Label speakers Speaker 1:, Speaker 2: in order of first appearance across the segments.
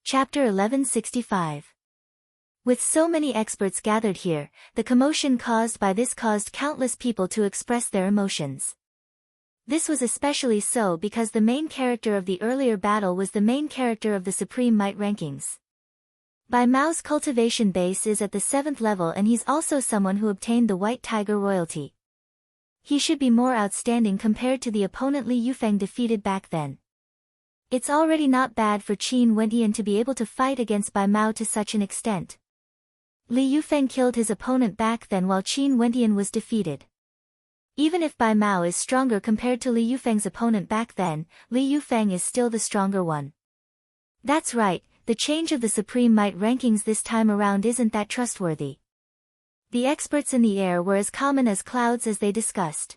Speaker 1: Chapter 1165. With so many experts gathered here, the commotion caused by this caused countless people to express their emotions. This was especially so because the main character of the earlier battle was the main character of the Supreme Might rankings. Bai Mao's cultivation base is at the 7th level and he's also someone who obtained the White Tiger royalty. He should be more outstanding compared to the opponent Li Yufeng defeated back then. It's already not bad for Qin Wendian to be able to fight against Bai Mao to such an extent. Li Yufeng killed his opponent back then while Qin Wendian was defeated. Even if Bai Mao is stronger compared to Li Yufeng's opponent back then, Li Yufeng is still the stronger one. That's right, the change of the Supreme Might rankings this time around isn't that trustworthy. The experts in the air were as common as clouds as they discussed.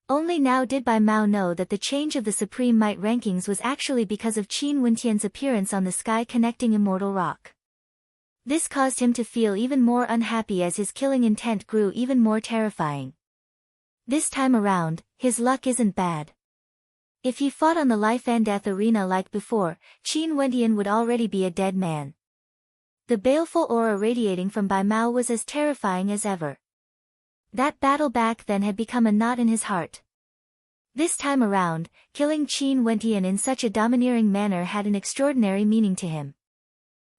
Speaker 1: Only now did Bai Mao know that the change of the Supreme Might rankings was actually because of Qin Wendian's appearance on the sky connecting Immortal Rock. This caused him to feel even more unhappy as his killing intent grew even more terrifying. This time around, his luck isn't bad. If he fought on the life and death arena like before, Qin Wendian would already be a dead man. The baleful aura radiating from Bai Mao was as terrifying as ever. That battle back then had become a knot in his heart. This time around, killing Qin Wendian in such a domineering manner had an extraordinary meaning to him.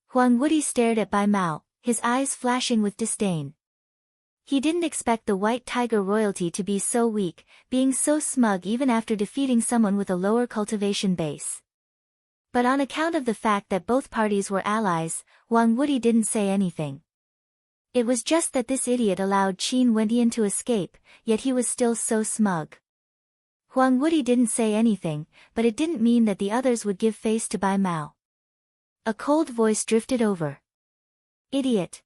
Speaker 1: Huang Wudi stared at Bai Mao, his eyes flashing with disdain. He didn't expect the White Tiger royalty to be so weak, being so smug even after defeating someone with a lower cultivation base. But on account of the fact that both parties were allies, Huang Wudi didn't say anything. It was just that this idiot allowed Qin Wendian to escape, yet he was still so smug. Huang Wudi didn't say anything, but it didn't mean that the others would give face to Bai Mao. A cold voice drifted over. Idiot.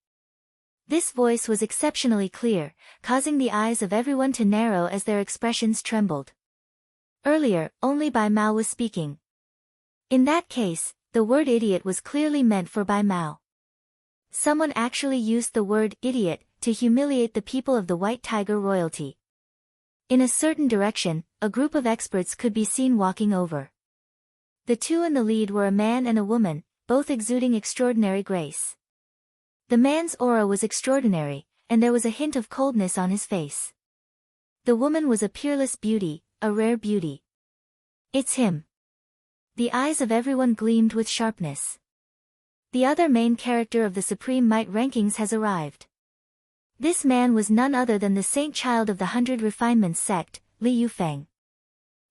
Speaker 1: This voice was exceptionally clear, causing the eyes of everyone to narrow as their expressions trembled. Earlier, only Bai Mao was speaking. In that case, the word idiot was clearly meant for Bai Mao. Someone actually used the word idiot to humiliate the people of the White Tiger royalty. In a certain direction, a group of experts could be seen walking over. The two in the lead were a man and a woman, both exuding extraordinary grace. The man's aura was extraordinary, and there was a hint of coldness on his face. The woman was a peerless beauty, a rare beauty. It's him. The eyes of everyone gleamed with sharpness. The other main character of the Supreme Might rankings has arrived. This man was none other than the saint child of the 100 Refinements sect, Li Yufeng.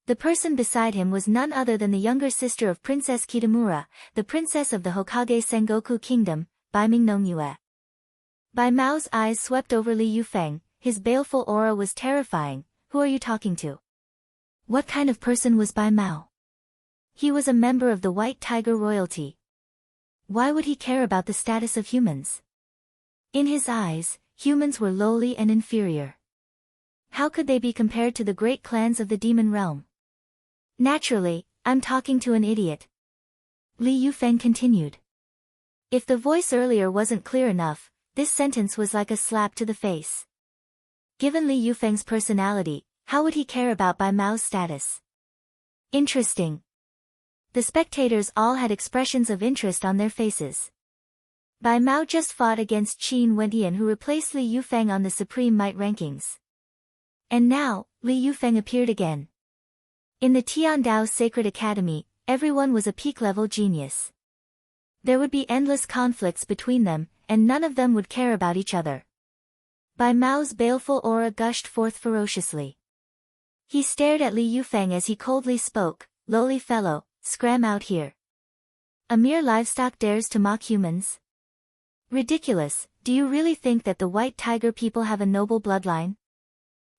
Speaker 1: The person beside him was none other than the younger sister of Princess Kitamura, the princess of the Hokage Sengoku Kingdom, Bai Mingnongyue. Bai Mao's eyes swept over Li Yufeng, his baleful aura was terrifying. Who are you talking to? What kind of person was Bai Mao? He was a member of the White Tiger royalty. Why would he care about the status of humans? In his eyes, humans were lowly and inferior. How could they be compared to the great clans of the demon realm? Naturally, I'm talking to an idiot. Li Yufeng continued. If the voice earlier wasn't clear enough, this sentence was like a slap to the face. Given Li Yufeng's personality, how would he care about Bai Mao's status? Interesting. The spectators all had expressions of interest on their faces. Bai Mao just fought against Qin Wendian who replaced Li Yufeng on the Supreme Might rankings. And now, Li Yufeng appeared again. In the Tiandao Sacred Academy, everyone was a peak-level genius. There would be endless conflicts between them, and none of them would care about each other. Bai Mao's baleful aura gushed forth ferociously. He stared at Li Yufeng as he coldly spoke, "Lowly fellow, scram out here. A mere livestock dares to mock humans? Ridiculous, do you really think that the White Tiger people have a noble bloodline?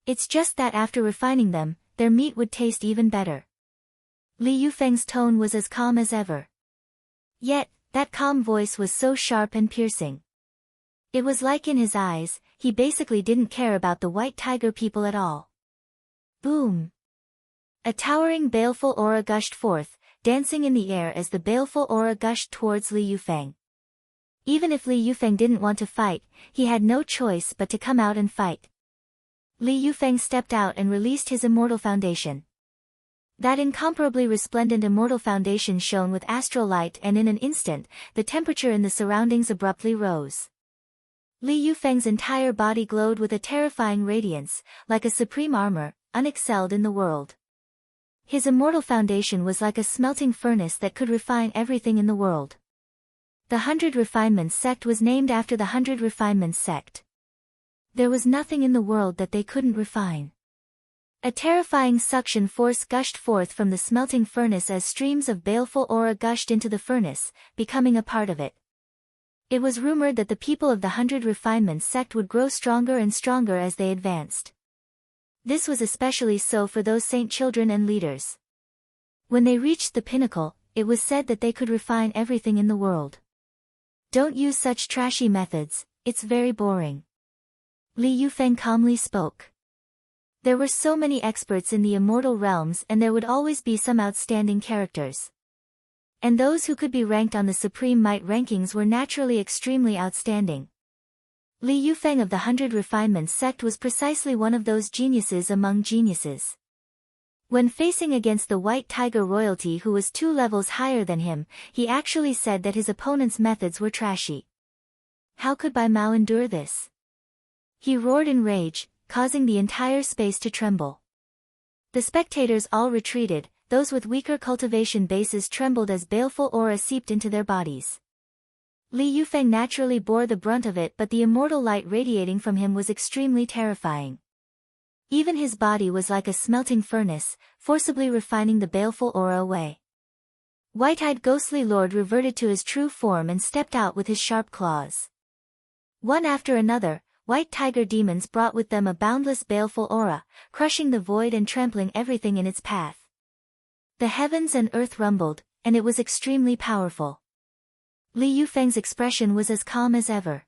Speaker 1: It's just that after refining them, their meat would taste even better." Li Yufeng's tone was as calm as ever. Yet, that calm voice was so sharp and piercing. It was like in his eyes, he basically didn't care about the White Tiger people at all. Boom! A towering baleful aura gushed forth, dancing in the air as the baleful aura gushed towards Li Yufeng. Even if Li Yufeng didn't want to fight, he had no choice but to come out and fight. Li Yufeng stepped out and released his immortal foundation. That incomparably resplendent immortal foundation shone with astral light, and in an instant, the temperature in the surroundings abruptly rose. Li Yufeng's entire body glowed with a terrifying radiance, like a supreme armor, unexcelled in the world. His immortal foundation was like a smelting furnace that could refine everything in the world. The 100 Refinements sect was named after the 100 Refinements sect. There was nothing in the world that they couldn't refine. A terrifying suction force gushed forth from the smelting furnace as streams of baleful aura gushed into the furnace, becoming a part of it. It was rumored that the people of the 100 Refinements sect would grow stronger and stronger as they advanced. This was especially so for those saint children and leaders. When they reached the pinnacle, it was said that they could refine everything in the world. Don't use such trashy methods, it's very boring. Li Yufeng calmly spoke. There were so many experts in the immortal realms, and there would always be some outstanding characters. And those who could be ranked on the Supreme Might rankings were naturally extremely outstanding. Li Yufeng of the 100 Refinements sect was precisely one of those geniuses among geniuses. When facing against the White Tiger royalty who was 2 levels higher than him, he actually said that his opponent's methods were trashy. How could Bai Mao endure this? He roared in rage, causing the entire space to tremble. The spectators all retreated, those with weaker cultivation bases trembled as baleful aura seeped into their bodies. Li Yufeng naturally bore the brunt of it, but the immortal light radiating from him was extremely terrifying. Even his body was like a smelting furnace, forcibly refining the baleful aura away. White-eyed ghostly lord reverted to his true form and stepped out with his sharp claws. One after another, White Tiger demons brought with them a boundless baleful aura, crushing the void and trampling everything in its path. The heavens and earth rumbled, and it was extremely powerful. Li Yufeng's expression was as calm as ever.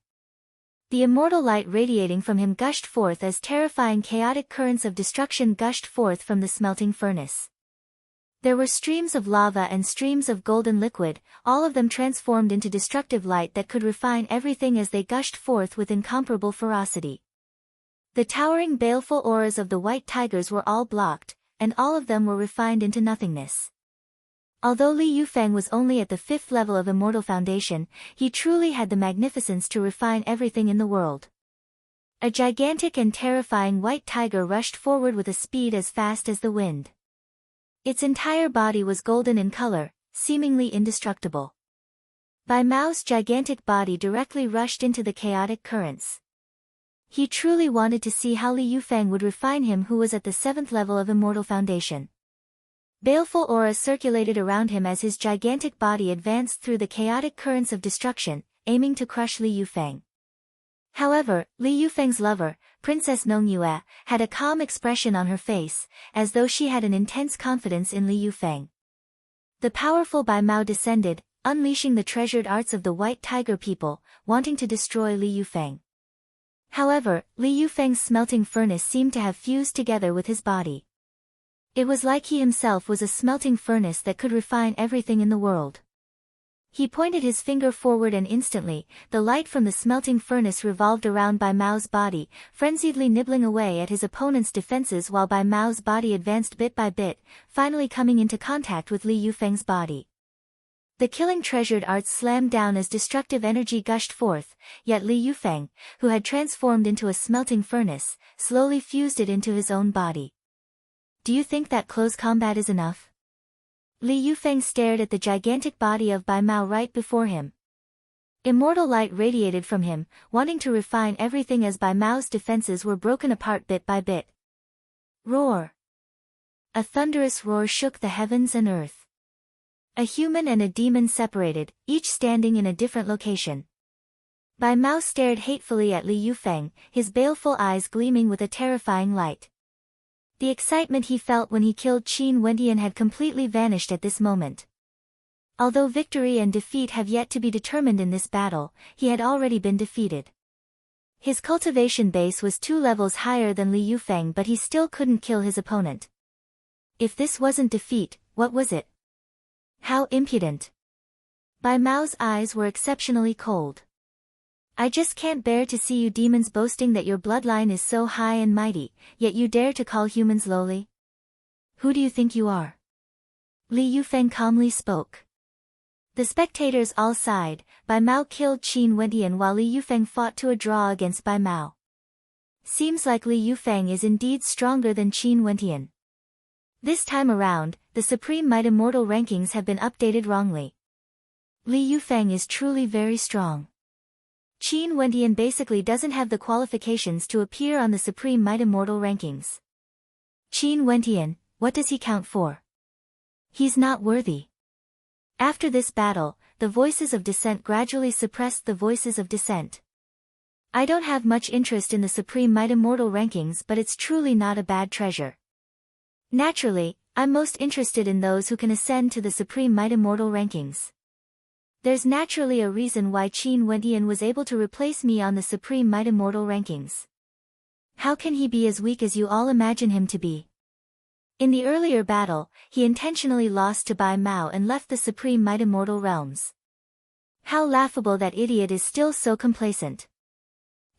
Speaker 1: The immortal light radiating from him gushed forth as terrifying chaotic currents of destruction gushed forth from the smelting furnace. There were streams of lava and streams of golden liquid, all of them transformed into destructive light that could refine everything as they gushed forth with incomparable ferocity. The towering baleful auras of the White Tigers were all blocked, and all of them were refined into nothingness. Although Li Yufeng was only at the 5th level of Immortal Foundation, he truly had the magnificence to refine everything in the world. A gigantic and terrifying White Tiger rushed forward with a speed as fast as the wind. Its entire body was golden in color, seemingly indestructible. Bai Mao's gigantic body directly rushed into the chaotic currents. He truly wanted to see how Li Yufeng would refine him, who was at the 7th level of Immortal Foundation. Baleful aura circulated around him as his gigantic body advanced through the chaotic currents of destruction, aiming to crush Li Yufeng. However, Li Yufeng's lover, Princess Nongyue, had a calm expression on her face, as though she had an intense confidence in Li Yufeng. The powerful Bai Mao descended, unleashing the treasured arts of the White Tiger people, wanting to destroy Li Yufeng. However, Li Yufeng's smelting furnace seemed to have fused together with his body. It was like he himself was a smelting furnace that could refine everything in the world. He pointed his finger forward, and instantly, the light from the smelting furnace revolved around Bai Mao's body, frenziedly nibbling away at his opponent's defenses while Bai Mao's body advanced bit by bit, finally coming into contact with Li Yufeng's body. The killing treasured arts slammed down as destructive energy gushed forth, yet Li Yufeng, who had transformed into a smelting furnace, slowly fused it into his own body. Do you think that close combat is enough? Li Yufeng stared at the gigantic body of Bai Mao right before him. Immortal light radiated from him, wanting to refine everything as Bai Mao's defenses were broken apart bit by bit. Roar! A thunderous roar shook the heavens and earth. A human and a demon separated, each standing in a different location. Bai Mao stared hatefully at Li Yufeng, his baleful eyes gleaming with a terrifying light. The excitement he felt when he killed Qin Wendian had completely vanished at this moment. Although victory and defeat have yet to be determined in this battle, he had already been defeated. His cultivation base was 2 levels higher than Li Yufeng, but he still couldn't kill his opponent. If this wasn't defeat, what was it? How impudent! Bai Mao's eyes were exceptionally cold. I just can't bear to see you demons boasting that your bloodline is so high and mighty, yet you dare to call humans lowly? Who do you think you are? Li Yufeng calmly spoke. The spectators all sighed. Bai Mao killed Qin Wentian while Li Yufeng fought to a draw against Bai Mao. Seems like Li Yufeng is indeed stronger than Qin Wentian. This time around, the Supreme Might Immortal rankings have been updated wrongly. Li Yufeng is truly very strong. Qin Wentian basically doesn't have the qualifications to appear on the Supreme Might Immortal rankings. Qin Wentian, what does he count for? He's not worthy. After this battle, the voices of dissent gradually suppressed the voices of dissent. I don't have much interest in the Supreme Might Immortal rankings, but it's truly not a bad treasure. Naturally, I'm most interested in those who can ascend to the Supreme Might Immortal rankings. There's naturally a reason why Qin Wentian was able to replace me on the Supreme Might Immortal rankings. How can he be as weak as you all imagine him to be? In the earlier battle, he intentionally lost to Bai Mao and left the Supreme Might Immortal realms. How laughable that idiot is still so complacent.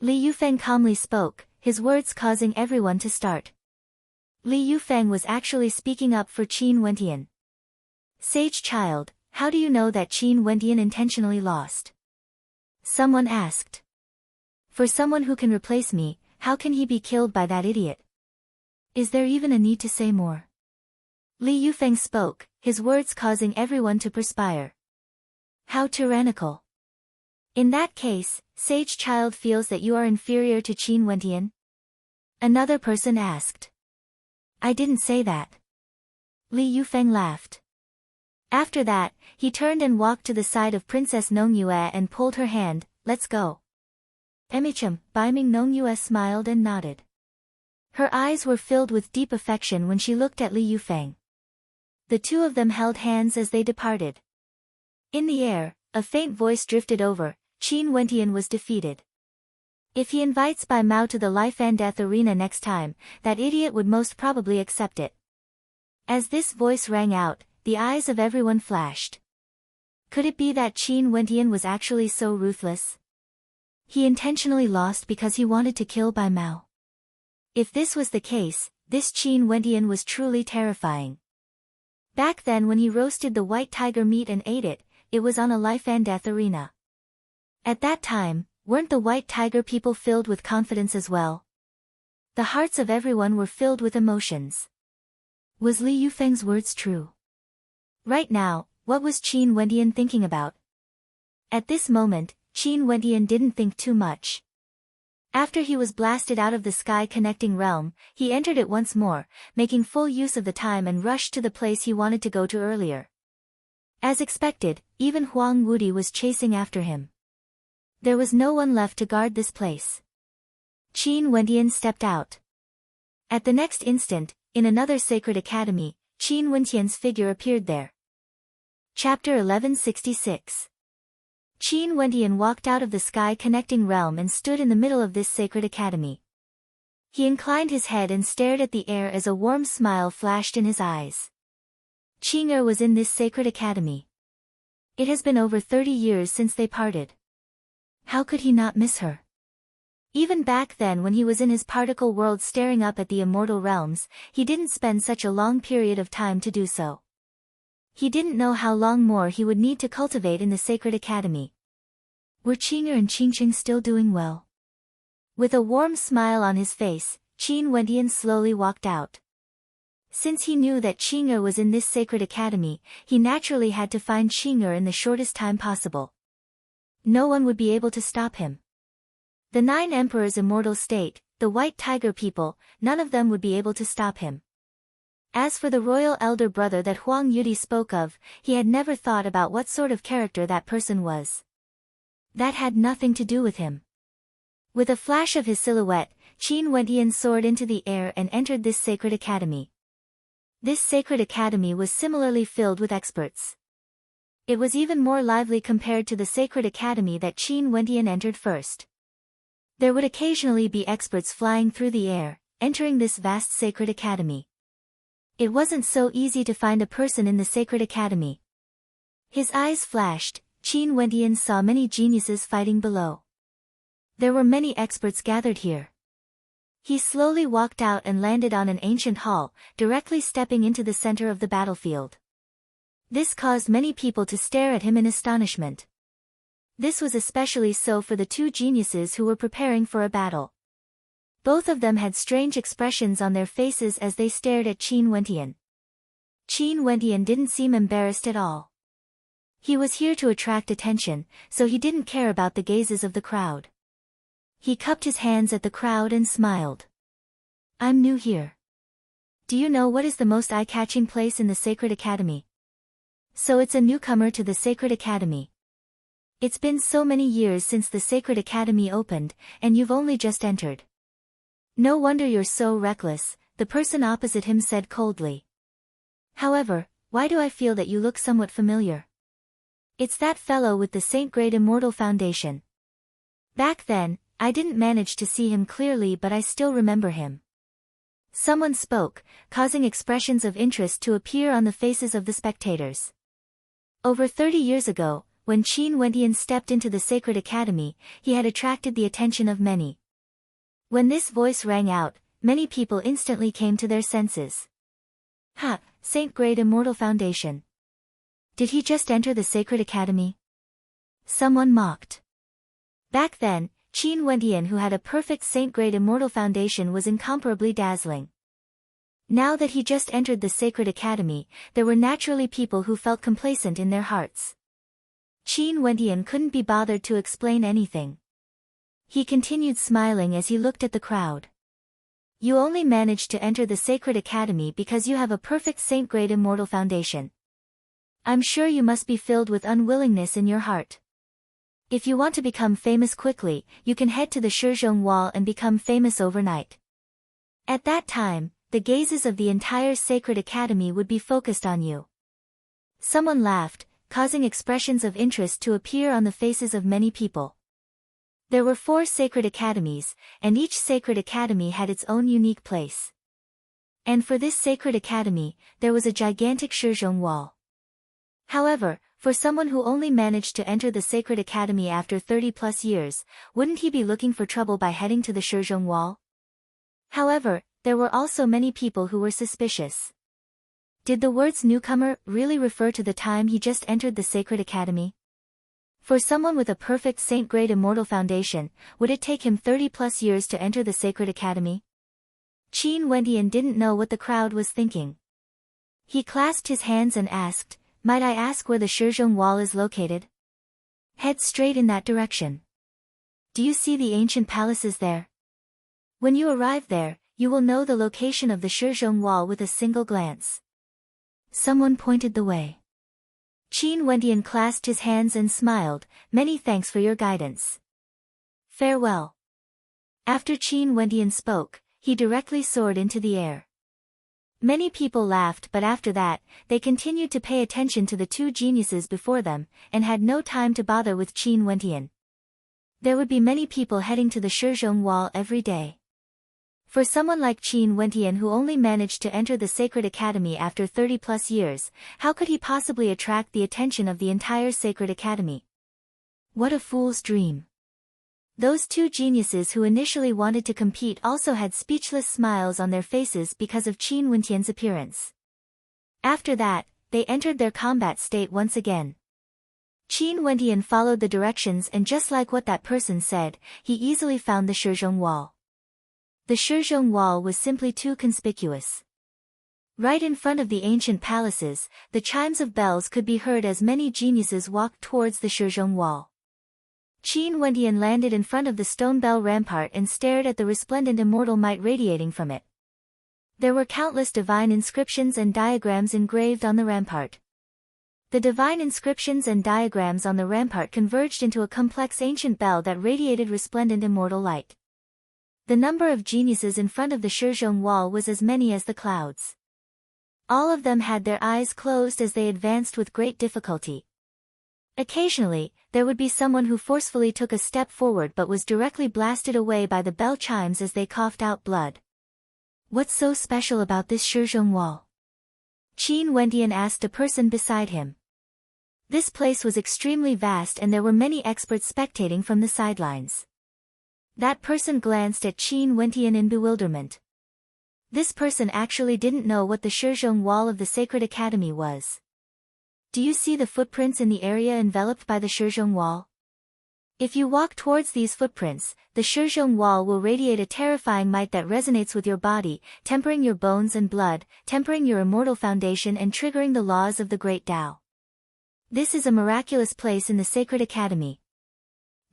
Speaker 1: Li Yufeng calmly spoke, his words causing everyone to start. Li Yufeng was actually speaking up for Qin Wentian. Sage child, how do you know that Qin Wentian intentionally lost? Someone asked. For someone who can replace me, how can he be killed by that idiot? Is there even a need to say more? Li Yufeng spoke, his words causing everyone to perspire. How tyrannical. In that case, Sage Child feels that you are inferior to Qin Wentian? Another person asked. I didn't say that. Li Yufeng laughed. After that, he turned and walked to the side of Princess Nongyue and pulled her hand. Let's go. Emicham, Baiming Nongyue smiled and nodded. Her eyes were filled with deep affection when she looked at Li Yufeng. The two of them held hands as they departed. In the air, a faint voice drifted over. Qin Wentian was defeated. If he invites Bai Mao to the life and death arena next time, that idiot would most probably accept it. As this voice rang out, the eyes of everyone flashed. Could it be that Qin Wentian was actually so ruthless? He intentionally lost because he wanted to kill Bai Mao. If this was the case, this Qin Wentian was truly terrifying. Back then when he roasted the white tiger meat and ate it, it was on a life and death arena. At that time, weren't the white tiger people filled with confidence as well? The hearts of everyone were filled with emotions. Was Li Yufeng's words true? Right now, what was Qin Wentian thinking about? At this moment, Qin Wentian didn't think too much. After he was blasted out of the sky connecting realm, he entered it once more, making full use of the time and rushed to the place he wanted to go to earlier. As expected, even Huang Wudi was chasing after him. There was no one left to guard this place. Qin Wentian stepped out. At the next instant, in another sacred academy, Qin Wentian's figure appeared there. Chapter 1166. Qin Wentian walked out of the sky connecting realm and stood in the middle of this sacred academy. He inclined his head and stared at the air as a warm smile flashed in his eyes. Qing'er was in this sacred academy. It has been over 30 years since they parted. How could he not miss her? Even back then when he was in his particle world staring up at the immortal realms, he didn't spend such a long period of time to do so. He didn't know how long more he would need to cultivate in the sacred academy. Were Qing'er and Qingqing still doing well? With a warm smile on his face, Qin Wentian slowly walked out. Since he knew that Qing'er was in this sacred academy, he naturally had to find Qing'er in the shortest time possible. No one would be able to stop him. The 9 emperors' immortal state, the white tiger people, none of them would be able to stop him. As for the royal elder brother that Huang Yudi spoke of, he had never thought about what sort of character that person was. That had nothing to do with him. With a flash of his silhouette, Qin Wentian soared into the air and entered this sacred academy. This sacred academy was similarly filled with experts. It was even more lively compared to the sacred academy that Qin Wentian entered first. There would occasionally be experts flying through the air, entering this vast sacred academy. It wasn't so easy to find a person in the sacred academy. His eyes flashed. Qin Wentian saw many geniuses fighting below. There were many experts gathered here. He slowly walked out and landed on an ancient hall, directly stepping into the center of the battlefield. This caused many people to stare at him in astonishment. This was especially so for the two geniuses who were preparing for a battle. Both of them had strange expressions on their faces as they stared at Qin Wentian. Qin Wentian didn't seem embarrassed at all. He was here to attract attention, so he didn't care about the gazes of the crowd. He cupped his hands at the crowd and smiled. I'm new here. Do you know what is the most eye-catching place in the Sacred Academy? So it's a newcomer to the Sacred Academy. It's been so many years since the Sacred Academy opened, and you've only just entered. No wonder you're so reckless, the person opposite him said coldly. However, why do I feel that you look somewhat familiar? It's that fellow with the Saint Grade Immortal Foundation. Back then, I didn't manage to see him clearly, but I still remember him. Someone spoke, causing expressions of interest to appear on the faces of the spectators. Over 30 years ago, when Qin Wentian stepped into the Sacred Academy, he had attracted the attention of many. When this voice rang out, many people instantly came to their senses. Ha! Saint Grade Immortal Foundation. Did he just enter the Sacred Academy? Someone mocked. Back then, Qin Wentian, who had a perfect Saint Grade Immortal Foundation, was incomparably dazzling. Now that he just entered the Sacred Academy, there were naturally people who felt complacent in their hearts. Qin Wentian couldn't be bothered to explain anything. He continued smiling as he looked at the crowd. You only managed to enter the Sacred Academy because you have a perfect Saint Grade Immortal Foundation. I'm sure you must be filled with unwillingness in your heart. If you want to become famous quickly, you can head to the Shizhong Wall and become famous overnight. At that time, the gazes of the entire Sacred Academy would be focused on you. Someone laughed, causing expressions of interest to appear on the faces of many people. There were 4 Sacred Academies, and each Sacred Academy had its own unique place. And for this Sacred Academy, there was a gigantic Shizhong Wall. However, for someone who only managed to enter the Sacred Academy after 30+ years, wouldn't he be looking for trouble by heading to the Shizhong Wall? However, there were also many people who were suspicious. Did the words newcomer really refer to the time he just entered the Sacred Academy? For someone with a perfect Saint Grade Immortal Foundation, would it take him 30+ years to enter the Sacred Academy? Qin Wentian didn't know what the crowd was thinking. He clasped his hands and asked, might I ask where the Shizhong Wall is located? Head straight in that direction. Do you see the ancient palaces there? When you arrive there, you will know the location of the Shizhong Wall with a single glance. Someone pointed the way. Qin Wentian clasped his hands and smiled, many thanks for your guidance. Farewell. After Qin Wentian spoke, he directly soared into the air. Many people laughed, but after that, they continued to pay attention to the two geniuses before them, and had no time to bother with Qin Wentian. There would be many people heading to the Shizhong Wall every day. For someone like Qin Wentian, who only managed to enter the Sacred Academy after 30+ years, how could he possibly attract the attention of the entire Sacred Academy? What a fool's dream. Those two geniuses who initially wanted to compete also had speechless smiles on their faces because of Qin Wentian's appearance. After that, they entered their combat state once again. Qin Wentian followed the directions, and just like what that person said, he easily found the Shizhong Wall. The Shizhong Wall was simply too conspicuous. Right in front of the ancient palaces, the chimes of bells could be heard as many geniuses walked towards the Shizhong Wall. Qin Wentian landed in front of the stone bell rampart and stared at the resplendent immortal might radiating from it. There were countless divine inscriptions and diagrams engraved on the rampart. The divine inscriptions and diagrams on the rampart converged into a complex ancient bell that radiated resplendent immortal light. The number of geniuses in front of the Shizhong Wall was as many as the clouds. All of them had their eyes closed as they advanced with great difficulty. Occasionally, there would be someone who forcefully took a step forward but was directly blasted away by the bell chimes as they coughed out blood. What's so special about this Shizhong Wall? Qin Wentian asked a person beside him. This place was extremely vast and there were many experts spectating from the sidelines. That person glanced at Qin Wentian in bewilderment. This person actually didn't know what the Shizhong Wall of the Sacred Academy was. Do you see the footprints in the area enveloped by the Shizhong wall? If you walk towards these footprints, the Shizhong wall will radiate a terrifying might that resonates with your body, tempering your bones and blood, tempering your immortal foundation and triggering the laws of the Great Tao. This is a miraculous place in the Sacred Academy.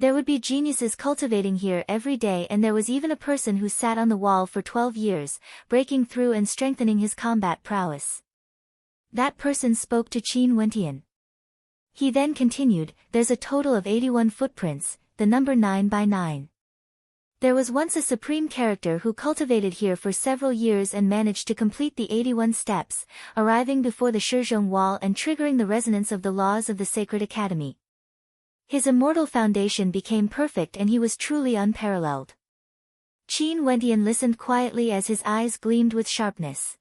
Speaker 1: There would be geniuses cultivating here every day, and there was even a person who sat on the wall for 12 years, breaking through and strengthening his combat prowess. That person spoke to Qin Wentian. He then continued, there's a total of 81 footprints, the number 9 by 9. There was once a supreme character who cultivated here for several years and managed to complete the 81 steps, arriving before the Shizhong wall and triggering the resonance of the laws of the Sacred Academy. His immortal foundation became perfect and he was truly unparalleled. Qin Wentian listened quietly as his eyes gleamed with sharpness.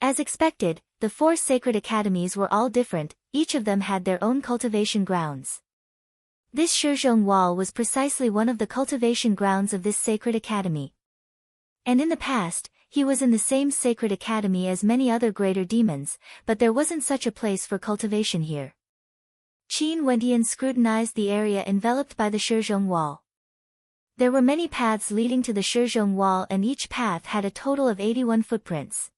Speaker 1: As expected, the 4 sacred academies were all different, each of them had their own cultivation grounds. This Shizhong wall was precisely one of the cultivation grounds of this sacred academy. And in the past, he was in the same sacred academy as many other greater demons, but there wasn't such a place for cultivation here. Qin Wentian scrutinized the area enveloped by the Shizhong wall. There were many paths leading to the Shizhong wall and each path had a total of 81 footprints.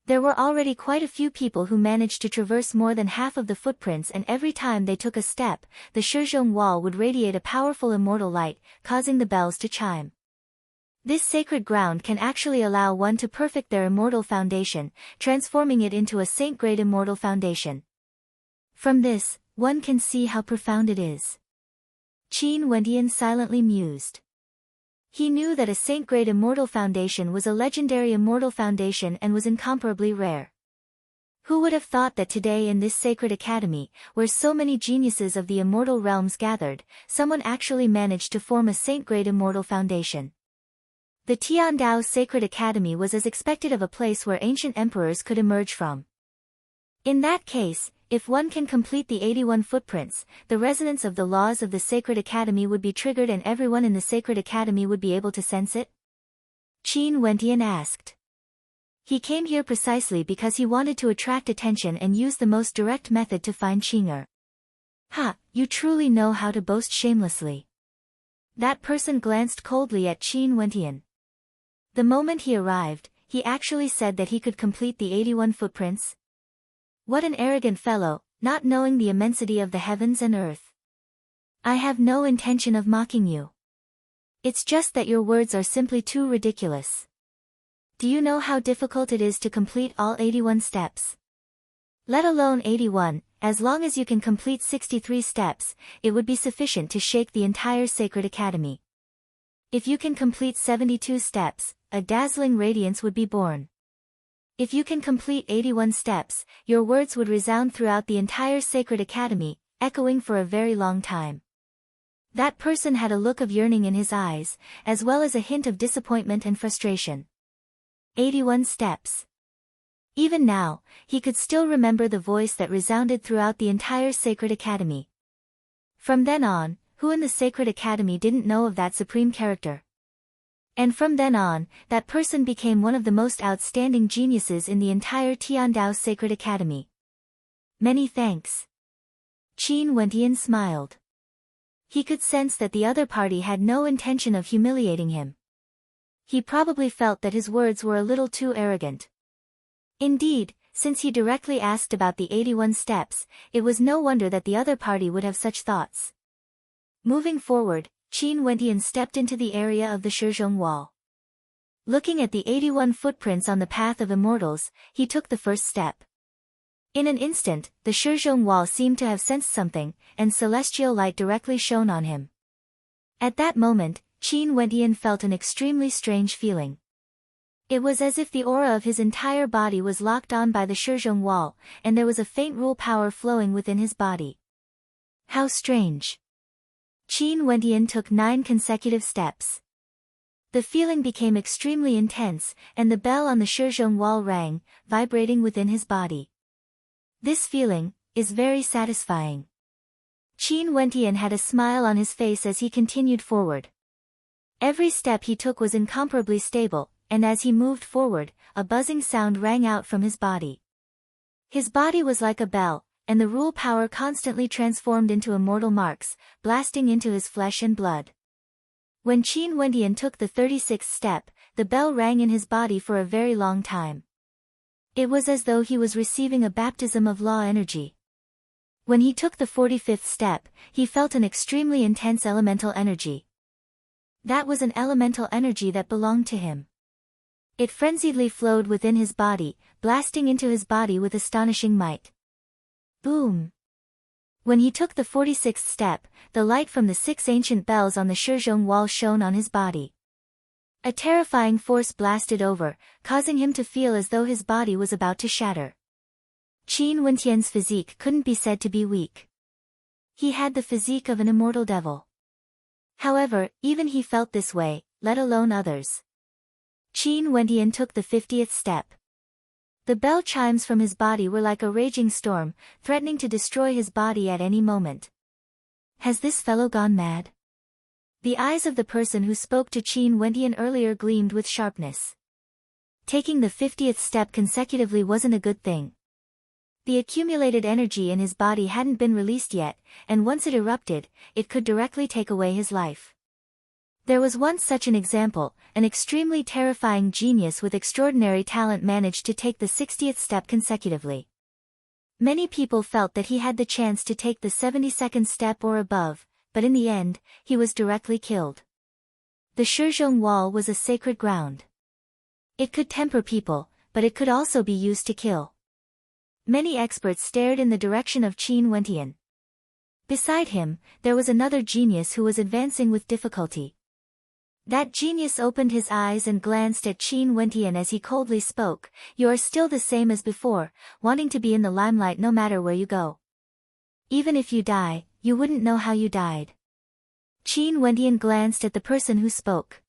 Speaker 1: There were already quite a few people who managed to traverse more than half of the footprints, and every time they took a step, the Shizhong wall would radiate a powerful immortal light, causing the bells to chime. This sacred ground can actually allow one to perfect their immortal foundation, transforming it into a saint-grade immortal foundation. From this, one can see how profound it is. Qin Wentian silently mused. He knew that a saint-grade immortal foundation was a legendary immortal foundation and was incomparably rare. Who would have thought that today in this sacred academy, where so many geniuses of the immortal realms gathered, someone actually managed to form a saint-grade immortal foundation? The Tiandao Sacred Academy was as expected of a place where ancient emperors could emerge from. In that case, if one can complete the 81 footprints, the resonance of the laws of the Sacred Academy would be triggered and everyone in the Sacred Academy would be able to sense it? Qin Wentian asked. He came here precisely because he wanted to attract attention and use the most direct method to find Qing'er. Ha, you truly know how to boast shamelessly. That person glanced coldly at Qin Wentian. The moment he arrived, he actually said that he could complete the 81 footprints. What an arrogant fellow, not knowing the immensity of the heavens and earth. I have no intention of mocking you. It's just that your words are simply too ridiculous. Do you know how difficult it is to complete all 81 steps? Let alone 81, as long as you can complete 63 steps, it would be sufficient to shake the entire Sacred Academy. If you can complete 72 steps, a dazzling radiance would be born. If you can complete 81 steps, your words would resound throughout the entire Sacred Academy, echoing for a very long time. That person had a look of yearning in his eyes, as well as a hint of disappointment and frustration. 81 steps. Even now, he could still remember the voice that resounded throughout the entire Sacred Academy. From then on, who in the Sacred Academy didn't know of that supreme character? And from then on, that person became one of the most outstanding geniuses in the entire Tiandao Sacred Academy. Many thanks. Qin Wentian smiled. He could sense that the other party had no intention of humiliating him. He probably felt that his words were a little too arrogant. Indeed, since he directly asked about the 81 steps, it was no wonder that the other party would have such thoughts. Moving forward, Qin Wentian stepped into the area of the Shizhong wall. Looking at the 81 footprints on the path of immortals, he took the first step. In an instant, the Shizhong wall seemed to have sensed something, and celestial light directly shone on him. At that moment, Qin Wentian felt an extremely strange feeling. It was as if the aura of his entire body was locked on by the Shizhong wall, and there was a faint rule power flowing within his body. How strange. Qin Wentian took 9 consecutive steps. The feeling became extremely intense, and the bell on the Shizhong wall rang, vibrating within his body. This feeling is very satisfying. Qin Wentian had a smile on his face as he continued forward. Every step he took was incomparably stable, and as he moved forward, a buzzing sound rang out from his body. His body was like a bell, and the rule power constantly transformed into immortal marks, blasting into his flesh and blood. When Qin Wendian took the 36th step, the bell rang in his body for a very long time. It was as though he was receiving a baptism of law energy. When he took the 45th step, he felt an extremely intense elemental energy. That was an elemental energy that belonged to him. It frenziedly flowed within his body, blasting into his body with astonishing might. Boom! When he took the 46th step, the light from the 6 ancient bells on the Shizhong wall shone on his body. A terrifying force blasted over, causing him to feel as though his body was about to shatter. Qin Wendian's physique couldn't be said to be weak. He had the physique of an immortal devil. However, even he felt this way, let alone others. Qin Wendian took the 50th step. The bell chimes from his body were like a raging storm, threatening to destroy his body at any moment. Has this fellow gone mad? The eyes of the person who spoke to Qin Wendian earlier gleamed with sharpness. Taking the 50th step consecutively wasn't a good thing. The accumulated energy in his body hadn't been released yet, and once it erupted, it could directly take away his life. There was once such an example, an extremely terrifying genius with extraordinary talent managed to take the 60th step consecutively. Many people felt that he had the chance to take the 72nd step or above, but in the end, he was directly killed. The Shizhong wall was a sacred ground. It could temper people, but it could also be used to kill. Many experts stared in the direction of Qin Wendian. Beside him, there was another genius who was advancing with difficulty. That genius opened his eyes and glanced at Qin Wendian as he coldly spoke, "You are still the same as before, wanting to be in the limelight no matter where you go. Even if you die, you wouldn't know how you died." Qin Wendian glanced at the person who spoke.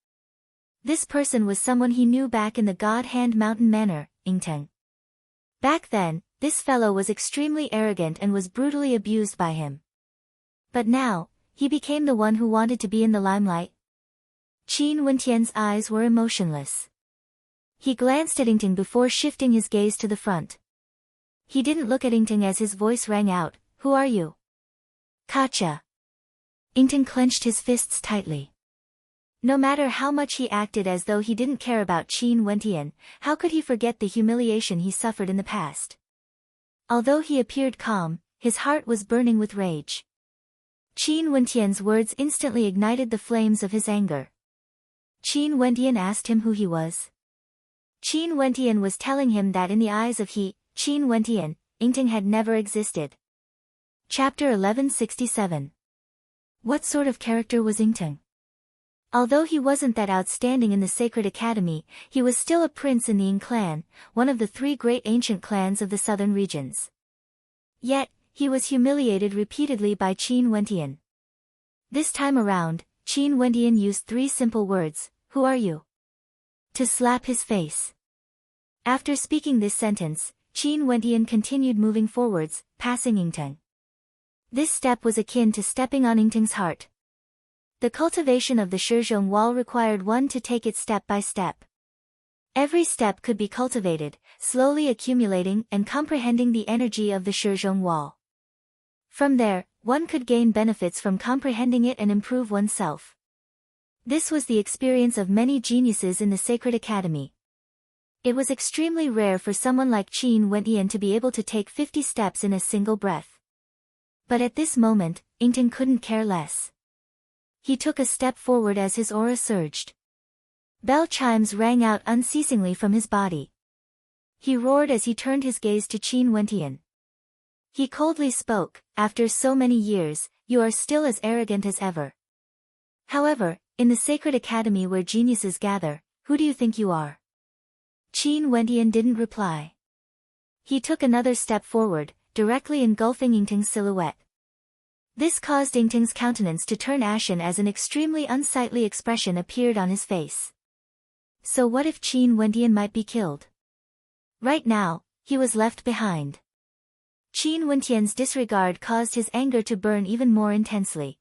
Speaker 1: This person was someone he knew back in the God Hand Mountain Manor, Yingteng. Back then, this fellow was extremely arrogant and was brutally abused by him. But now, he became the one who wanted to be in the limelight. Qin Wendian's eyes were emotionless. He glanced at Yingteng before shifting his gaze to the front. He didn't look at Yingteng as his voice rang out, "Who are you?" "Gotcha." Yingteng clenched his fists tightly. No matter how much he acted as though he didn't care about Qin Wendian, how could he forget the humiliation he suffered in the past? Although he appeared calm, his heart was burning with rage. Qin Wendian's words instantly ignited the flames of his anger. Qin Wendian asked him who he was. Qin Wendian was telling him that in the eyes of Qin Wendian, Yingteng had never existed. Chapter 1167. What sort of character was Yingteng? Although he wasn't that outstanding in the Sacred Academy, he was still a prince in the Ying clan, one of the 3 great ancient clans of the southern regions. Yet, he was humiliated repeatedly by Qin Wendian. This time around, Qin Wendian used 3 simple words, "Who are you?" to slap his face. After speaking this sentence, Qin Wendian continued moving forwards, passing Yingteng. This step was akin to stepping on Yingteng's heart. The cultivation of the Shizhong wall required one to take it step by step. Every step could be cultivated, slowly accumulating and comprehending the energy of the Shizhong wall. From there, one could gain benefits from comprehending it and improve oneself. This was the experience of many geniuses in the Sacred Academy. It was extremely rare for someone like Qin Wendian to be able to take 50 steps in a single breath. But at this moment, Yingteng couldn't care less. He took a step forward as his aura surged. Bell chimes rang out unceasingly from his body. He roared as he turned his gaze to Qin Wendian. He coldly spoke, "After so many years, you are still as arrogant as ever. However, in the Sacred Academy where geniuses gather, who do you think you are?" Qin Wendian didn't reply. He took another step forward, directly engulfing Yingteng's silhouette. This caused Yingteng's countenance to turn ashen as an extremely unsightly expression appeared on his face. So what if Qin Wendian might be killed? Right now, he was left behind. Qin Wendian's disregard caused his anger to burn even more intensely.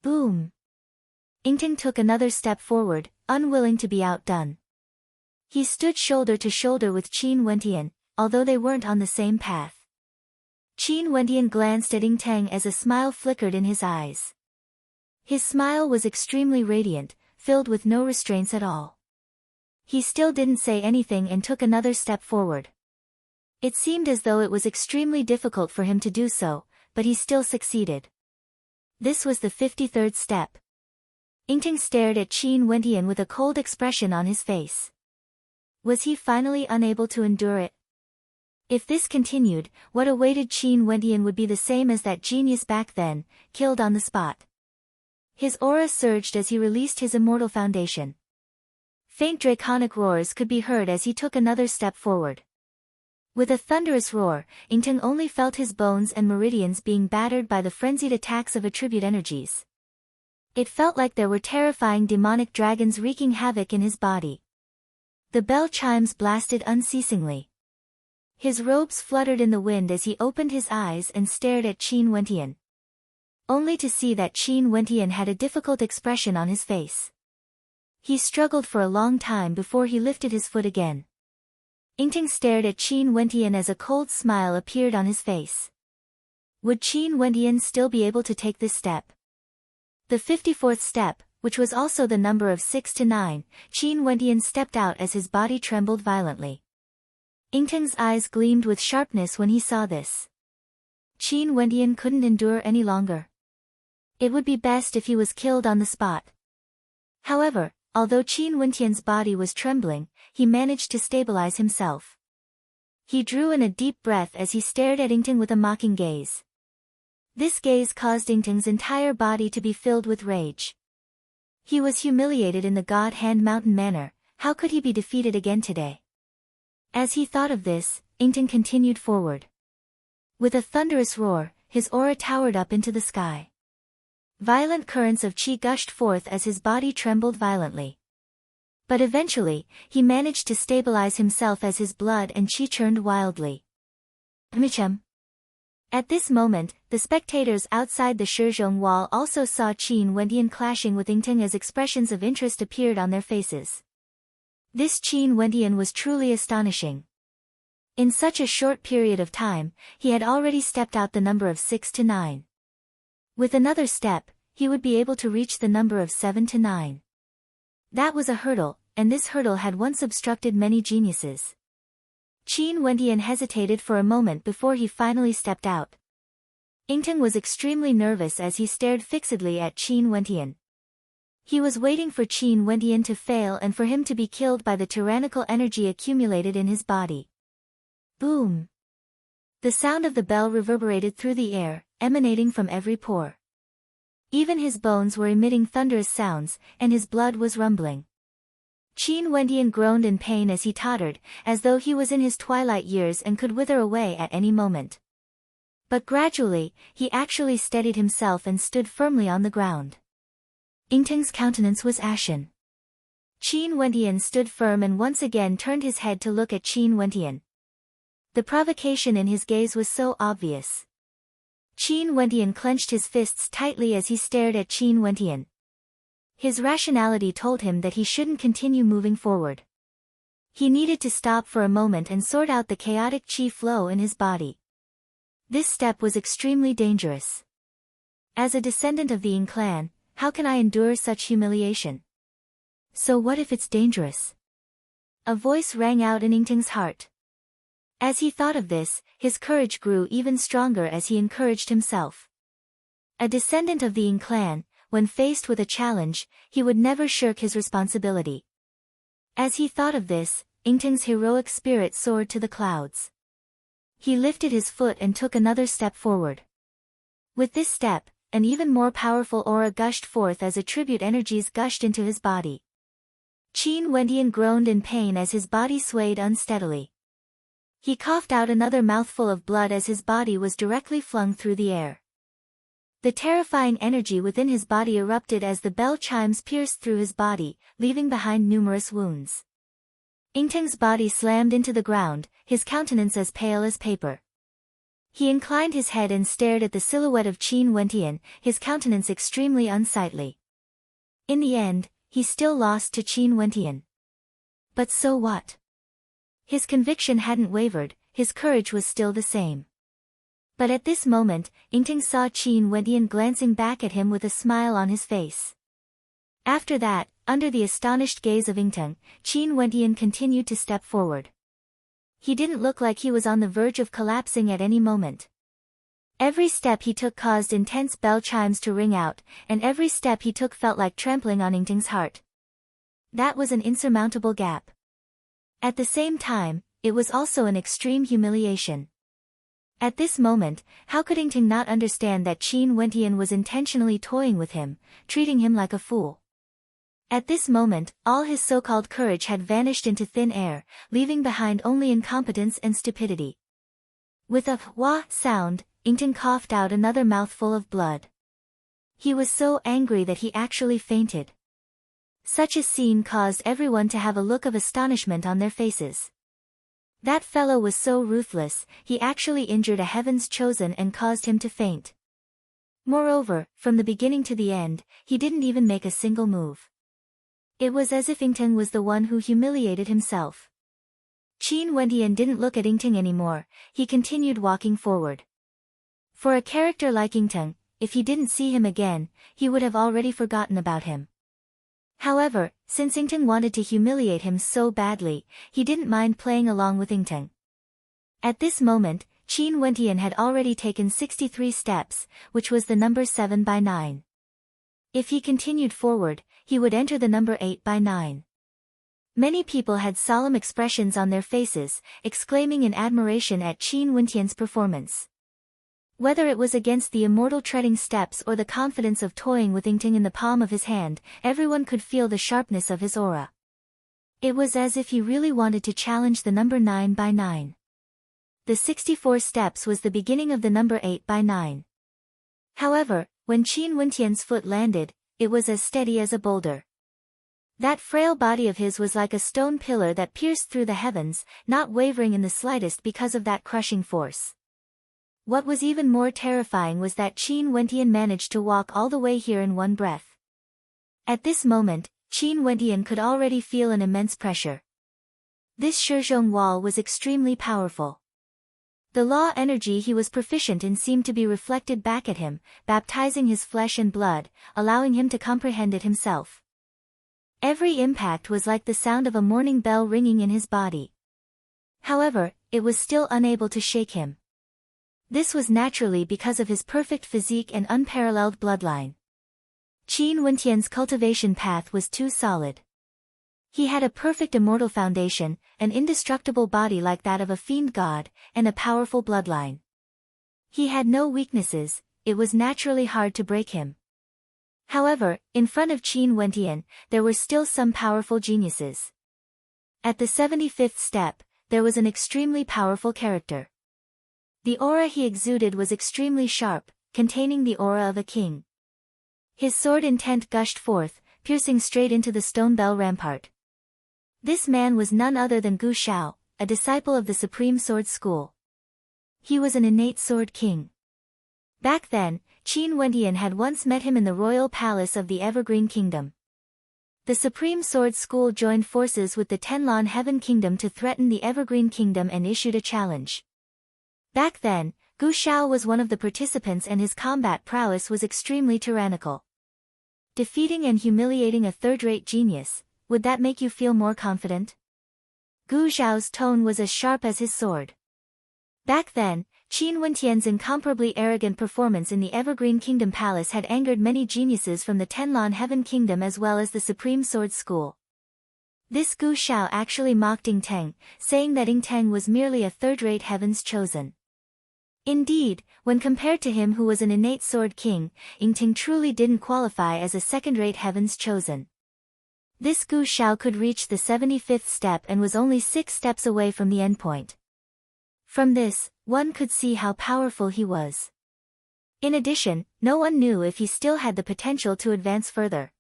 Speaker 1: Boom! Yingteng took another step forward, unwilling to be outdone. He stood shoulder to shoulder with Qin Wendian, although they weren't on the same path. Qin Wendian glanced at Ingtang as a smile flickered in his eyes. His smile was extremely radiant, filled with no restraints at all. He still didn't say anything and took another step forward. It seemed as though it was extremely difficult for him to do so, but he still succeeded. This was the 53rd step. Ingtang stared at Qin Wendian with a cold expression on his face. Was he finally unable to endure it? If this continued, what awaited Qin Wendian would be the same as that genius back then, killed on the spot. His aura surged as he released his immortal foundation. Faint draconic roars could be heard as he took another step forward. With a thunderous roar, Ingtang only felt his bones and meridians being battered by the frenzied attacks of attribute energies. It felt like there were terrifying demonic dragons wreaking havoc in his body. The bell chimes blasted unceasingly. His robes fluttered in the wind as he opened his eyes and stared at Qin Wendian. Only to see that Qin Wendian had a difficult expression on his face. He struggled for a long time before he lifted his foot again. Ingtang stared at Qin Wendian as a cold smile appeared on his face. Would Qin Wendian still be able to take this step? The 54th step, which was also the number of 6 to 9, Qin Wendian stepped out as his body trembled violently. Ingtang's eyes gleamed with sharpness when he saw this. Qin Wendian couldn't endure any longer. It would be best if he was killed on the spot. However, although Qin Wendian's body was trembling, he managed to stabilize himself. He drew in a deep breath as he stared at Ingtang with a mocking gaze. This gaze caused Ingtang's entire body to be filled with rage. He was humiliated in the God Hand Mountain manner. How could he be defeated again today? As he thought of this, Ingtang continued forward. With a thunderous roar, his aura towered up into the sky. Violent currents of qi gushed forth as his body trembled violently. But eventually, he managed to stabilize himself as his blood and qi churned wildly. Michem. At this moment, the spectators outside the Shizhong wall also saw Qin Wendian clashing with Ingtang as expressions of interest appeared on their faces. This Qin Wendian was truly astonishing. In such a short period of time, he had already stepped out the number of 6 to 9. With another step, he would be able to reach the number of 7 to 9. That was a hurdle, and this hurdle had once obstructed many geniuses. Qin Wendian hesitated for a moment before he finally stepped out. Ingtang was extremely nervous as he stared fixedly at Qin Wendian. He was waiting for Qin Wendian to fail and for him to be killed by the tyrannical energy accumulated in his body. Boom! The sound of the bell reverberated through the air, emanating from every pore. Even his bones were emitting thunderous sounds, and his blood was rumbling. Qin Wendian groaned in pain as he tottered, as though he was in his twilight years and could wither away at any moment. But gradually, he actually steadied himself and stood firmly on the ground. Ingtang's countenance was ashen. Qin Wendian stood firm and once again turned his head to look at Qin Wendian. The provocation in his gaze was so obvious. Qin Wendian clenched his fists tightly as he stared at Qin Wendian. His rationality told him that he shouldn't continue moving forward. He needed to stop for a moment and sort out the chaotic qi flow in his body. This step was extremely dangerous. As a descendant of the Ying clan, how can I endure such humiliation? So what if it's dangerous? A voice rang out in Ingtang's heart. As he thought of this, his courage grew even stronger as he encouraged himself. A descendant of the Ying clan, when faced with a challenge, he would never shirk his responsibility. As he thought of this, Ingtang's heroic spirit soared to the clouds. He lifted his foot and took another step forward. With this step, an even more powerful aura gushed forth as attribute energies gushed into his body. Qin Wendian groaned in pain as his body swayed unsteadily. He coughed out another mouthful of blood as his body was directly flung through the air. The terrifying energy within his body erupted as the bell chimes pierced through his body, leaving behind numerous wounds. Ingtang's body slammed into the ground, his countenance as pale as paper. He inclined his head and stared at the silhouette of Qin Wendian, his countenance extremely unsightly. In the end, he still lost to Qin Wendian. But so what? His conviction hadn't wavered, his courage was still the same. But at this moment, Yingting saw Qin Wentian glancing back at him with a smile on his face. After that, under the astonished gaze of Yingting, Qin Wentian continued to step forward. He didn't look like he was on the verge of collapsing at any moment. Every step he took caused intense bell chimes to ring out, and every step he took felt like trampling on Yingting's heart. That was an insurmountable gap. At the same time, it was also an extreme humiliation. At this moment, how could Yingting not understand that Qin Wentian was intentionally toying with him, treating him like a fool? At this moment, all his so-called courage had vanished into thin air, leaving behind only incompetence and stupidity. With a wah sound, Yingting coughed out another mouthful of blood. He was so angry that he actually fainted. Such a scene caused everyone to have a look of astonishment on their faces. That fellow was so ruthless, he actually injured a heaven's chosen and caused him to faint. Moreover, from the beginning to the end, he didn't even make a single move. It was as if Yingting was the one who humiliated himself. Qin Wentian didn't look at Yingting anymore, he continued walking forward. For a character like Yingting, if he didn't see him again, he would have already forgotten about him. However, since Yingting wanted to humiliate him so badly, he didn't mind playing along with Yingting. At this moment, Qin Wentian had already taken 63 steps, which was the number 7 by 9. If he continued forward, he would enter the number 8 by 9. Many people had solemn expressions on their faces, exclaiming in admiration at Qin Wentian's performance. Whether it was against the immortal treading steps or the confidence of toying with Yingting in the palm of his hand, everyone could feel the sharpness of his aura. It was as if he really wanted to challenge the number 9 by 9. The 64 steps was the beginning of the number 8 by 9. However, when Qin Wentian's foot landed, it was as steady as a boulder. That frail body of his was like a stone pillar that pierced through the heavens, not wavering in the slightest because of that crushing force. What was even more terrifying was that Qin Wentian managed to walk all the way here in one breath. At this moment, Qin Wentian could already feel an immense pressure. This Shizhong wall was extremely powerful. The law energy he was proficient in seemed to be reflected back at him, baptizing his flesh and blood, allowing him to comprehend it himself. Every impact was like the sound of a morning bell ringing in his body. However, it was still unable to shake him. This was naturally because of his perfect physique and unparalleled bloodline. Qin Wentian's cultivation path was too solid. He had a perfect immortal foundation, an indestructible body like that of a fiend god, and a powerful bloodline. He had no weaknesses, it was naturally hard to break him. However, in front of Qin Wentian, there were still some powerful geniuses. At the 75th step, there was an extremely powerful character. The aura he exuded was extremely sharp, containing the aura of a king. His sword intent gushed forth, piercing straight into the stone bell rampart. This man was none other than Gu Shao, a disciple of the Supreme Sword School. He was an innate sword king. Back then, Qin Wentian had once met him in the royal palace of the Evergreen Kingdom. The Supreme Sword School joined forces with the Tenlon Heaven Kingdom to threaten the Evergreen Kingdom and issued a challenge. Back then, Gu Shao was one of the participants and his combat prowess was extremely tyrannical. Defeating and humiliating a third-rate genius, would that make you feel more confident? Gu Zhao's tone was as sharp as his sword. Back then, Qin Wentian's incomparably arrogant performance in the Evergreen Kingdom Palace had angered many geniuses from the Tenlon Heaven Kingdom as well as the Supreme Sword School. This Gu Shao actually mocked Yingting, saying that Yingting was merely a third-rate heaven's chosen. Indeed, when compared to him who was an innate sword king, Yingting truly didn't qualify as a second-rate heaven's chosen. This Gu Shao could reach the 75th step and was only 6 steps away from the endpoint. From this, one could see how powerful he was. In addition, no one knew if he still had the potential to advance further.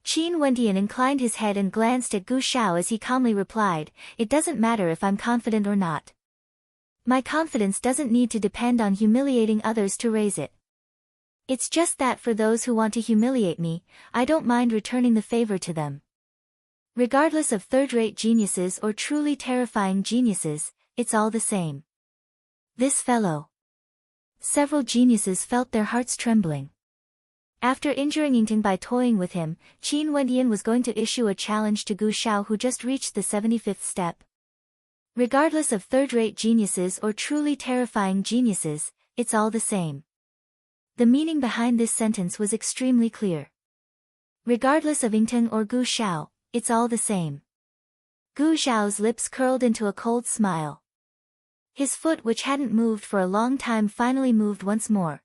Speaker 1: Qin Wentian inclined his head and glanced at Gu Shao as he calmly replied, "It doesn't matter if I'm confident or not. My confidence doesn't need to depend on humiliating others to raise it. It's just that for those who want to humiliate me, I don't mind returning the favor to them. Regardless of third-rate geniuses or truly terrifying geniuses, it's all the same. This fellow. Several geniuses felt their hearts trembling. After injuring Yingting by toying with him, Qin Wendian was going to issue a challenge to Gu Shao, who just reached the 75th step. Regardless of third-rate geniuses or truly terrifying geniuses, it's all the same. The meaning behind this sentence was extremely clear. Regardless of Yingting or Gu Shao, it's all the same. Gu Shao's lips curled into a cold smile. His foot, which hadn't moved for a long time, finally moved once more.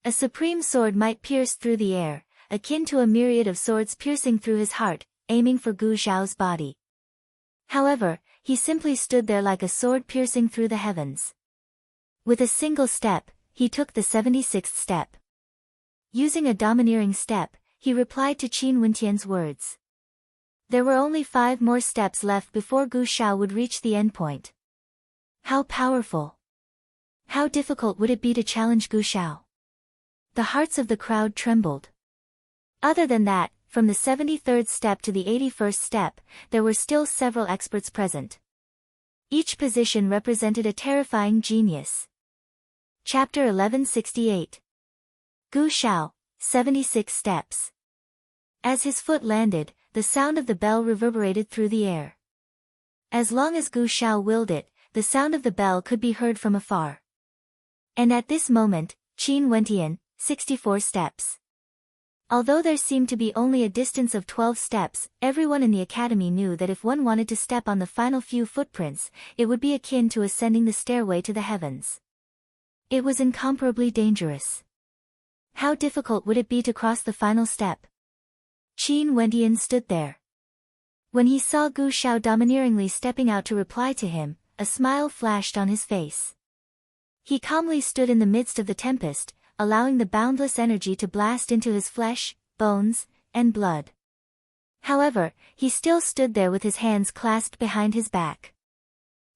Speaker 1: A supreme sword might pierce through the air, akin to a myriad of swords piercing through his heart, aiming for Gu Shao's body. However, he simply stood there like a sword piercing through the heavens. With a single step, he took the 76th step. Using a domineering step, he replied to Qin Wendian's words. There were only 5 more steps left before Gu Shao would reach the endpoint. How powerful! How difficult would it be to challenge Gu Shao? The hearts of the crowd trembled. Other than that, from the 73rd step to the 81st step, there were still several experts present. Each position represented a terrifying genius. Chapter 1168. Gu Shao, 76 steps. As his foot landed, the sound of the bell reverberated through the air. As long as Gu Shao willed it, the sound of the bell could be heard from afar. And at this moment, Qin Wendian, 64 steps. Although there seemed to be only a distance of 12 steps, everyone in the academy knew that if one wanted to step on the final few footprints, it would be akin to ascending the stairway to the heavens. It was incomparably dangerous. How difficult would it be to cross the final step? Qin Wendian stood there. When he saw Gu Shao domineeringly stepping out to reply to him, a smile flashed on his face. He calmly stood in the midst of the tempest, allowing the boundless energy to blast into his flesh, bones, and blood. However, he still stood there with his hands clasped behind his back.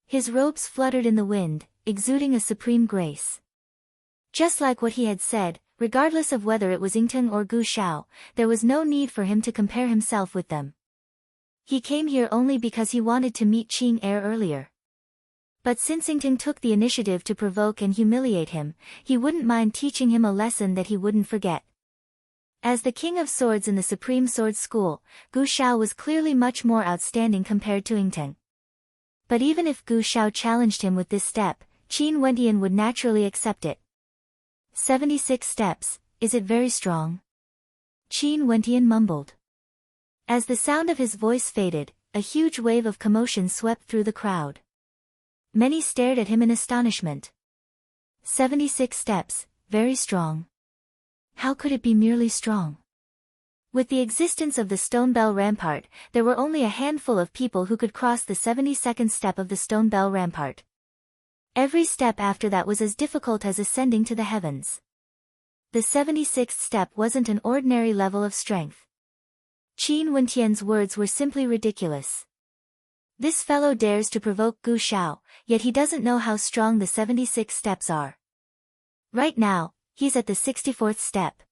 Speaker 1: His robes fluttered in the wind, exuding a supreme grace. Just like what he had said, regardless of whether it was Yingting or Gu Shao, there was no need for him to compare himself with them. He came here only because he wanted to meet Qin Er earlier. But since Yingting took the initiative to provoke and humiliate him, he wouldn't mind teaching him a lesson that he wouldn't forget. As the King of Swords in the Supreme Sword School, Gu Shao was clearly much more outstanding compared to Yingting. But even if Gu Shao challenged him with this step, Qin Wendian would naturally accept it. 76 steps, is it very strong? Qin Wendian mumbled. As the sound of his voice faded, a huge wave of commotion swept through the crowd. Many stared at him in astonishment. 76 steps, very strong. How could it be merely strong? With the existence of the Stone Bell Rampart, there were only a handful of people who could cross the 72nd step of the Stone Bell Rampart. Every step after that was as difficult as ascending to the heavens. The 76th step wasn't an ordinary level of strength. Qin Wendian's words were simply ridiculous. This fellow dares to provoke Gu Shao, yet he doesn't know how strong the 76 steps are. Right now, he's at the 64th step.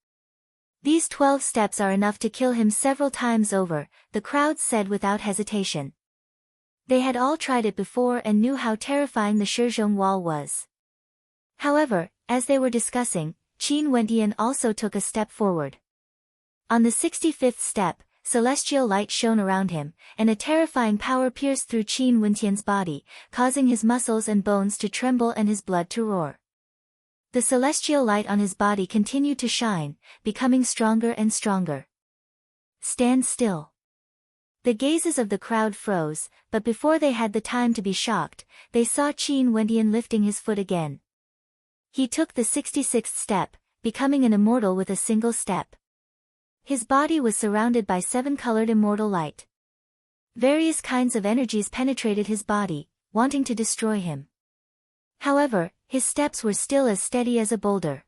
Speaker 1: These 12 steps are enough to kill him several times over, the crowd said without hesitation. They had all tried it before and knew how terrifying the Shizhong Wall was. However, as they were discussing, Qin Wendian also took a step forward. On the 65th step, celestial light shone around him, and a terrifying power pierced through Qin Wendian's body, causing his muscles and bones to tremble and his blood to roar. The celestial light on his body continued to shine, becoming stronger and stronger. Stand still. The gazes of the crowd froze, but before they had the time to be shocked, they saw Qin Wendian lifting his foot again. He took the 66th step, becoming an immortal with a single step. His body was surrounded by 7-colored immortal light. Various kinds of energies penetrated his body, wanting to destroy him. However, his steps were still as steady as a boulder.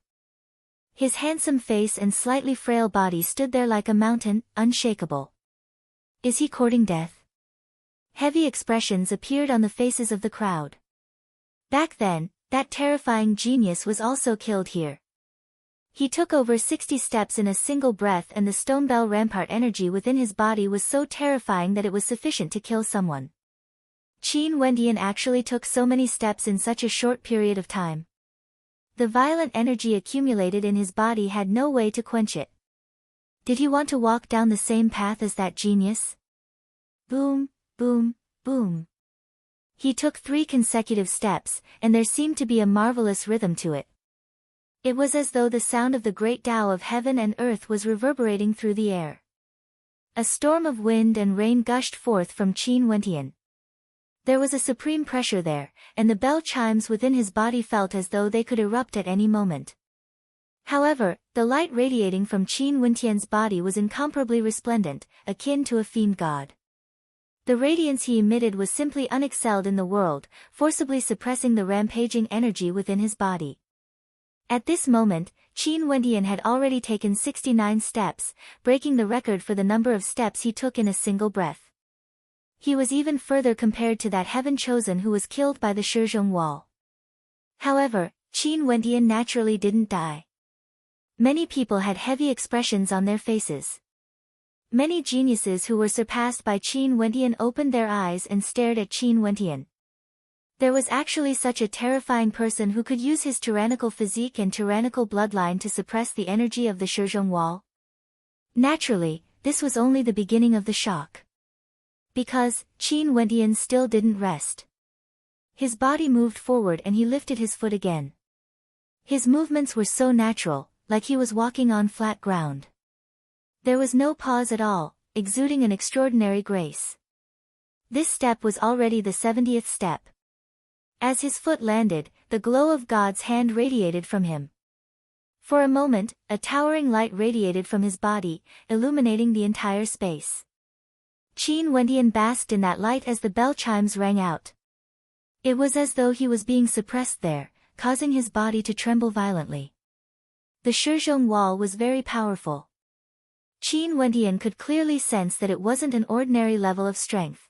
Speaker 1: His handsome face and slightly frail body stood there like a mountain, unshakable. Is he courting death? Heavy expressions appeared on the faces of the crowd. Back then, that terrifying genius was also killed here. He took over 60 steps in a single breath, and the Stone Bell Rampart energy within his body was so terrifying that it was sufficient to kill someone. Qin Wendian actually took so many steps in such a short period of time. The violent energy accumulated in his body had no way to quench it. Did he want to walk down the same path as that genius? Boom, boom, boom. He took 3 consecutive steps, and there seemed to be a marvelous rhythm to it. It was as though the sound of the great Tao of heaven and earth was reverberating through the air. A storm of wind and rain gushed forth from Qin Wentian. There was a supreme pressure there, and the bell chimes within his body felt as though they could erupt at any moment. However, the light radiating from Qin Wentian's body was incomparably resplendent, akin to a fiend god. The radiance he emitted was simply unexcelled in the world, forcibly suppressing the rampaging energy within his body. At this moment, Qin Wentian had already taken 69 steps, breaking the record for the number of steps he took in a single breath. He was even further compared to that heaven-chosen who was killed by the Shizhong wall. However, Qin Wentian naturally didn't die. Many people had heavy expressions on their faces. Many geniuses who were surpassed by Qin Wentian opened their eyes and stared at Qin Wentian. There was actually such a terrifying person who could use his tyrannical physique and tyrannical bloodline to suppress the energy of the Shizhong wall? Naturally, this was only the beginning of the shock. Because, Qin Wentian still didn't rest. His body moved forward and he lifted his foot again. His movements were so natural, like he was walking on flat ground. There was no pause at all, exuding an extraordinary grace. This step was already the 70th step. As his foot landed, the glow of God's hand radiated from him. For a moment, a towering light radiated from his body, illuminating the entire space. Qin Wentian basked in that light as the bell chimes rang out. It was as though he was being suppressed there, causing his body to tremble violently. The Shizhong wall was very powerful. Qin Wentian could clearly sense that it wasn't an ordinary level of strength.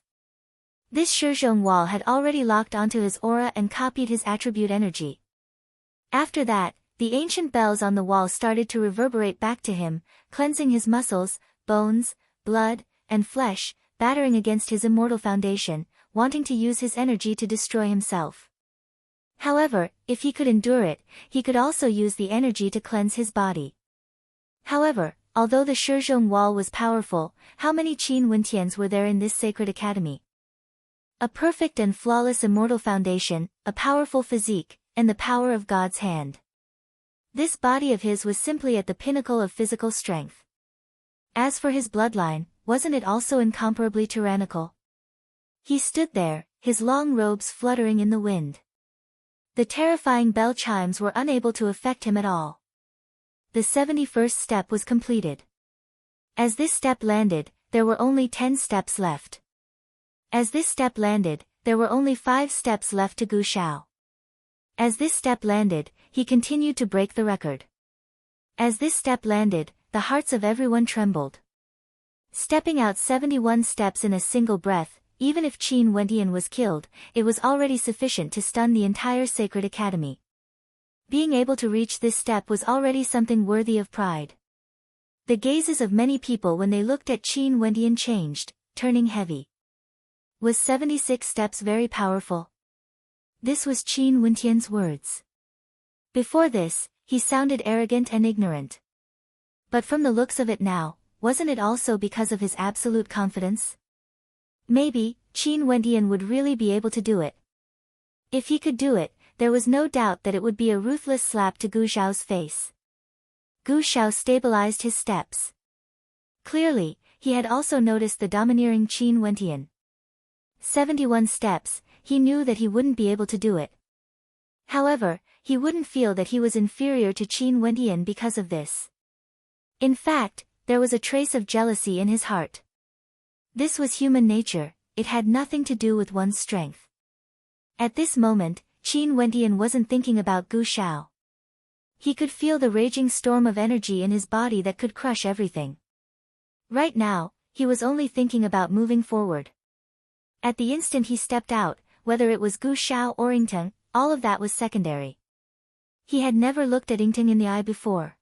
Speaker 1: This Shizhong wall had already locked onto his aura and copied his attribute energy. After that, the ancient bells on the wall started to reverberate back to him, cleansing his muscles, bones, blood, and flesh, battering against his immortal foundation, wanting to use his energy to destroy himself. However, if he could endure it, he could also use the energy to cleanse his body. However, although the Shizhong wall was powerful, how many Qin Wentians were there in this sacred academy? A perfect and flawless immortal foundation, a powerful physique, and the power of God's hand. This body of his was simply at the pinnacle of physical strength. As for his bloodline, wasn't it also incomparably tyrannical? He stood there, his long robes fluttering in the wind. The terrifying bell chimes were unable to affect him at all. The 71st step was completed. As this step landed, there were only 10 steps left. As this step landed, there were only 5 steps left to Gu Shao. As this step landed, he continued to break the record. As this step landed, the hearts of everyone trembled. Stepping out 71 steps in a single breath, even if Qin Wentian was killed, it was already sufficient to stun the entire sacred academy. Being able to reach this step was already something worthy of pride. The gazes of many people when they looked at Qin Wentian changed, turning heavy. Was 76 steps very powerful? This was Qin Wentian's words. Before this, he sounded arrogant and ignorant. But from the looks of it now, wasn't it also because of his absolute confidence? Maybe, Qin Wentian would really be able to do it. If he could do it, there was no doubt that it would be a ruthless slap to Gu Xiao's face. Gu Xiao stabilized his steps. Clearly, he had also noticed the domineering Qin Wentian. 71 steps, he knew that he wouldn't be able to do it. However, he wouldn't feel that he was inferior to Qin Wentian because of this. In fact, there was a trace of jealousy in his heart. This was human nature, it had nothing to do with one's strength. At this moment, Qin Wentian wasn't thinking about Gu Xiao. He could feel the raging storm of energy in his body that could crush everything. Right now, he was only thinking about moving forward. At the instant he stepped out, whether it was Gu Xiao or Yingteng, all of that was secondary. He had never looked at Yingteng in the eye before.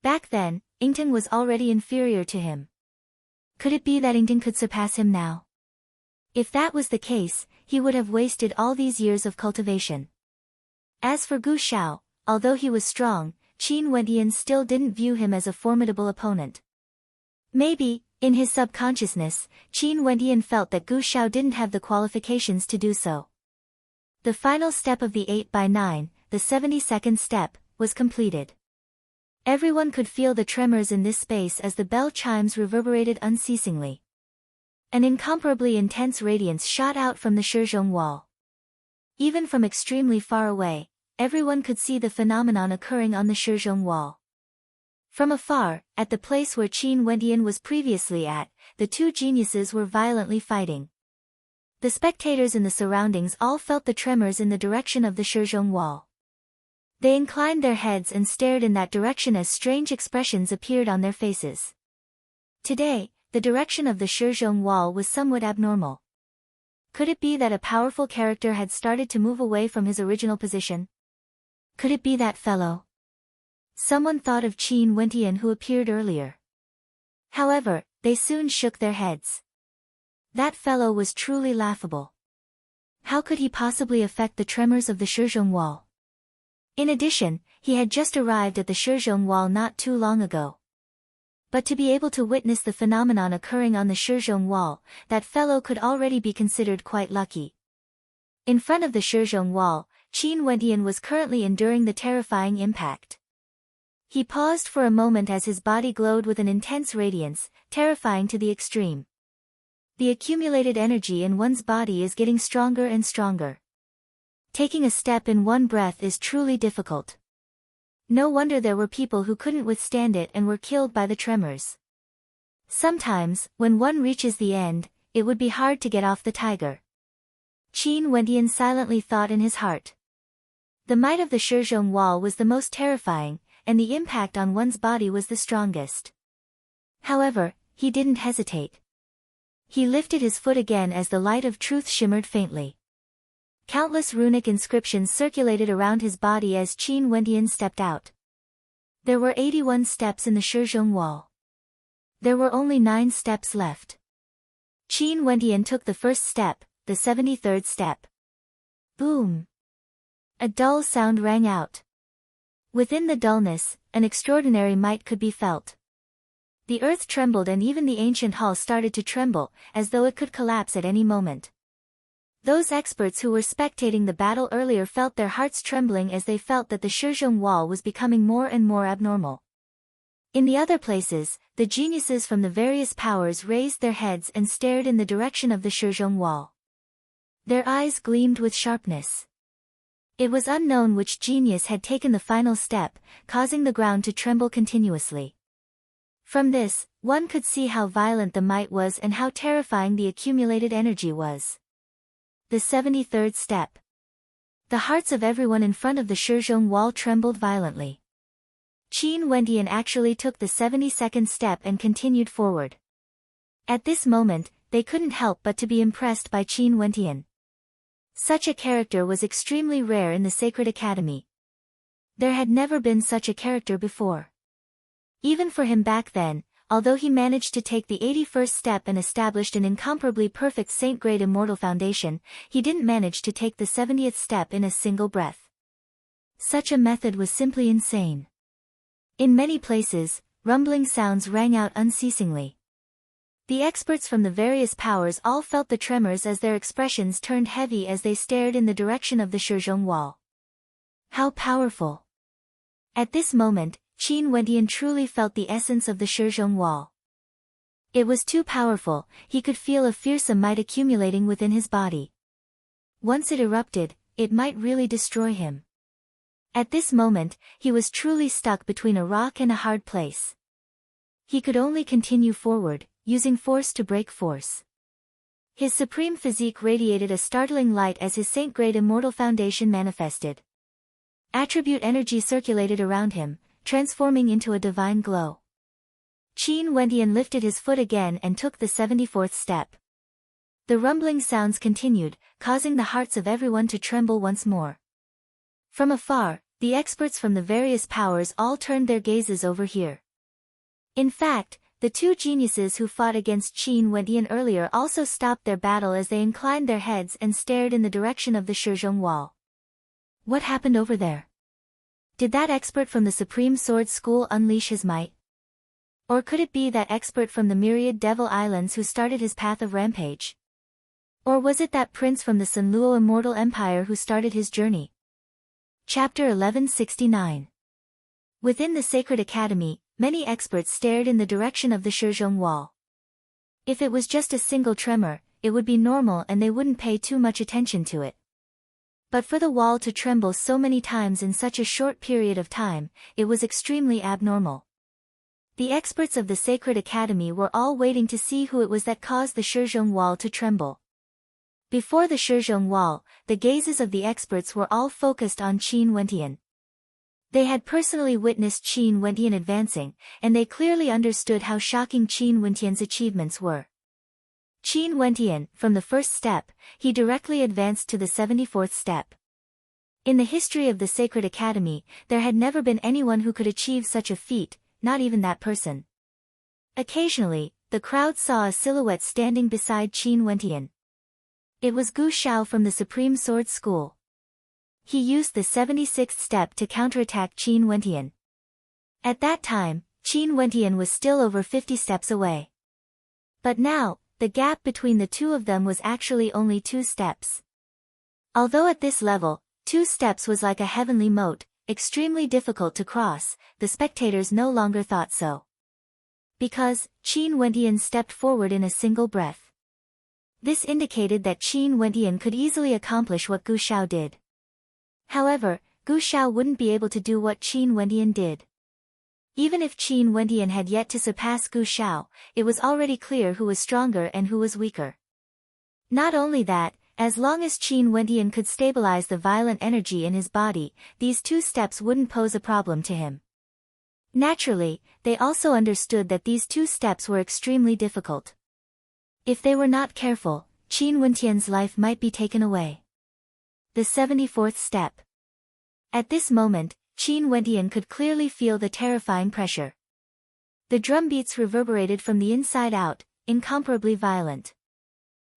Speaker 1: Back then, Yingteng was already inferior to him. Could it be that Yingteng could surpass him now? If that was the case, he would have wasted all these years of cultivation. As for Gu Xiao, although he was strong, Qin Wendian still didn't view him as a formidable opponent. Maybe, in his subconsciousness, Qin Wendian felt that Gu Shao didn't have the qualifications to do so. The final step of the 8x9, the 72nd step, was completed. Everyone could feel the tremors in this space as the bell chimes reverberated unceasingly. An incomparably intense radiance shot out from the Shizhong wall. Even from extremely far away, everyone could see the phenomenon occurring on the Shizhong wall. From afar, at the place where Qin Wendian was previously at, the two geniuses were violently fighting. The spectators in the surroundings all felt the tremors in the direction of the Shizhong wall. They inclined their heads and stared in that direction as strange expressions appeared on their faces. Today, the direction of the Shizhong wall was somewhat abnormal. Could it be that a powerful character had started to move away from his original position? Could it be that fellow? Someone thought of Qin Wendian who appeared earlier. However, they soon shook their heads. That fellow was truly laughable. How could he possibly affect the tremors of the Shizhong wall? In addition, he had just arrived at the Shizhong wall not too long ago. But to be able to witness the phenomenon occurring on the Shizhong wall, that fellow could already be considered quite lucky. In front of the Shizhong wall, Qin Wendian was currently enduring the terrifying impact. He paused for a moment as his body glowed with an intense radiance, terrifying to the extreme. The accumulated energy in one's body is getting stronger and stronger. Taking a step in one breath is truly difficult. No wonder there were people who couldn't withstand it and were killed by the tremors. Sometimes, when one reaches the end, it would be hard to get off the tiger. Qin Wendian silently thought in his heart. The might of the Shizhong wall was the most terrifying, and the impact on one's body was the strongest. However, he didn't hesitate. He lifted his foot again as the light of truth shimmered faintly. Countless runic inscriptions circulated around his body as Qin Wendian stepped out. There were 81 steps in the Shizhong wall. There were only 9 steps left. Qin Wendian took the first step, the 73rd step. Boom! A dull sound rang out. Within the dullness, an extraordinary might could be felt. The earth trembled and even the ancient hall started to tremble, as though it could collapse at any moment. Those experts who were spectating the battle earlier felt their hearts trembling as they felt that the Shizhong wall was becoming more and more abnormal. In the other places, the geniuses from the various powers raised their heads and stared in the direction of the Shizhong wall. Their eyes gleamed with sharpness. It was unknown which genius had taken the final step, causing the ground to tremble continuously. From this, one could see how violent the might was and how terrifying the accumulated energy was. The 73rd step. The hearts of everyone in front of the Shizhong wall trembled violently. Qin Wendian actually took the 72nd step and continued forward. At this moment, they couldn't help but to be impressed by Qin Wendian. Such a character was extremely rare in the Sacred Academy. There had never been such a character before. Even for him back then, although he managed to take the 81st step and established an incomparably perfect saint-grade immortal foundation, he didn't manage to take the 70th step in a single breath. Such a method was simply insane. In many places, rumbling sounds rang out unceasingly. The experts from the various powers all felt the tremors as their expressions turned heavy as they stared in the direction of the Shizhong wall. How powerful! At this moment, Qin Wendian truly felt the essence of the Shizhong wall. It was too powerful, he could feel a fearsome might accumulating within his body. Once it erupted, it might really destroy him. At this moment, he was truly stuck between a rock and a hard place. He could only continue forward, using force to break force. His supreme physique radiated a startling light as his saint-grade immortal foundation manifested. Attribute energy circulated around him, transforming into a divine glow. Qin Wendian lifted his foot again and took the 74th step. The rumbling sounds continued, causing the hearts of everyone to tremble once more. From afar, the experts from the various powers all turned their gazes over here. In fact, the two geniuses who fought against Qin Wendian earlier also stopped their battle as they inclined their heads and stared in the direction of the Shizhong wall. What happened over there? Did that expert from the Supreme Sword School unleash his might? Or could it be that expert from the myriad Devil Islands who started his path of rampage? Or was it that prince from the Sunluo Immortal Empire who started his journey? Chapter 1169. Within the Sacred Academy, many experts stared in the direction of the Shizhong Wall. If it was just a single tremor, it would be normal and they wouldn't pay too much attention to it. But for the wall to tremble so many times in such a short period of time, it was extremely abnormal. The experts of the Sacred Academy were all waiting to see who it was that caused the Shizhong Wall to tremble. Before the Shizhong Wall, the gazes of the experts were all focused on Qin Wentian. They had personally witnessed Qin Wentian advancing, and they clearly understood how shocking Qin Wentian's achievements were. Qin Wentian, from the first step, he directly advanced to the 74th step. In the history of the Sacred Academy, there had never been anyone who could achieve such a feat, not even that person. Occasionally, the crowd saw a silhouette standing beside Qin Wentian. It was Gu Shao from the Supreme Sword School. He used the 76th step to counterattack Qin Wentian. At that time, Qin Wentian was still over 50 steps away. But now, the gap between the two of them was actually only 2 steps. Although at this level, 2 steps was like a heavenly moat, extremely difficult to cross, the spectators no longer thought so. Because, Qin Wentian stepped forward in a single breath. This indicated that Qin Wentian could easily accomplish what Gu Shao did. However, Gu Shao wouldn't be able to do what Qin Wentian did. Even if Qin Wentian had yet to surpass Gu Shao, it was already clear who was stronger and who was weaker. Not only that, as long as Qin Wentian could stabilize the violent energy in his body, these 2 steps wouldn't pose a problem to him. Naturally, they also understood that these 2 steps were extremely difficult. If they were not careful, Qin Wentian's life might be taken away. The 74th step. At this moment, Qin Wentian could clearly feel the terrifying pressure. The drumbeats reverberated from the inside out, incomparably violent.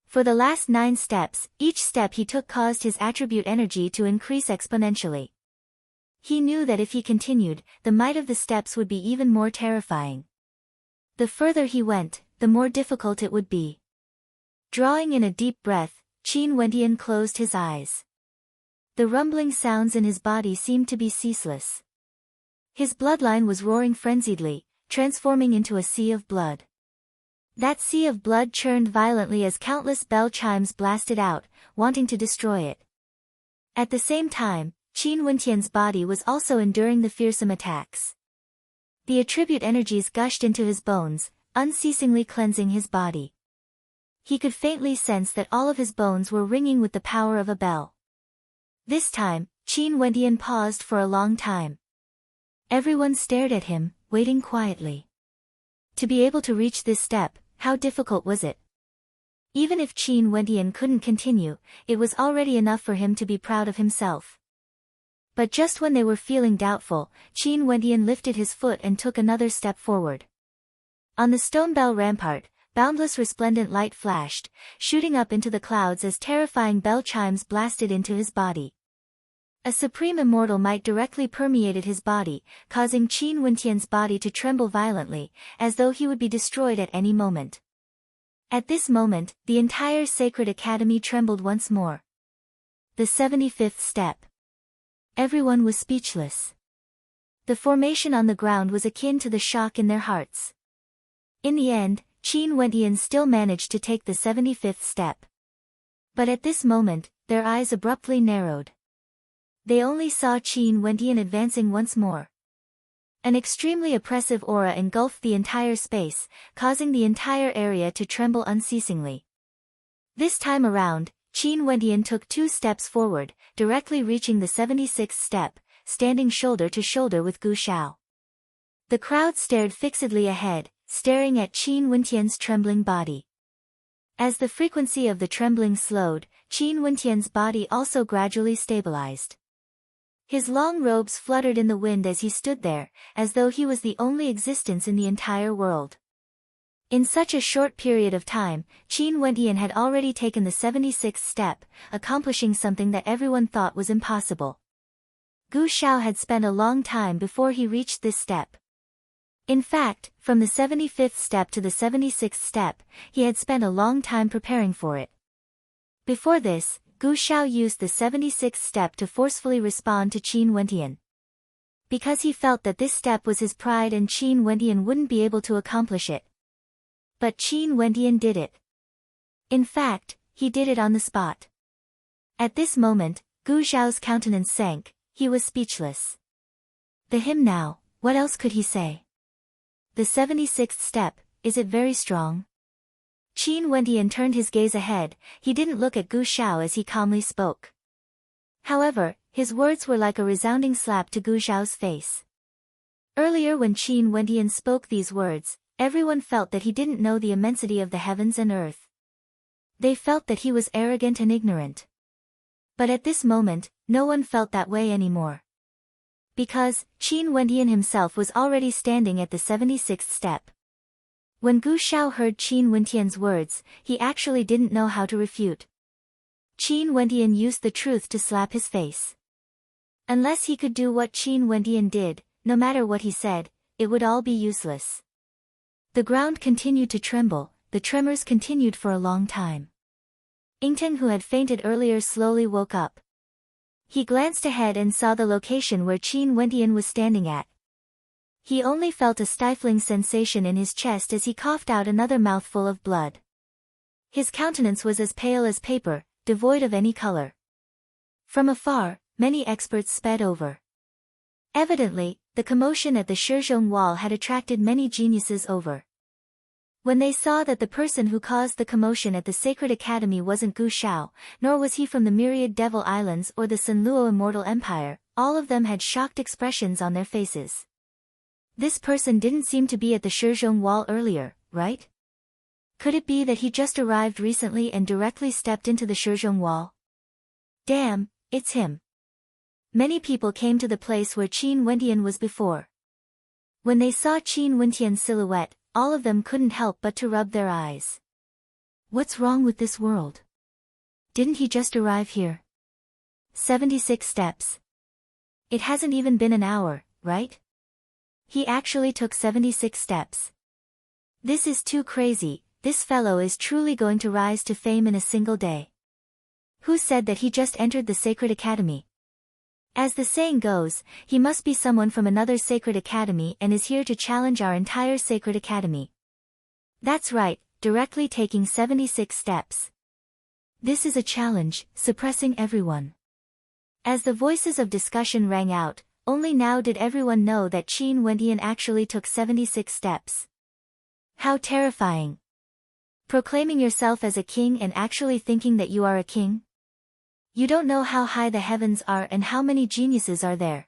Speaker 1: For the last 9 steps, each step he took caused his attribute energy to increase exponentially. He knew that if he continued, the might of the steps would be even more terrifying. The further he went, the more difficult it would be. Drawing in a deep breath, Qin Wentian closed his eyes. The rumbling sounds in his body seemed to be ceaseless. His bloodline was roaring frenziedly, transforming into a sea of blood. That sea of blood churned violently as countless bell chimes blasted out, wanting to destroy it. At the same time, Qin Wentian's body was also enduring the fearsome attacks. The attribute energies gushed into his bones, unceasingly cleansing his body. He could faintly sense that all of his bones were ringing with the power of a bell. This time, Qin Wentian paused for a long time. Everyone stared at him, waiting quietly. To be able to reach this step, how difficult was it? Even if Qin Wentian couldn't continue, it was already enough for him to be proud of himself. But just when they were feeling doubtful, Qin Wentian lifted his foot and took another step forward. On the stone bell rampart, boundless resplendent light flashed, shooting up into the clouds as terrifying bell chimes blasted into his body. A supreme immortal might directly permeated his body, causing Qin Wentian's body to tremble violently, as though he would be destroyed at any moment. At this moment, the entire Sacred Academy trembled once more. The 75th step. Everyone was speechless. The formation on the ground was akin to the shock in their hearts. In the end, Qin Wentian still managed to take the 75th step. But at this moment, their eyes abruptly narrowed. They only saw Qin Wentian advancing once more. An extremely oppressive aura engulfed the entire space, causing the entire area to tremble unceasingly. This time around, Qin Wentian took 2 steps forward, directly reaching the 76th step, standing shoulder to shoulder with Gu Shao. The crowd stared fixedly ahead, staring at Qin Wentian's trembling body. As the frequency of the trembling slowed, Qin Wentian's body also gradually stabilized. His long robes fluttered in the wind as he stood there, as though he was the only existence in the entire world. In such a short period of time, Qin Wentian had already taken the 76th step, accomplishing something that everyone thought was impossible. Gu Shao had spent a long time before he reached this step. In fact, from the 75th step to the 76th step, he had spent a long time preparing for it. Before this, Gu Shao used the 76th step to forcefully respond to Qin Wentian. Because he felt that this step was his pride and Qin Wentian wouldn't be able to accomplish it. But Qin Wentian did it. In fact, he did it on the spot. At this moment, Gu Zhao's countenance sank, he was speechless. The hymn now, what else could he say? The 76th step, is it very strong? Qin Wentian turned his gaze ahead, he didn't look at Gu Shao as he calmly spoke. However, his words were like a resounding slap to Gu Zhao's face. Earlier when Qin Wentian spoke these words, everyone felt that he didn't know the immensity of the heavens and earth. They felt that he was arrogant and ignorant. But at this moment, no one felt that way anymore. Because, Qin Wentian himself was already standing at the 76th step. When Gu Shao heard Qin Wentian's words, he actually didn't know how to refute. Qin Wentian used the truth to slap his face. Unless he could do what Qin Wentian did, no matter what he said, it would all be useless. The ground continued to tremble, the tremors continued for a long time. Ingteng, who had fainted earlier, slowly woke up. He glanced ahead and saw the location where Qin Wentian was standing at. He only felt a stifling sensation in his chest as he coughed out another mouthful of blood. His countenance was as pale as paper, devoid of any color. From afar, many experts sped over. Evidently, the commotion at the Shizhong Wall had attracted many geniuses over. When they saw that the person who caused the commotion at the Sacred Academy wasn't Gu Shao, nor was he from the Myriad Devil Islands or the Sanluo Immortal Empire, all of them had shocked expressions on their faces. This person didn't seem to be at the Shizhong Wall earlier, right? Could it be that he just arrived recently and directly stepped into the Shizhong Wall? Damn, it's him. Many people came to the place where Qin Wentian was before. When they saw Qin Wentian's silhouette, all of them couldn't help but to rub their eyes. What's wrong with this world? Didn't he just arrive here? 76 steps. It hasn't even been an hour, right? He actually took 76 steps. This is too crazy, this fellow is truly going to rise to fame in a single day. Who said that he just entered the Sacred Academy? As the saying goes, he must be someone from another Sacred Academy and is here to challenge our entire Sacred Academy. That's right, directly taking 76 steps. This is a challenge, suppressing everyone. As the voices of discussion rang out, only now did everyone know that Qin Wentian actually took 76 steps. How terrifying. Proclaiming yourself as a king and actually thinking that you are a king? You don't know how high the heavens are and how many geniuses are there.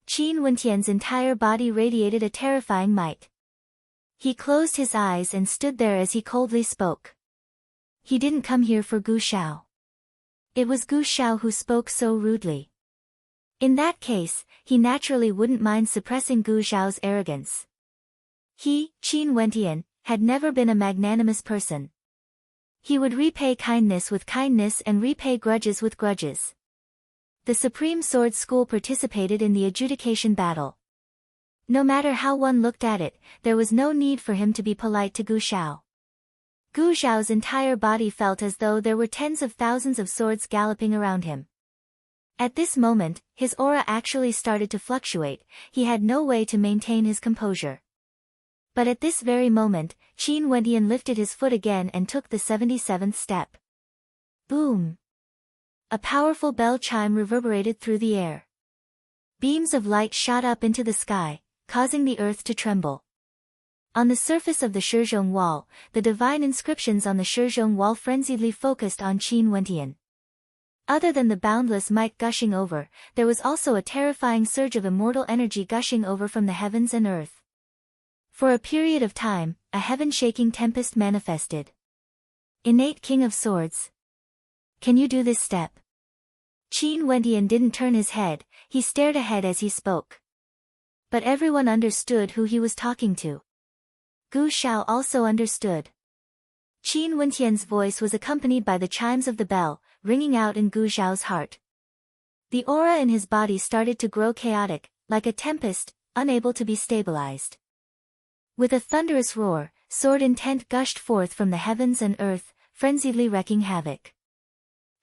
Speaker 1: Qin Wentian's entire body radiated a terrifying might. He closed his eyes and stood there as he coldly spoke. He didn't come here for Gu Shao. It was Gu Shao who spoke so rudely. In that case, he naturally wouldn't mind suppressing Gu Zhao's arrogance. He, Qin Wentian, had never been a magnanimous person. He would repay kindness with kindness and repay grudges with grudges. The Supreme Sword School participated in the adjudication battle. No matter how one looked at it, there was no need for him to be polite to Gu Shao. Gu Zhao's entire body felt as though there were tens of thousands of swords galloping around him. At this moment, his aura actually started to fluctuate, he had no way to maintain his composure. But at this very moment, Qin Wentian lifted his foot again and took the 77th step. Boom! A powerful bell chime reverberated through the air. Beams of light shot up into the sky, causing the earth to tremble. On the surface of the Shizhong Wall, the divine inscriptions on the Shizhong Wall frenziedly focused on Qin Wentian. Other than the boundless might gushing over, there was also a terrifying surge of immortal energy gushing over from the heavens and earth. For a period of time, a heaven-shaking tempest manifested. Innate King of Swords. Can you do this step? Qin Wentian didn't turn his head, he stared ahead as he spoke. But everyone understood who he was talking to. Gu Shao also understood. Qin Wentian's voice was accompanied by the chimes of the bell, ringing out in Gu Zhao's heart. The aura in his body started to grow chaotic, like a tempest, unable to be stabilized. With a thunderous roar, sword intent gushed forth from the heavens and earth, frenziedly wreaking havoc.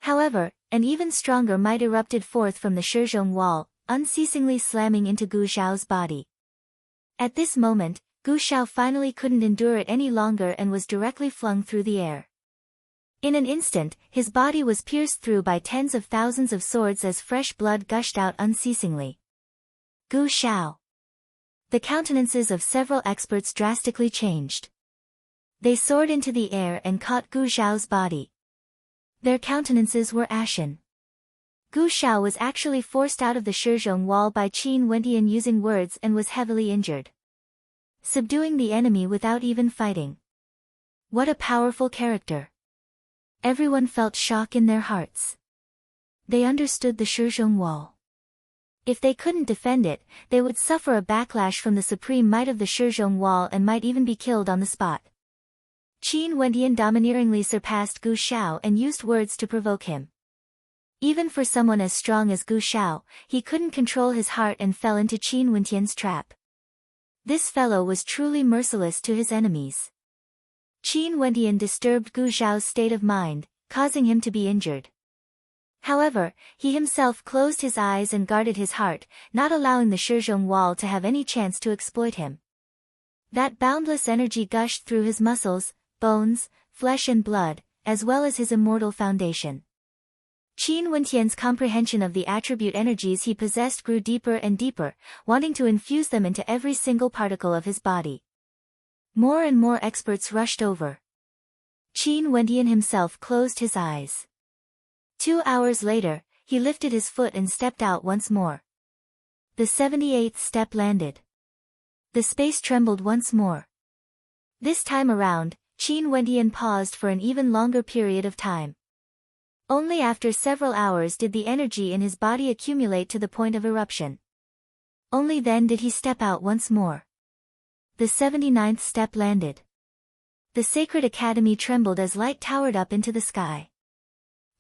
Speaker 1: However, an even stronger might erupted forth from the Shizhong wall, unceasingly slamming into Gu Xiao's body. At this moment, Gu Xiao finally couldn't endure it any longer and was directly flung through the air. In an instant, his body was pierced through by tens of thousands of swords as fresh blood gushed out unceasingly. Gu Xiao. The countenances of several experts drastically changed. They soared into the air and caught Gu Xiao's body. Their countenances were ashen. Gu Xiao was actually forced out of the Shizhong wall by Qin Wendian using words and was heavily injured. Subduing the enemy without even fighting. What a powerful character. Everyone felt shock in their hearts. They understood the Shizhong wall. If they couldn't defend it, they would suffer a backlash from the supreme might of the Shizhong wall and might even be killed on the spot. Qin Wendian domineeringly surpassed Gu Xiao and used words to provoke him. Even for someone as strong as Gu Xiao, he couldn't control his heart and fell into Qin Wendian's trap. This fellow was truly merciless to his enemies. Qin Wendian disturbed Gu Xiao's state of mind, causing him to be injured. However, he himself closed his eyes and guarded his heart, not allowing the Shizhong wall to have any chance to exploit him. That boundless energy gushed through his muscles, bones, flesh and blood, as well as his immortal foundation. Qin Wendian's comprehension of the attribute energies he possessed grew deeper and deeper, wanting to infuse them into every single particle of his body. More and more experts rushed over. Qin Wendian himself closed his eyes. 2 hours later, he lifted his foot and stepped out once more. The 78th step landed. The space trembled once more. This time around, Qin Wendian paused for an even longer period of time. Only after several hours did the energy in his body accumulate to the point of eruption. Only then did he step out once more. The 79th step landed. The sacred academy trembled as light towered up into the sky.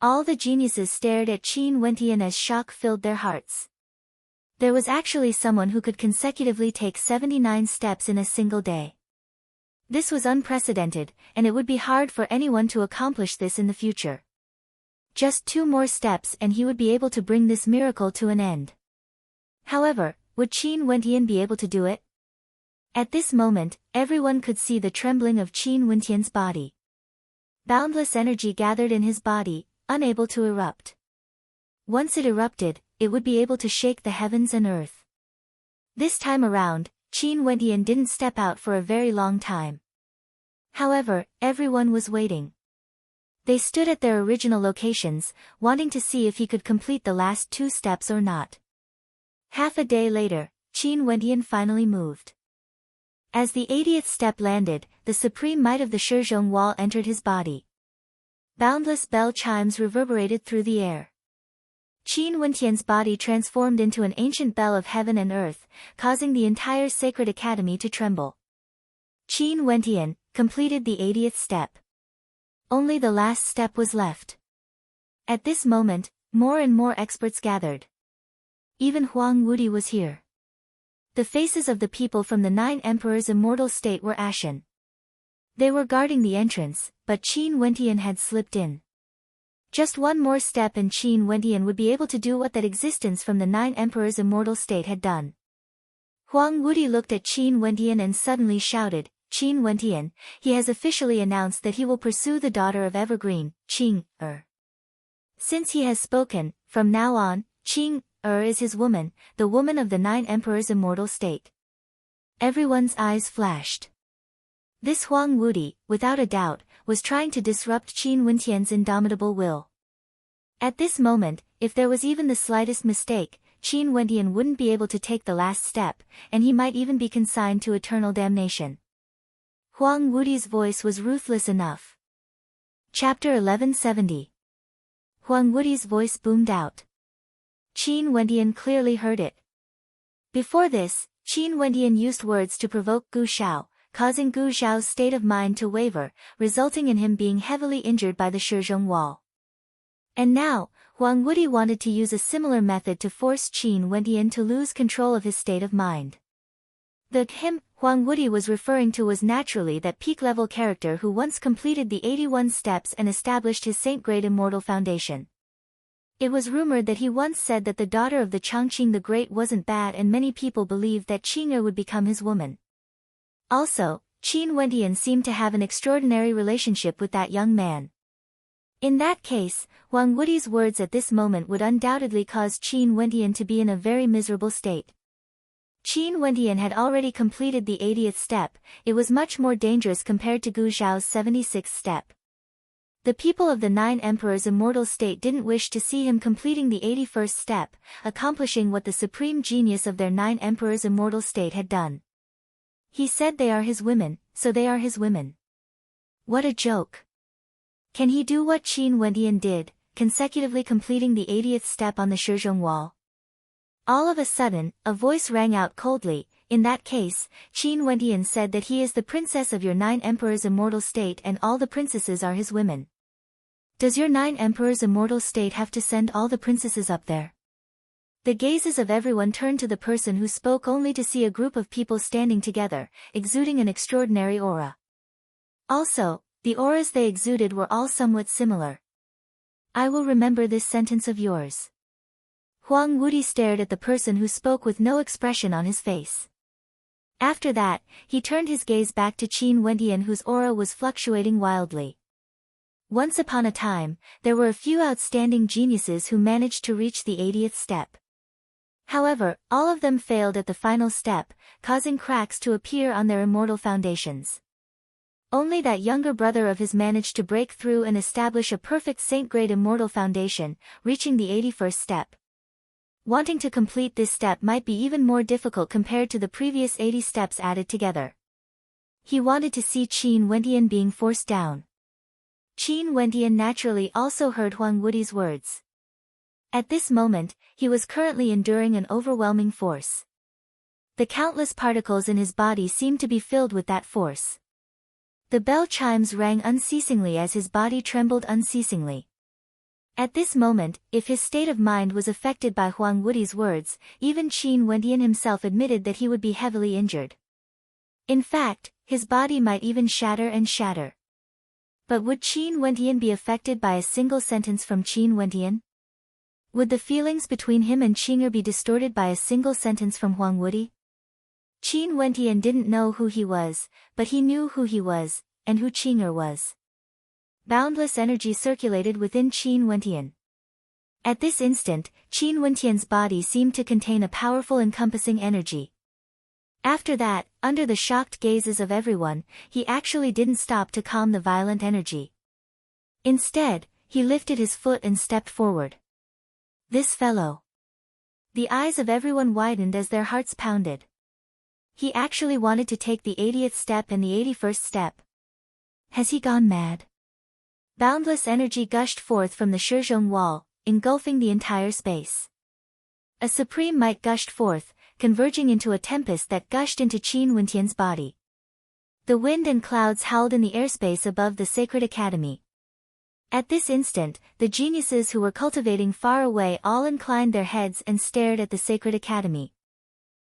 Speaker 1: All the geniuses stared at Qin Wendian as shock filled their hearts. There was actually someone who could consecutively take 79 steps in a single day. This was unprecedented, and it would be hard for anyone to accomplish this in the future. Just 2 more steps and he would be able to bring this miracle to an end. However, would Qin Wendian be able to do it? At this moment, everyone could see the trembling of Qin Wendian's body. Boundless energy gathered in his body, unable to erupt. Once it erupted, it would be able to shake the heavens and earth. This time around, Qin Wendian didn't step out for a very long time. However, everyone was waiting. They stood at their original locations, wanting to see if he could complete the last 2 steps or not. Half a day later, Qin Wendian finally moved. As the 80th step landed, the supreme might of the Shizhong wall entered his body. Boundless bell chimes reverberated through the air. Qin Wendian's body transformed into an ancient bell of heaven and earth, causing the entire sacred academy to tremble. Qin Wendian completed the 80th step. Only the last step was left. At this moment, more and more experts gathered. Even Huang Wudi was here. The faces of the people from the 9 emperors' immortal state were ashen. They were guarding the entrance, but Qin Wendian had slipped in. Just 1 more step and Qin Wendian would be able to do what that existence from the 9 emperors' immortal state had done. Huang Wudi looked at Qin Wendian and suddenly shouted, "Qin Wendian, he has officially announced that he will pursue the daughter of Evergreen, Qing-er. Since he has spoken, from now on, Qing-er is his woman, the woman of the 9 emperors' immortal state." Everyone's eyes flashed. This Huang Wudi, without a doubt, was trying to disrupt Qin Wendian's indomitable will. At this moment, if there was even the slightest mistake, Qin Wendian wouldn't be able to take the last step, and he might even be consigned to eternal damnation. Huang Wudi's voice was ruthless enough. Chapter 1170. Huang Wudi's voice boomed out. Qin Wendian clearly heard it. Before this, Qin Wendian used words to provoke Gu Xiao, causing Gu Xiao's state of mind to waver, resulting in him being heavily injured by the Shizhong wall. And now, Huang Wuti wanted to use a similar method to force Qin Wentian to lose control of his state of mind. The him Huang Wuti was referring to was naturally that peak-level character who once completed the 81 steps and established his saint-grade immortal foundation. It was rumored that he once said that the daughter of the Chongqing the Great wasn't bad, and many people believed that Qing'er would become his woman. Also, Qin Wentian seemed to have an extraordinary relationship with that young man. In that case, Huang Wuti's words at this moment would undoubtedly cause Qin Wentian to be in a very miserable state. Qin Wentian had already completed the 80th step. It was much more dangerous compared to Gu Zhao's 76th step. The people of the Nine Emperors' immortal state didn't wish to see him completing the 81st step, accomplishing what the supreme genius of their Nine Emperors' immortal state had done. He said they are his women, so they are his women. What a joke. Can he do what Qin Wentian did, consecutively completing the 80th step on the Shizhong wall? All of a sudden, a voice rang out coldly. In that case, Qin Wentian said that he is the princess of your Nine Emperors' immortal state and all the princesses are his women. Does your Nine Emperors' immortal state have to send all the princesses up there? The gazes of everyone turned to the person who spoke, only to see a group of people standing together, exuding an extraordinary aura. Also, the auras they exuded were all somewhat similar. I will remember this sentence of yours. Huang Wuti stared at the person who spoke with no expression on his face. After that, he turned his gaze back to Qin Wentian, whose aura was fluctuating wildly. Once upon a time, there were a few outstanding geniuses who managed to reach the 80th step. However, all of them failed at the final step, causing cracks to appear on their immortal foundations. Only that younger brother of his managed to break through and establish a perfect saint-grade immortal foundation, reaching the 81st step. Wanting to complete this step might be even more difficult compared to the previous 80 steps added together. He wanted to see Qin Wentian being forced down. Qin Wentian naturally also heard Huang Wuti's words. At this moment, he was currently enduring an overwhelming force. The countless particles in his body seemed to be filled with that force. The bell chimes rang unceasingly as his body trembled unceasingly. At this moment, if his state of mind was affected by Huang Wuti's words, even Qin Wentian himself admitted that he would be heavily injured. In fact, his body might even shatter and shatter. But would Qin Wentian be affected by a single sentence from Qin Wentian? Would the feelings between him and Qing'er be distorted by a single sentence from Huang Wuti? Qin Wentian didn't know who he was, but he knew who he was, and who Qing'er was. Boundless energy circulated within Qin Wentian. At this instant, Qin Wentian's body seemed to contain a powerful encompassing energy. After that, under the shocked gazes of everyone, he actually didn't stop to calm the violent energy. Instead, he lifted his foot and stepped forward. This fellow. The eyes of everyone widened as their hearts pounded. He actually wanted to take the 80th step and the 81st step. Has he gone mad? Boundless energy gushed forth from the Shizhong wall, engulfing the entire space. A supreme might gushed forth, converging into a tempest that gushed into Qin Wentian's body. The wind and clouds howled in the airspace above the sacred academy. At this instant, the geniuses who were cultivating far away all inclined their heads and stared at the sacred academy.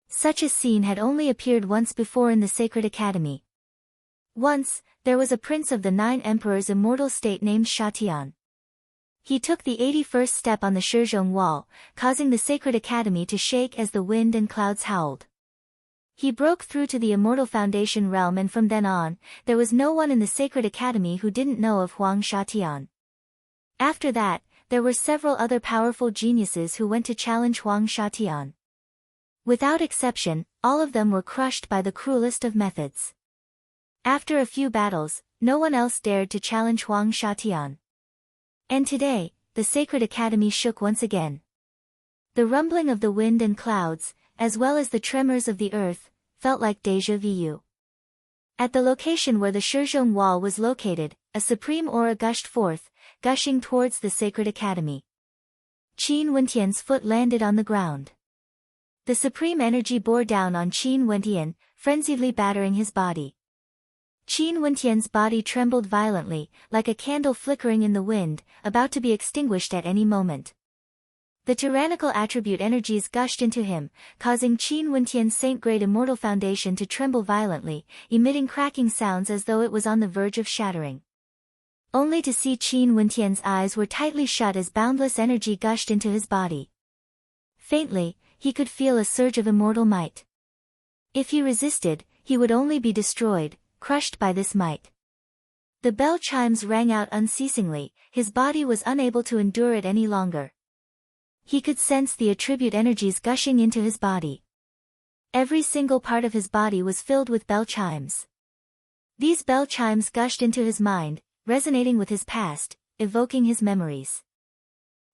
Speaker 1: Such a scene had only appeared once before in the sacred academy. Once, there was a prince of the Nine Emperors' immortal state named Shatian. He took the 81st step on the Shizhong wall, causing the sacred academy to shake as the wind and clouds howled. He broke through to the immortal foundation realm, and from then on, there was no one in the sacred academy who didn't know of Huang Shatian. After that, there were several other powerful geniuses who went to challenge Huang Shatian. Without exception, all of them were crushed by the cruelest of methods. After a few battles, no one else dared to challenge Huang Shatian. And today, the sacred academy shook once again. The rumbling of the wind and clouds, as well as the tremors of the earth, felt like déjà vu. At the location where the Shizhong wall was located, a supreme aura gushed forth, gushing towards the sacred academy. Qin Wentian's foot landed on the ground. The supreme energy bore down on Qin Wentian, frenziedly battering his body. Qin Wentian's body trembled violently, like a candle flickering in the wind, about to be extinguished at any moment. The tyrannical attribute energies gushed into him, causing Qin Wentian's saint-grade immortal foundation to tremble violently, emitting cracking sounds as though it was on the verge of shattering. Only to see Qin Wentian's eyes were tightly shut as boundless energy gushed into his body. Faintly, he could feel a surge of immortal might. If he resisted, he would only be destroyed, crushed by this might. The bell chimes rang out unceasingly, his body was unable to endure it any longer. He could sense the attribute energies gushing into his body. Every single part of his body was filled with bell chimes. These bell chimes gushed into his mind, resonating with his past, evoking his memories.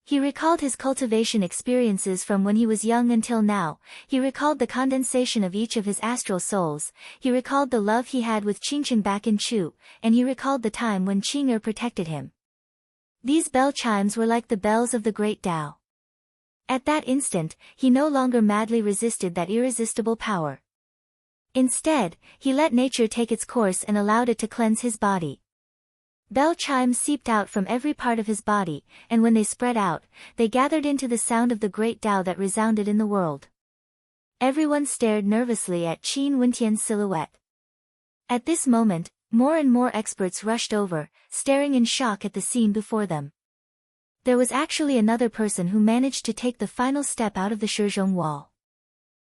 Speaker 1: He recalled his cultivation experiences from when he was young until now, he recalled the condensation of each of his astral souls, he recalled the love he had with Qingqing back in Chu, and he recalled the time when Qing'er protected him. These bell chimes were like the bells of the great Tao. At that instant, he no longer madly resisted that irresistible power. Instead, he let nature take its course and allowed it to cleanse his body. Bell chimes seeped out from every part of his body, and when they spread out, they gathered into the sound of the great Tao that resounded in the world. Everyone stared nervously at Qin Wentian's silhouette. At this moment, more and more experts rushed over, staring in shock at the scene before them. There was actually another person who managed to take the final step out of the Shizhong wall.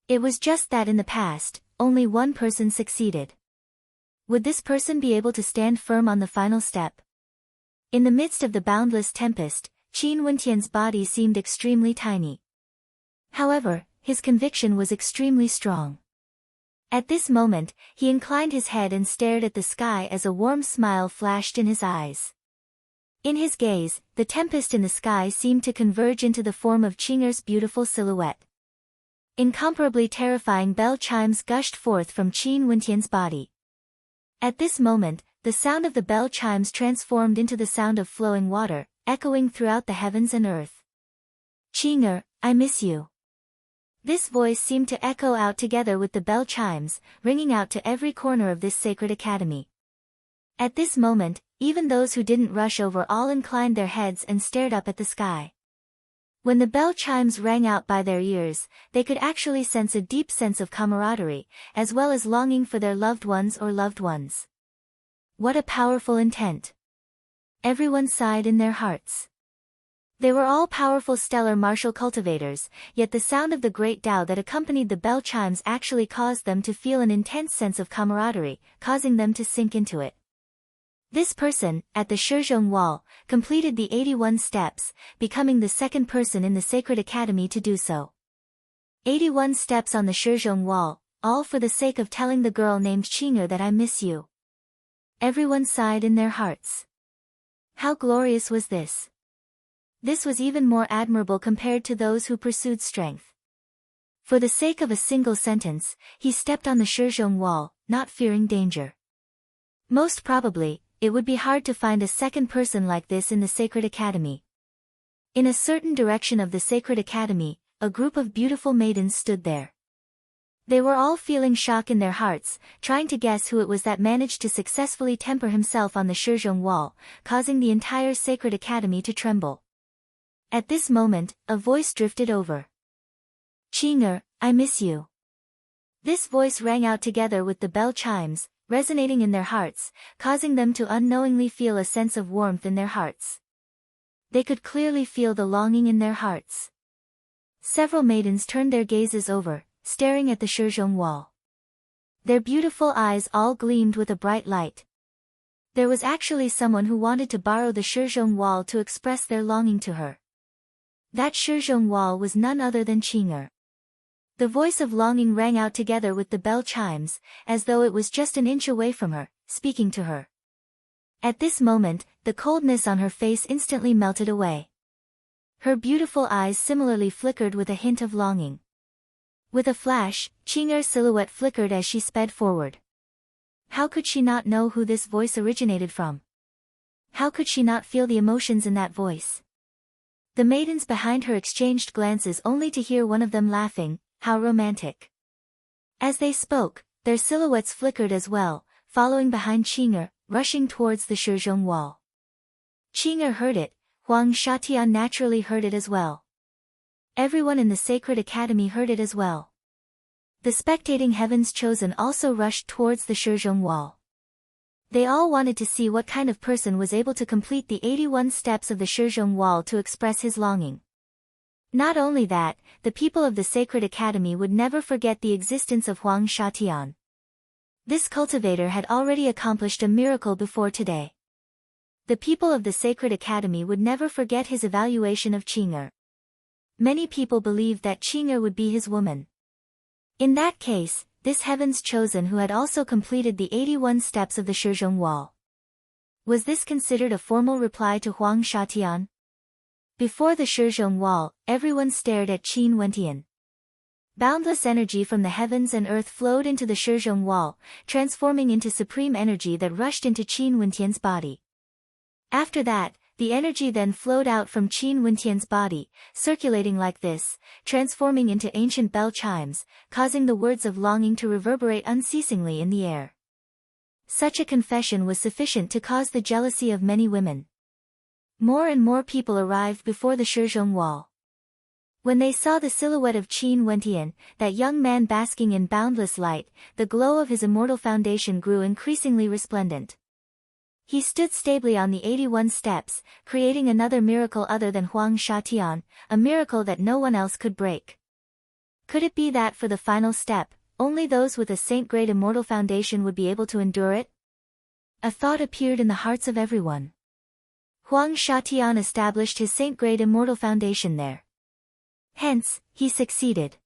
Speaker 1: It was just that in the past, only one person succeeded. Would this person be able to stand firm on the final step? In the midst of the boundless tempest, Qin Wentian's body seemed extremely tiny. However, his conviction was extremely strong. At this moment, he inclined his head and stared at the sky as a warm smile flashed in his eyes. In his gaze, the tempest in the sky seemed to converge into the form of Qing'er's beautiful silhouette. Incomparably terrifying bell chimes gushed forth from Qin Wentian's body. At this moment, the sound of the bell chimes transformed into the sound of flowing water, echoing throughout the heavens and earth. Qing'er, I miss you. This voice seemed to echo out together with the bell chimes, ringing out to every corner of this sacred academy. At this moment, even those who didn't rush over all inclined their heads and stared up at the sky. When the bell chimes rang out by their ears, they could actually sense a deep sense of camaraderie, as well as longing for their loved ones or loved ones. What a powerful intent! Everyone sighed in their hearts. They were all powerful stellar martial cultivators, yet the sound of the great Tao that accompanied the bell chimes actually caused them to feel an intense sense of camaraderie, causing them to sink into it. This person, at the Shizhong wall, completed the 81 steps, becoming the second person in the sacred academy to do so. 81 steps on the Shizhong wall, all for the sake of telling the girl named Qing'er that I miss you. Everyone sighed in their hearts. How glorious was this! This was even more admirable compared to those who pursued strength. For the sake of a single sentence, he stepped on the Shizhong wall, not fearing danger. Most probably, it would be hard to find a second person like this in the Sacred Academy. In a certain direction of the Sacred Academy, a group of beautiful maidens stood there. They were all feeling shock in their hearts, trying to guess who it was that managed to successfully temper himself on the Shizhong wall, causing the entire Sacred Academy to tremble. At this moment, a voice drifted over. Qing'er, I miss you. This voice rang out together with the bell chimes, resonating in their hearts, causing them to unknowingly feel a sense of warmth in their hearts. They could clearly feel the longing in their hearts. Several maidens turned their gazes over, staring at the Shizhong wall. Their beautiful eyes all gleamed with a bright light. There was actually someone who wanted to borrow the Shizhong wall to express their longing to her. That Shizhong wall was none other than Qing'er. The voice of longing rang out together with the bell chimes, as though it was just an inch away from her, speaking to her. At this moment, the coldness on her face instantly melted away. Her beautiful eyes similarly flickered with a hint of longing. With a flash, Qing'er's silhouette flickered as she sped forward. How could she not know who this voice originated from? How could she not feel the emotions in that voice? The maidens behind her exchanged glances only to hear one of them laughing, how romantic. As they spoke, their silhouettes flickered as well, following behind Qing'er, rushing towards the Shizhong wall. Qing'er heard it, Huang Shatian naturally heard it as well. Everyone in the Sacred Academy heard it as well. The spectating Heaven's Chosen also rushed towards the Shizhong wall. They all wanted to see what kind of person was able to complete the 81 steps of the Shizhong wall to express his longing. Not only that, the people of the Sacred Academy would never forget the existence of Huang Shatian. This cultivator had already accomplished a miracle before today. The people of the Sacred Academy would never forget his evaluation of Qing'er. Many people believed that Qing'er would be his woman. In that case, this Heaven's Chosen who had also completed the 81 steps of the Shizhong wall. Was this considered a formal reply to Huang Shatian? Before the Shizhong wall, everyone stared at Qin Wentian. Boundless energy from the heavens and earth flowed into the Shizhong wall, transforming into supreme energy that rushed into Qin Wentian's body. After that, the energy then flowed out from Qin Wentian's body, circulating like this, transforming into ancient bell chimes, causing the words of longing to reverberate unceasingly in the air. Such a confession was sufficient to cause the jealousy of many women. More and more people arrived before the Shizhong wall. When they saw the silhouette of Qin Wentian, that young man basking in boundless light, the glow of his immortal foundation grew increasingly resplendent. He stood stably on the 81 steps, creating another miracle other than Huang Shatian, a miracle that no one else could break. Could it be that for the final step, only those with a saint-grade immortal foundation would be able to endure it? A thought appeared in the hearts of everyone. Huang Shatian established his saint-grade immortal foundation there. Hence, he succeeded.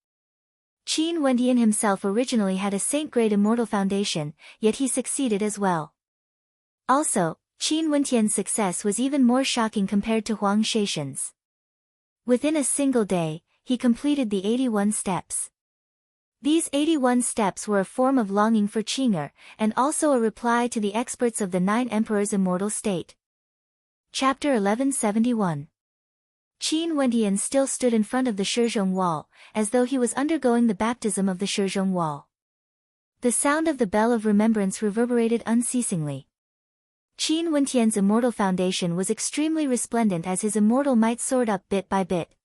Speaker 1: Qin Wentian himself originally had a saint-grade immortal foundation, yet he succeeded as well. Also, Qin Wentian's success was even more shocking compared to Huang Shatian's. Within a single day, he completed the 81 steps. These 81 steps were a form of longing for Qing'er, and also a reply to the experts of the 9 Emperors' immortal state. Chapter 1171. Qin Wentian still stood in front of the Shizhong wall, as though he was undergoing the baptism of the Shizhong wall. The sound of the bell of remembrance reverberated unceasingly. Qin Wentian's immortal foundation was extremely resplendent as his immortal might soared up bit by bit.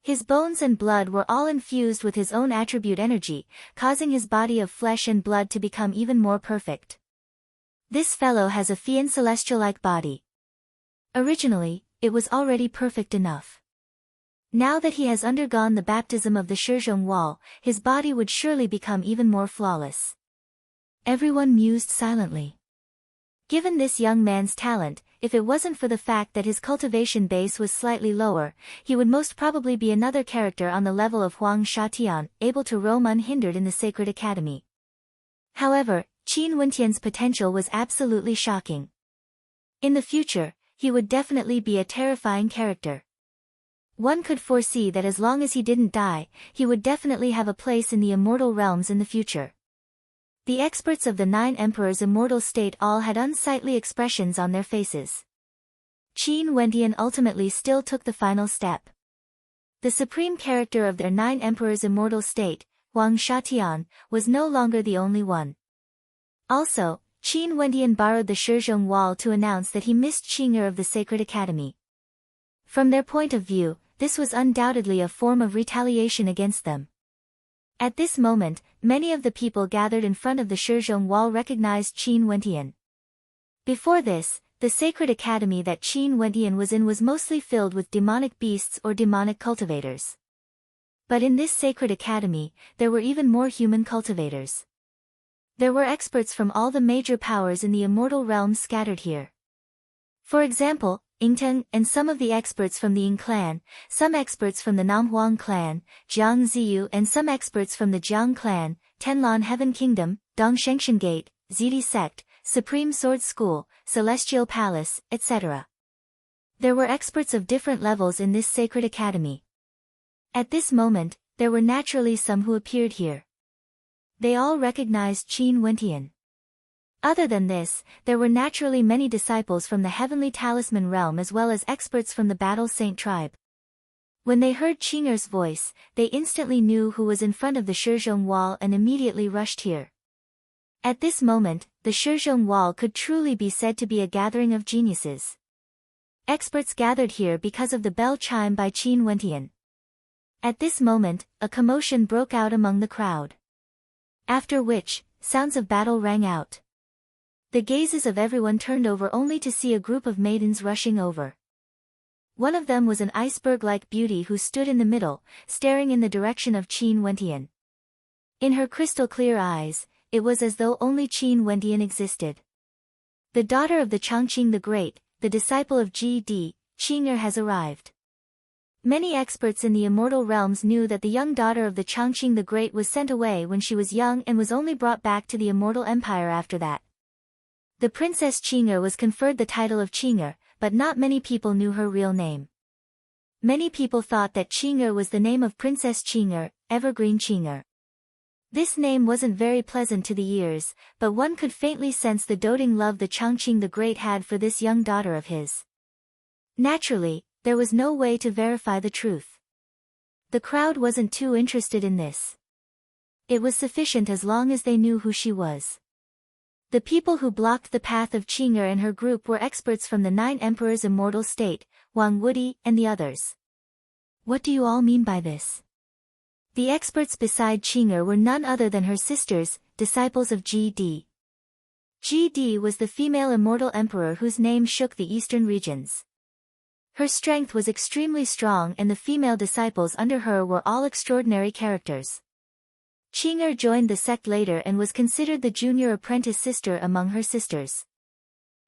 Speaker 1: His bones and blood were all infused with his own attribute energy, causing his body of flesh and blood to become even more perfect. This fellow has a fian celestial-like body. Originally, it was already perfect enough. Now that he has undergone the baptism of the Shizhong wall, his body would surely become even more flawless. Everyone mused silently. Given this young man's talent, if it wasn't for the fact that his cultivation base was slightly lower, he would most probably be another character on the level of Huang Shatian, able to roam unhindered in the Sacred Academy. However, Qin Wentian's potential was absolutely shocking. In the future, he would definitely be a terrifying character. One could foresee that as long as he didn't die, he would definitely have a place in the immortal realms in the future. The experts of the 9 Emperors' immortal state all had unsightly expressions on their faces. Qin Wentian ultimately still took the final step. The supreme character of their 9 Emperors' immortal state, Huang Shatian, was no longer the only one. Also, Qin Wentian borrowed the Shizhong wall to announce that he missed Qing'er of the Sacred Academy. From their point of view, this was undoubtedly a form of retaliation against them. At this moment, many of the people gathered in front of the Shizhong wall recognized Qin Wentian. Before this, the Sacred Academy that Qin Wentian was in was mostly filled with demonic beasts or demonic cultivators. But in this Sacred Academy, there were even more human cultivators. There were experts from all the major powers in the immortal realms scattered here. For example, Yingteng and some of the experts from the Ying clan, some experts from the Namhuang clan, Jiang Ziyu and some experts from the Jiang clan, Tenlan Heaven Kingdom, Dongshengshan Gate, Zidi Sect, Supreme Sword School, Celestial Palace, etc. There were experts of different levels in this Sacred Academy. At this moment, there were naturally some who appeared here. They all recognized Qin Wentian. Other than this, there were naturally many disciples from the Heavenly Talisman realm as well as experts from the Battle Saint tribe. When they heard Qing'er's voice, they instantly knew who was in front of the Shizhong wall and immediately rushed here. At this moment, the Shizhong Wall could truly be said to be a gathering of geniuses. Experts gathered here because of the bell chime by Qin Wentian. At this moment, a commotion broke out among the crowd. After which, sounds of battle rang out. The gazes of everyone turned over only to see a group of maidens rushing over. One of them was an iceberg-like beauty who stood in the middle, staring in the direction of Qin Wentian. In her crystal-clear eyes, it was as though only Qin Wentian existed. The daughter of the Changqing the Great, the disciple of G.D., Qing'er has arrived. Many experts in the immortal realms knew that the young daughter of the Changqing the Great was sent away when she was young and was only brought back to the immortal empire after that. The Princess Qing'er was conferred the title of Qing'er, but not many people knew her real name. Many people thought that Qing'er was the name of Princess Qing'er, Evergreen Qing'er. This name wasn't very pleasant to the ears, but one could faintly sense the doting love the Changqing the Great had for this young daughter of his. Naturally, there was no way to verify the truth. The crowd wasn't too interested in this. It was sufficient as long as they knew who she was. The people who blocked the path of Qing'er and her group were experts from the 9 Emperors' immortal state, Wang Wudi and the others. What do you all mean by this? The experts beside Qing'er were none other than her sisters, disciples of G.D. G.D. was the female immortal emperor whose name shook the eastern regions. Her strength was extremely strong and the female disciples under her were all extraordinary characters. Qing'er joined the sect later and was considered the junior apprentice sister among her sisters.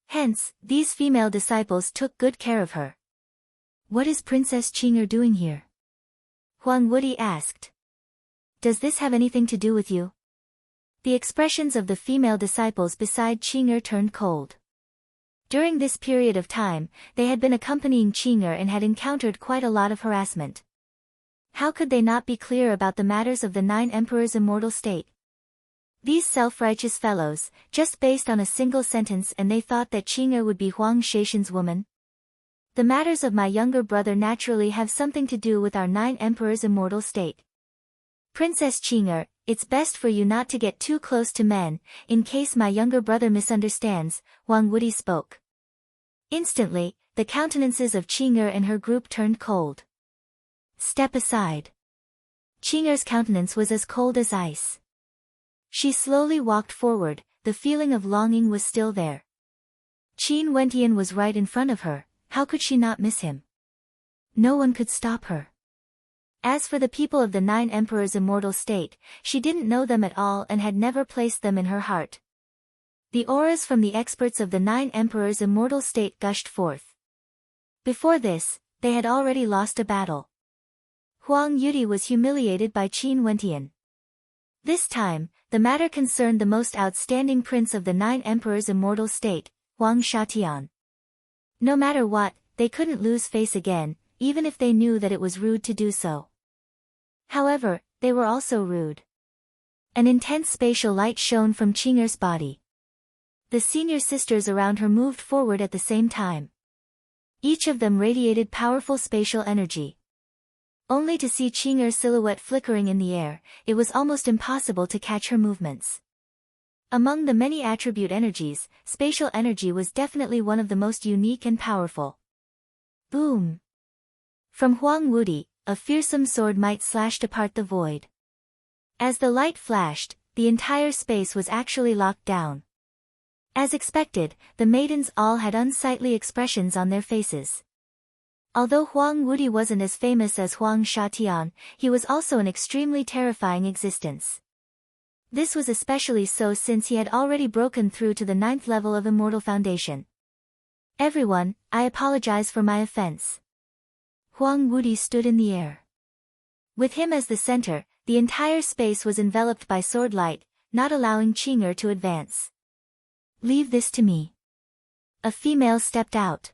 Speaker 1: Hence, these female disciples took good care of her. What is Princess Qing'er doing here? Huang Wudi asked. Does this have anything to do with you? The expressions of the female disciples beside Qing'er turned cold. During this period of time, they had been accompanying Qing'er and had encountered quite a lot of harassment. How could they not be clear about the matters of the 9 Emperors' immortal state? These self-righteous fellows, just based on a single sentence and they thought that Qing'er would be Huang Shaishan's woman? The matters of my younger brother naturally have something to do with our 9 Emperors' immortal state. Princess Qing'er, it's best for you not to get too close to men, in case my younger brother misunderstands, Wang Wudi spoke. Instantly, the countenances of Qing'er and her group turned cold. Step aside. Qing'er's countenance was as cold as ice. She slowly walked forward, the feeling of longing was still there. Qin Wentian was right in front of her, how could she not miss him? No one could stop her. As for the people of the 9 Emperors' immortal state, she didn't know them at all and had never placed them in her heart. The auras from the experts of the 9 Emperors' immortal state gushed forth. Before this, they had already lost a battle. Huang Yudi was humiliated by Qin Wentian. This time, the matter concerned the most outstanding prince of the 9 Emperors' immortal state, Huang Shatian. No matter what, they couldn't lose face again, even if they knew that it was rude to do so. However, they were also rude. An intense spatial light shone from Qing'er's body. The senior sisters around her moved forward at the same time. Each of them radiated powerful spatial energy. Only to see Qing'er's silhouette flickering in the air, it was almost impossible to catch her movements. Among the many attribute energies, spatial energy was definitely one of the most unique and powerful. Boom! From Huang Wudi, a fearsome sword might slashed apart the void. As the light flashed, the entire space was actually locked down. As expected, the maidens all had unsightly expressions on their faces. Although Huang Wudi wasn't as famous as Huang Shatian, he was also an extremely terrifying existence. This was especially so since he had already broken through to the 9th level of Immortal Foundation. Everyone, I apologize for my offense. Huang Wudi stood in the air. With him as the center, the entire space was enveloped by sword light, not allowing Qing'er to advance. Leave this to me. A female stepped out.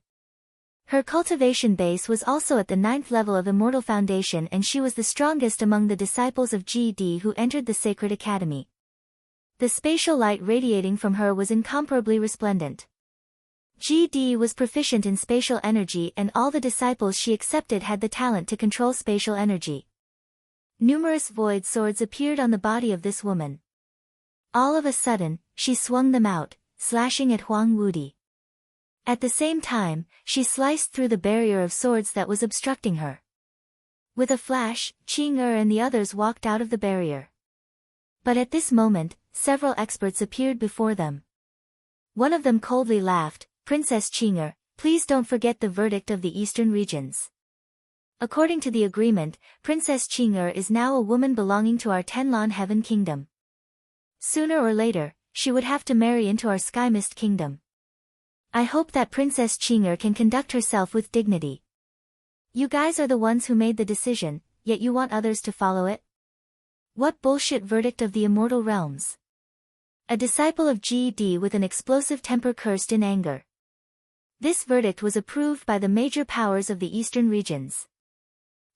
Speaker 1: Her cultivation base was also at the 9th level of Immortal Foundation and she was the strongest among the disciples of G.D. who entered the Sacred Academy. The spatial light radiating from her was incomparably resplendent. G.D. was proficient in spatial energy and all the disciples she accepted had the talent to control spatial energy. Numerous void swords appeared on the body of this woman. All of a sudden, she swung them out, slashing at Huang Wudi. At the same time, she sliced through the barrier of swords that was obstructing her. With a flash, Qing Er and the others walked out of the barrier. But at this moment, several experts appeared before them. One of them coldly laughed, "Princess Qing Er, please don't forget the verdict of the eastern regions. According to the agreement, Princess Qing Er is now a woman belonging to our Tenlan Heaven Kingdom. Sooner or later, she would have to marry into our Sky Mist Kingdom. I hope that Princess Qing Er can conduct herself with dignity. You guys are the ones who made the decision, yet you want others to follow it? What bullshit verdict of the immortal realms?" A disciple of GD with an explosive temper cursed in anger. This verdict was approved by the major powers of the eastern regions.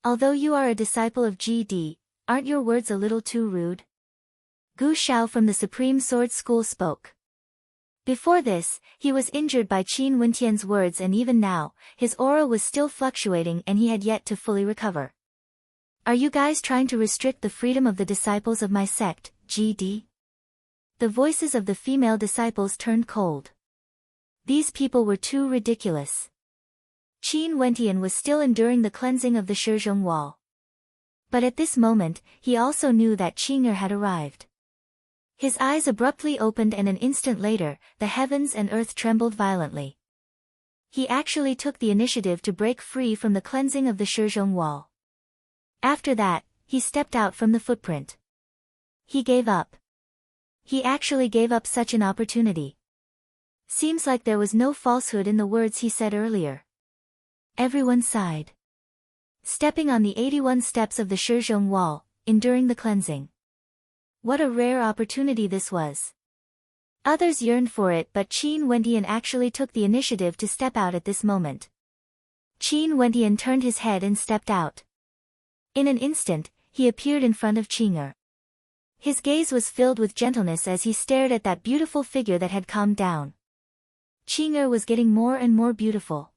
Speaker 1: Although you are a disciple of GD, aren't your words a little too rude? Gu Xiao from the Supreme Sword School spoke. Before this, he was injured by Qin Wentian's words, and even now, his aura was still fluctuating and he had yet to fully recover. Are you guys trying to restrict the freedom of the disciples of my sect, GD? The voices of the female disciples turned cold. These people were too ridiculous. Qin Wentian was still enduring the cleansing of the Shizhong wall. But at this moment, he also knew that Qing Er had arrived. His eyes abruptly opened, and an instant later, the heavens and earth trembled violently. He actually took the initiative to break free from the cleansing of the Shizhong wall. After that, he stepped out from the footprint. He gave up. He actually gave up such an opportunity. Seems like there was no falsehood in the words he said earlier. Everyone sighed. Stepping on the 81 steps of the Shizhong wall, enduring the cleansing. What a rare opportunity this was. Others yearned for it, but Qin Wentian actually took the initiative to step out at this moment. Qin Wentian turned his head and stepped out. In an instant, he appeared in front of Qing Er. His gaze was filled with gentleness as he stared at that beautiful figure that had calmed down. Qing Er was getting more and more beautiful.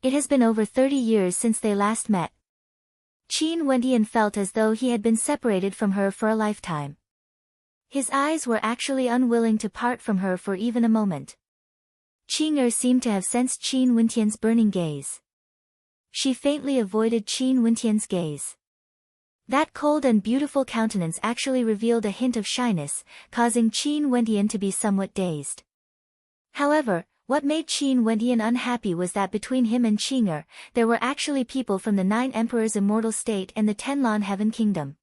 Speaker 1: It has been over 30 years since they last met. Qin Wentian felt as though he had been separated from her for a lifetime. His eyes were actually unwilling to part from her for even a moment. Qing Er seemed to have sensed Qin Wentian's burning gaze. She faintly avoided Qin Wentian's gaze. That cold and beautiful countenance actually revealed a hint of shyness, causing Qin Wentian to be somewhat dazed. However, what made Qin Wentian unhappy was that between him and Qing Er, there were actually people from the 9 Emperors' Immortal State and the Tenlan Heaven Kingdom.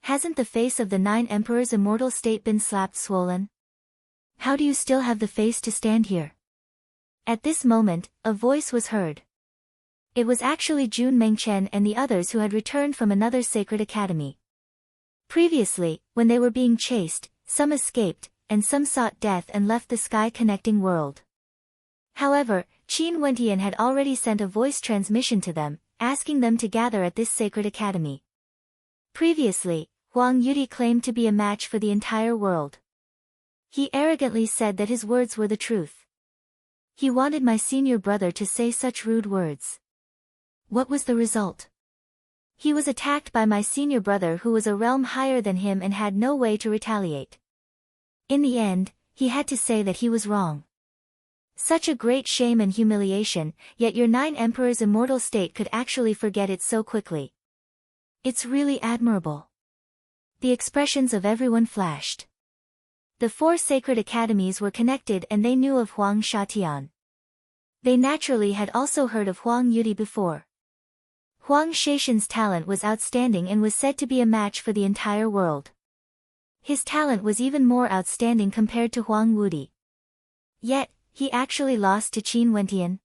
Speaker 1: Hasn't the face of the 9 Emperors' Immortal State been slapped swollen? How do you still have the face to stand here? At this moment, a voice was heard. It was actually Jun Mengchen and the others who had returned from another sacred academy. Previously, when they were being chased, some escaped, and some sought death and left the sky-connecting world. However, Qin Wentian had already sent a voice transmission to them, asking them to gather at this sacred academy. Previously, Huang Yudi claimed to be a match for the entire world. He arrogantly said that his words were the truth. He wanted my senior brother to say such rude words. What was the result? He was attacked by my senior brother, who was a realm higher than him and had no way to retaliate. In the end, he had to say that he was wrong. Such a great shame and humiliation, yet your 9 Emperors' Immortal State could actually forget it so quickly. It's really admirable. The expressions of everyone flashed. The 4 sacred academies were connected and they knew of Huang Shatian. They naturally had also heard of Huang Yudi before. Huang Shaishan's talent was outstanding and was said to be a match for the entire world. His talent was even more outstanding compared to Huang Wudi. Yet, he actually lost to Qin Wentian.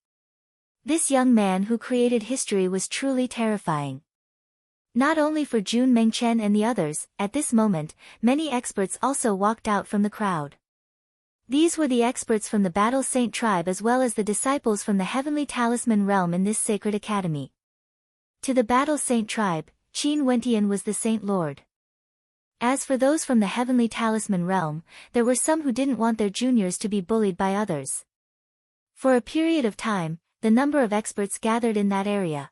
Speaker 1: This young man who created history was truly terrifying. Not only for Jun Mengchen and the others, at this moment, many experts also walked out from the crowd. These were the experts from the Battle Saint tribe as well as the disciples from the Heavenly Talisman realm in this sacred academy. To the Battle Saint tribe, Qin Wentian was the Saint Lord. As for those from the Heavenly Talisman realm, there were some who didn't want their juniors to be bullied by others. For a period of time, the number of experts gathered in that area.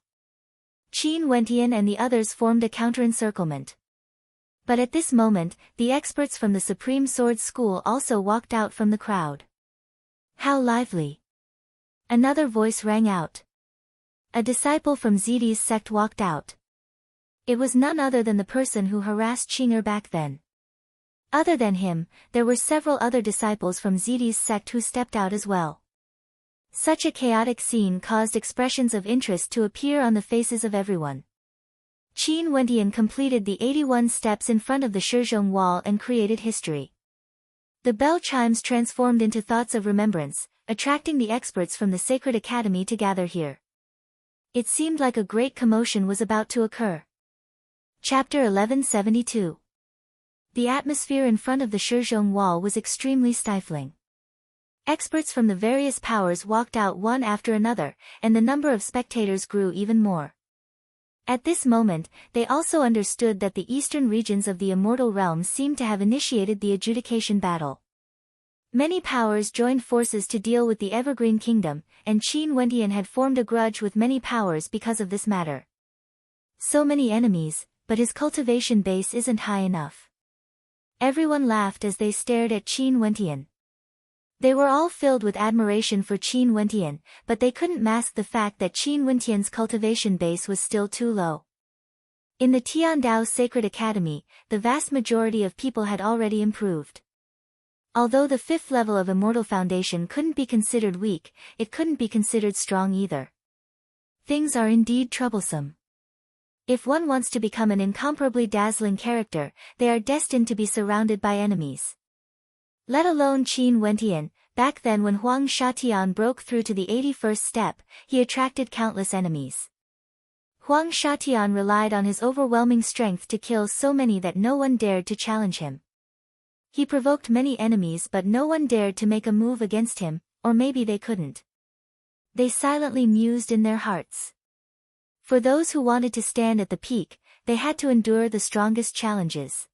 Speaker 1: Qin Wentian and the others formed a counter-encirclement. But at this moment, the experts from the Supreme Sword School also walked out from the crowd. How lively! Another voice rang out. A disciple from Zidi's sect walked out. It was none other than the person who harassed Qinger back then. Other than him, there were several other disciples from Zidi's sect who stepped out as well. Such a chaotic scene caused expressions of interest to appear on the faces of everyone. Qin Wentian completed the 81 steps in front of the Shizhong wall and created history. The bell chimes transformed into thoughts of remembrance, attracting the experts from the Sacred Academy to gather here. It seemed like a great commotion was about to occur. Chapter 1172. The atmosphere in front of the Shizhong wall was extremely stifling. Experts from the various powers walked out one after another, and the number of spectators grew even more. At this moment, they also understood that the eastern regions of the immortal realm seemed to have initiated the adjudication battle. Many powers joined forces to deal with the Evergreen Kingdom, and Qin Wentian had formed a grudge with many powers because of this matter. So many enemies, but his cultivation base isn't high enough. Everyone laughed as they stared at Qin Wentian. They were all filled with admiration for Qin Wentian, but they couldn't mask the fact that Qin Wentian's cultivation base was still too low. In the Tiandao Sacred Academy, the vast majority of people had already improved. Although the 5th level of Immortal Foundation couldn't be considered weak, it couldn't be considered strong either. Things are indeed troublesome. If one wants to become an incomparably dazzling character, they are destined to be surrounded by enemies. Let alone Qin Wentian, back then when Huang Shatian broke through to the 81st step, he attracted countless enemies. Huang Shatian relied on his overwhelming strength to kill so many that no one dared to challenge him. He provoked many enemies but no one dared to make a move against him, or maybe they couldn't. They silently mused in their hearts. For those who wanted to stand at the peak, they had to endure the strongest challenges.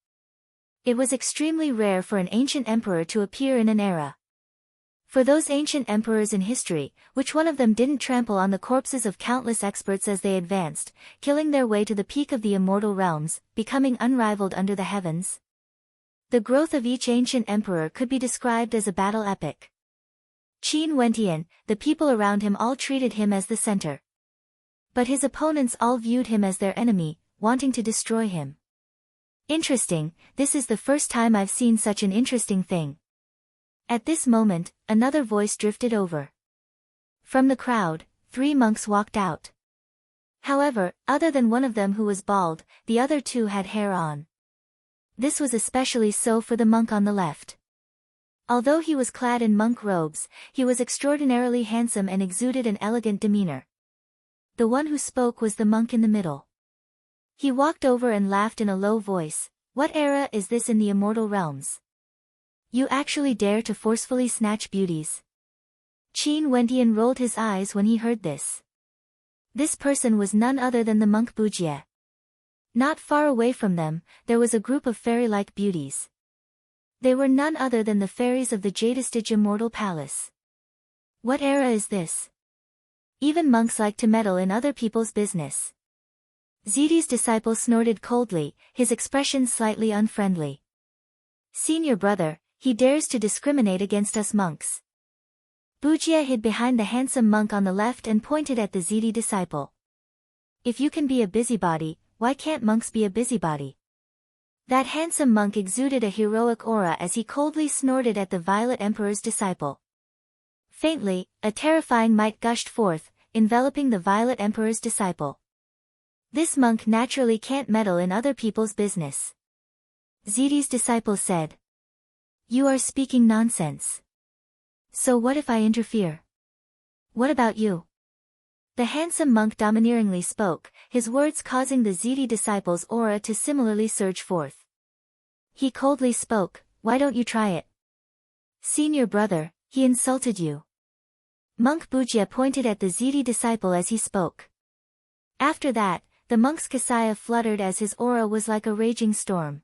Speaker 1: It was extremely rare for an ancient emperor to appear in an era. For those ancient emperors in history, which one of them didn't trample on the corpses of countless experts as they advanced, killing their way to the peak of the immortal realms, becoming unrivaled under the heavens? The growth of each ancient emperor could be described as a battle epic. Qin Wentian, the people around him all treated him as the center. But his opponents all viewed him as their enemy, wanting to destroy him. Interesting, this is the first time I've seen such an interesting thing. At this moment, another voice drifted over. From the crowd, 3 monks walked out. However, other than one of them who was bald, the other 2 had hair on. This was especially so for the monk on the left. Although he was clad in monk robes, he was extraordinarily handsome and exuded an elegant demeanor. The one who spoke was the monk in the middle. He walked over and laughed in a low voice. What era is this in the immortal realms? You actually dare to forcefully snatch beauties? Qin Wentian rolled his eyes when he heard this. This person was none other than the monk Bujie. Not far away from them, there was a group of fairy-like beauties. They were none other than the fairies of the Jadestige Immortal Palace. What era is this? Even monks like to meddle in other people's business. Zidi's disciple snorted coldly, his expression slightly unfriendly. Senior brother, he dares to discriminate against us monks. Bujie hid behind the handsome monk on the left and pointed at the Zidi disciple. If you can be a busybody, why can't monks be a busybody? That handsome monk exuded a heroic aura as he coldly snorted at the Violet Emperor's disciple. Faintly, a terrifying might gushed forth, enveloping the Violet Emperor's disciple. This monk naturally can't meddle in other people's business. Zidi's disciple said. You are speaking nonsense. So what if I interfere? What about you? The handsome monk domineeringly spoke, his words causing the Zidi disciple's aura to similarly surge forth. He coldly spoke, why don't you try it? Senior brother, he insulted you. Monk Bujie pointed at the Zidi disciple as he spoke. After that, the monk's kasaya fluttered as his aura was like a raging storm.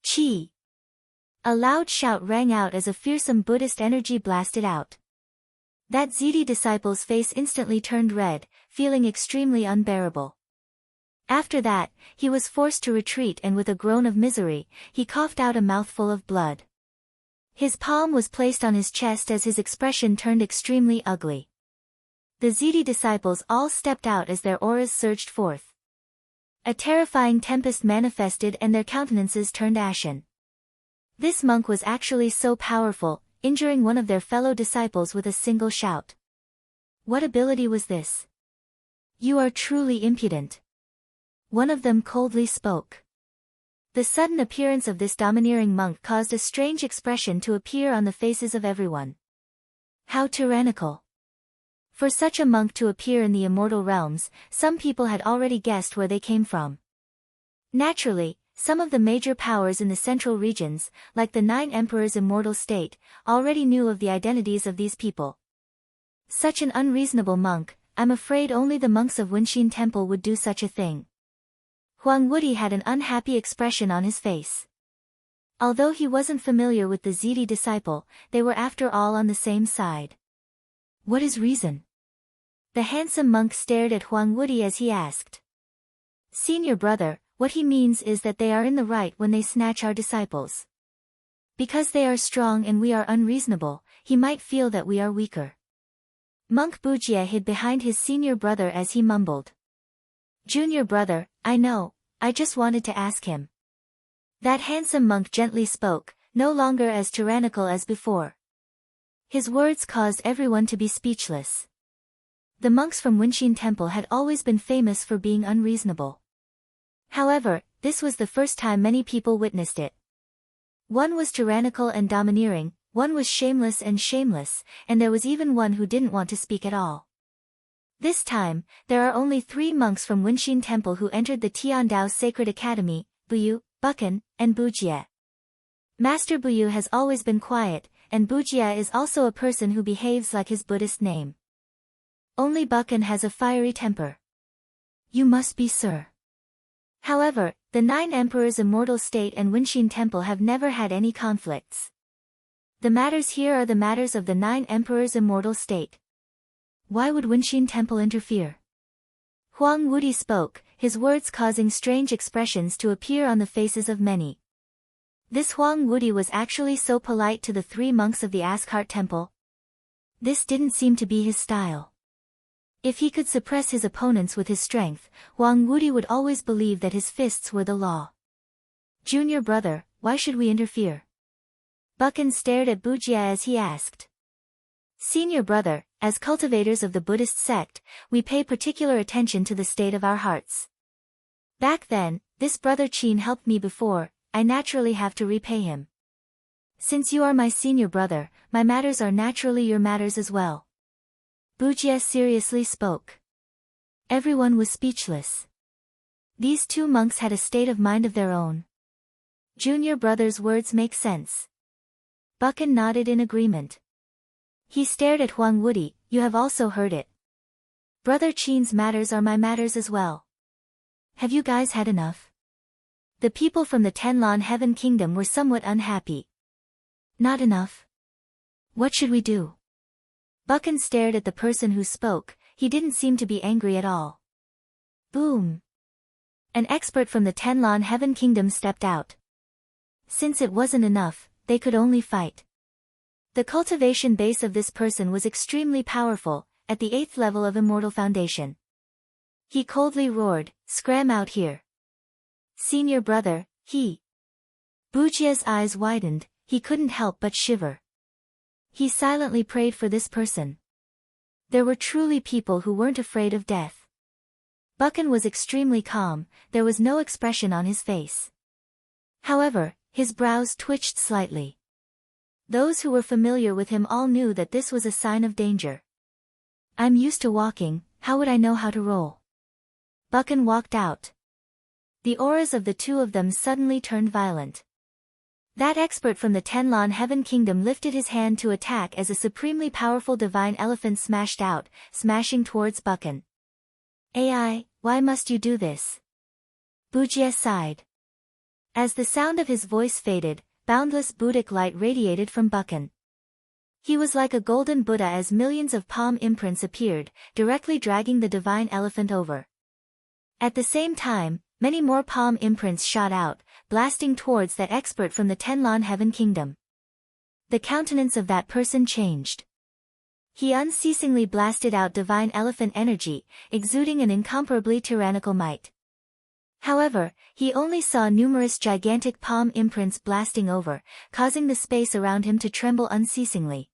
Speaker 1: Chi! A loud shout rang out as a fearsome Buddhist energy blasted out. That Zidi disciple's face instantly turned red, feeling extremely unbearable. After that, he was forced to retreat, and with a groan of misery, he coughed out a mouthful of blood. His palm was placed on his chest as his expression turned extremely ugly. The Ziti disciples all stepped out as their auras surged forth. A terrifying tempest manifested and their countenances turned ashen. This monk was actually so powerful, injuring one of their fellow disciples with a single shout. What ability was this? You are truly impudent. One of them coldly spoke. The sudden appearance of this domineering monk caused a strange expression to appear on the faces of everyone. How tyrannical! For such a monk to appear in the immortal realms, some people had already guessed where they came from. Naturally, some of the major powers in the central regions, like the 9 emperors' immortal state, already knew of the identities of these people. Such an unreasonable monk, I'm afraid only the monks of Wenxin Temple would do such a thing. Huang Wudi had an unhappy expression on his face. Although he wasn't familiar with the Ziti disciple, they were after all on the same side. What is reason? The handsome monk stared at Huang Wudi as he asked. Senior brother, what he means is that they are in the right when they snatch our disciples. Because they are strong and we are unreasonable, he might feel that we are weaker. Monk Bujie hid behind his senior brother as he mumbled. Junior brother, I know, I just wanted to ask him. That handsome monk gently spoke, no longer as tyrannical as before. His words caused everyone to be speechless. The monks from Wenxin Temple had always been famous for being unreasonable. However, this was the first time many people witnessed it. One was tyrannical and domineering, one was shameless, and there was even one who didn't want to speak at all. This time, there are only 3 monks from Wenxin Temple who entered the Tiandao Sacred Academy, Buyu, Buchan, and Bujie. Master Buyu has always been quiet, and Bujie is also a person who behaves like his Buddhist name. Only Buchan has a fiery temper. You must be Sir. However, the 9 emperors' immortal state and Wenxin Temple have never had any conflicts. The matters here are the matters of the 9 emperors' immortal state. Why would Wenxin Temple interfere? Huang Wudi spoke, his words causing strange expressions to appear on the faces of many. This Huang Wudi was actually so polite to the 3 monks of the Ascart Temple. This didn't seem to be his style. If he could suppress his opponents with his strength, Huang Wudi would always believe that his fists were the law. Junior brother, why should we interfere? Buchan stared at Bujie as he asked. Senior brother, as cultivators of the Buddhist sect, we pay particular attention to the state of our hearts. Back then, this brother Qin helped me before, I naturally have to repay him. Since you are my senior brother, my matters are naturally your matters as well. Bujie seriously spoke. Everyone was speechless. These 2 monks had a state of mind of their own. Junior brother's words make sense. Buchan nodded in agreement. He stared at Huang Wudi, you have also heard it. Brother Qin's matters are my matters as well. Have you guys had enough? The people from the Tenlon Heaven Kingdom were somewhat unhappy. Not enough? What should we do? Buchan stared at the person who spoke, he didn't seem to be angry at all. Boom! An expert from the Tenlon Heaven Kingdom stepped out. Since it wasn't enough, they could only fight. The cultivation base of this person was extremely powerful, at the 8th level of Immortal Foundation. He coldly roared, "Scram out here." Senior brother, he. Bujie's eyes widened, he couldn't help but shiver. He silently prayed for this person. There were truly people who weren't afraid of death. Buchan was extremely calm, there was no expression on his face. However, his brows twitched slightly. Those who were familiar with him all knew that this was a sign of danger. I'm used to walking, how would I know how to roll? Buchan walked out. The auras of the 2 of them suddenly turned violent. That expert from the Tenlon Heaven Kingdom lifted his hand to attack as a supremely powerful divine elephant smashed out, smashing towards Buchan. AI, why must you do this? Bujie sighed. As the sound of his voice faded, boundless Buddhic light radiated from Buchan. He was like a golden Buddha as millions of palm imprints appeared, directly dragging the divine elephant over. At the same time, many more palm imprints shot out, blasting towards that expert from the Tenlon Heaven Kingdom. The countenance of that person changed. He unceasingly blasted out divine elephant energy, exuding an incomparably tyrannical might. However, he only saw numerous gigantic palm imprints blasting over, causing the space around him to tremble unceasingly.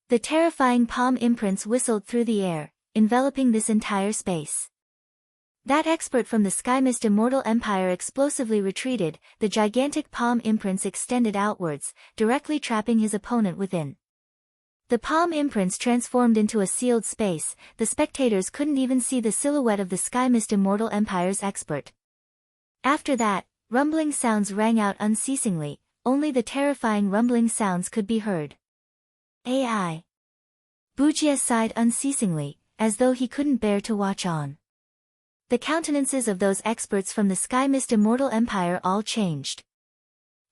Speaker 1: The terrifying palm imprints whistled through the air, enveloping this entire space. That expert from the Sky Mist Immortal Empire explosively retreated, the gigantic palm imprints extended outwards, directly trapping his opponent within. The palm imprints transformed into a sealed space, the spectators couldn't even see the silhouette of the Sky Mist Immortal Empire's expert. After that, rumbling sounds rang out unceasingly, only the terrifying rumbling sounds could be heard. AI. Bujie sighed unceasingly, as though he couldn't bear to watch on. The countenances of those experts from the Sky Mist Immortal Empire all changed.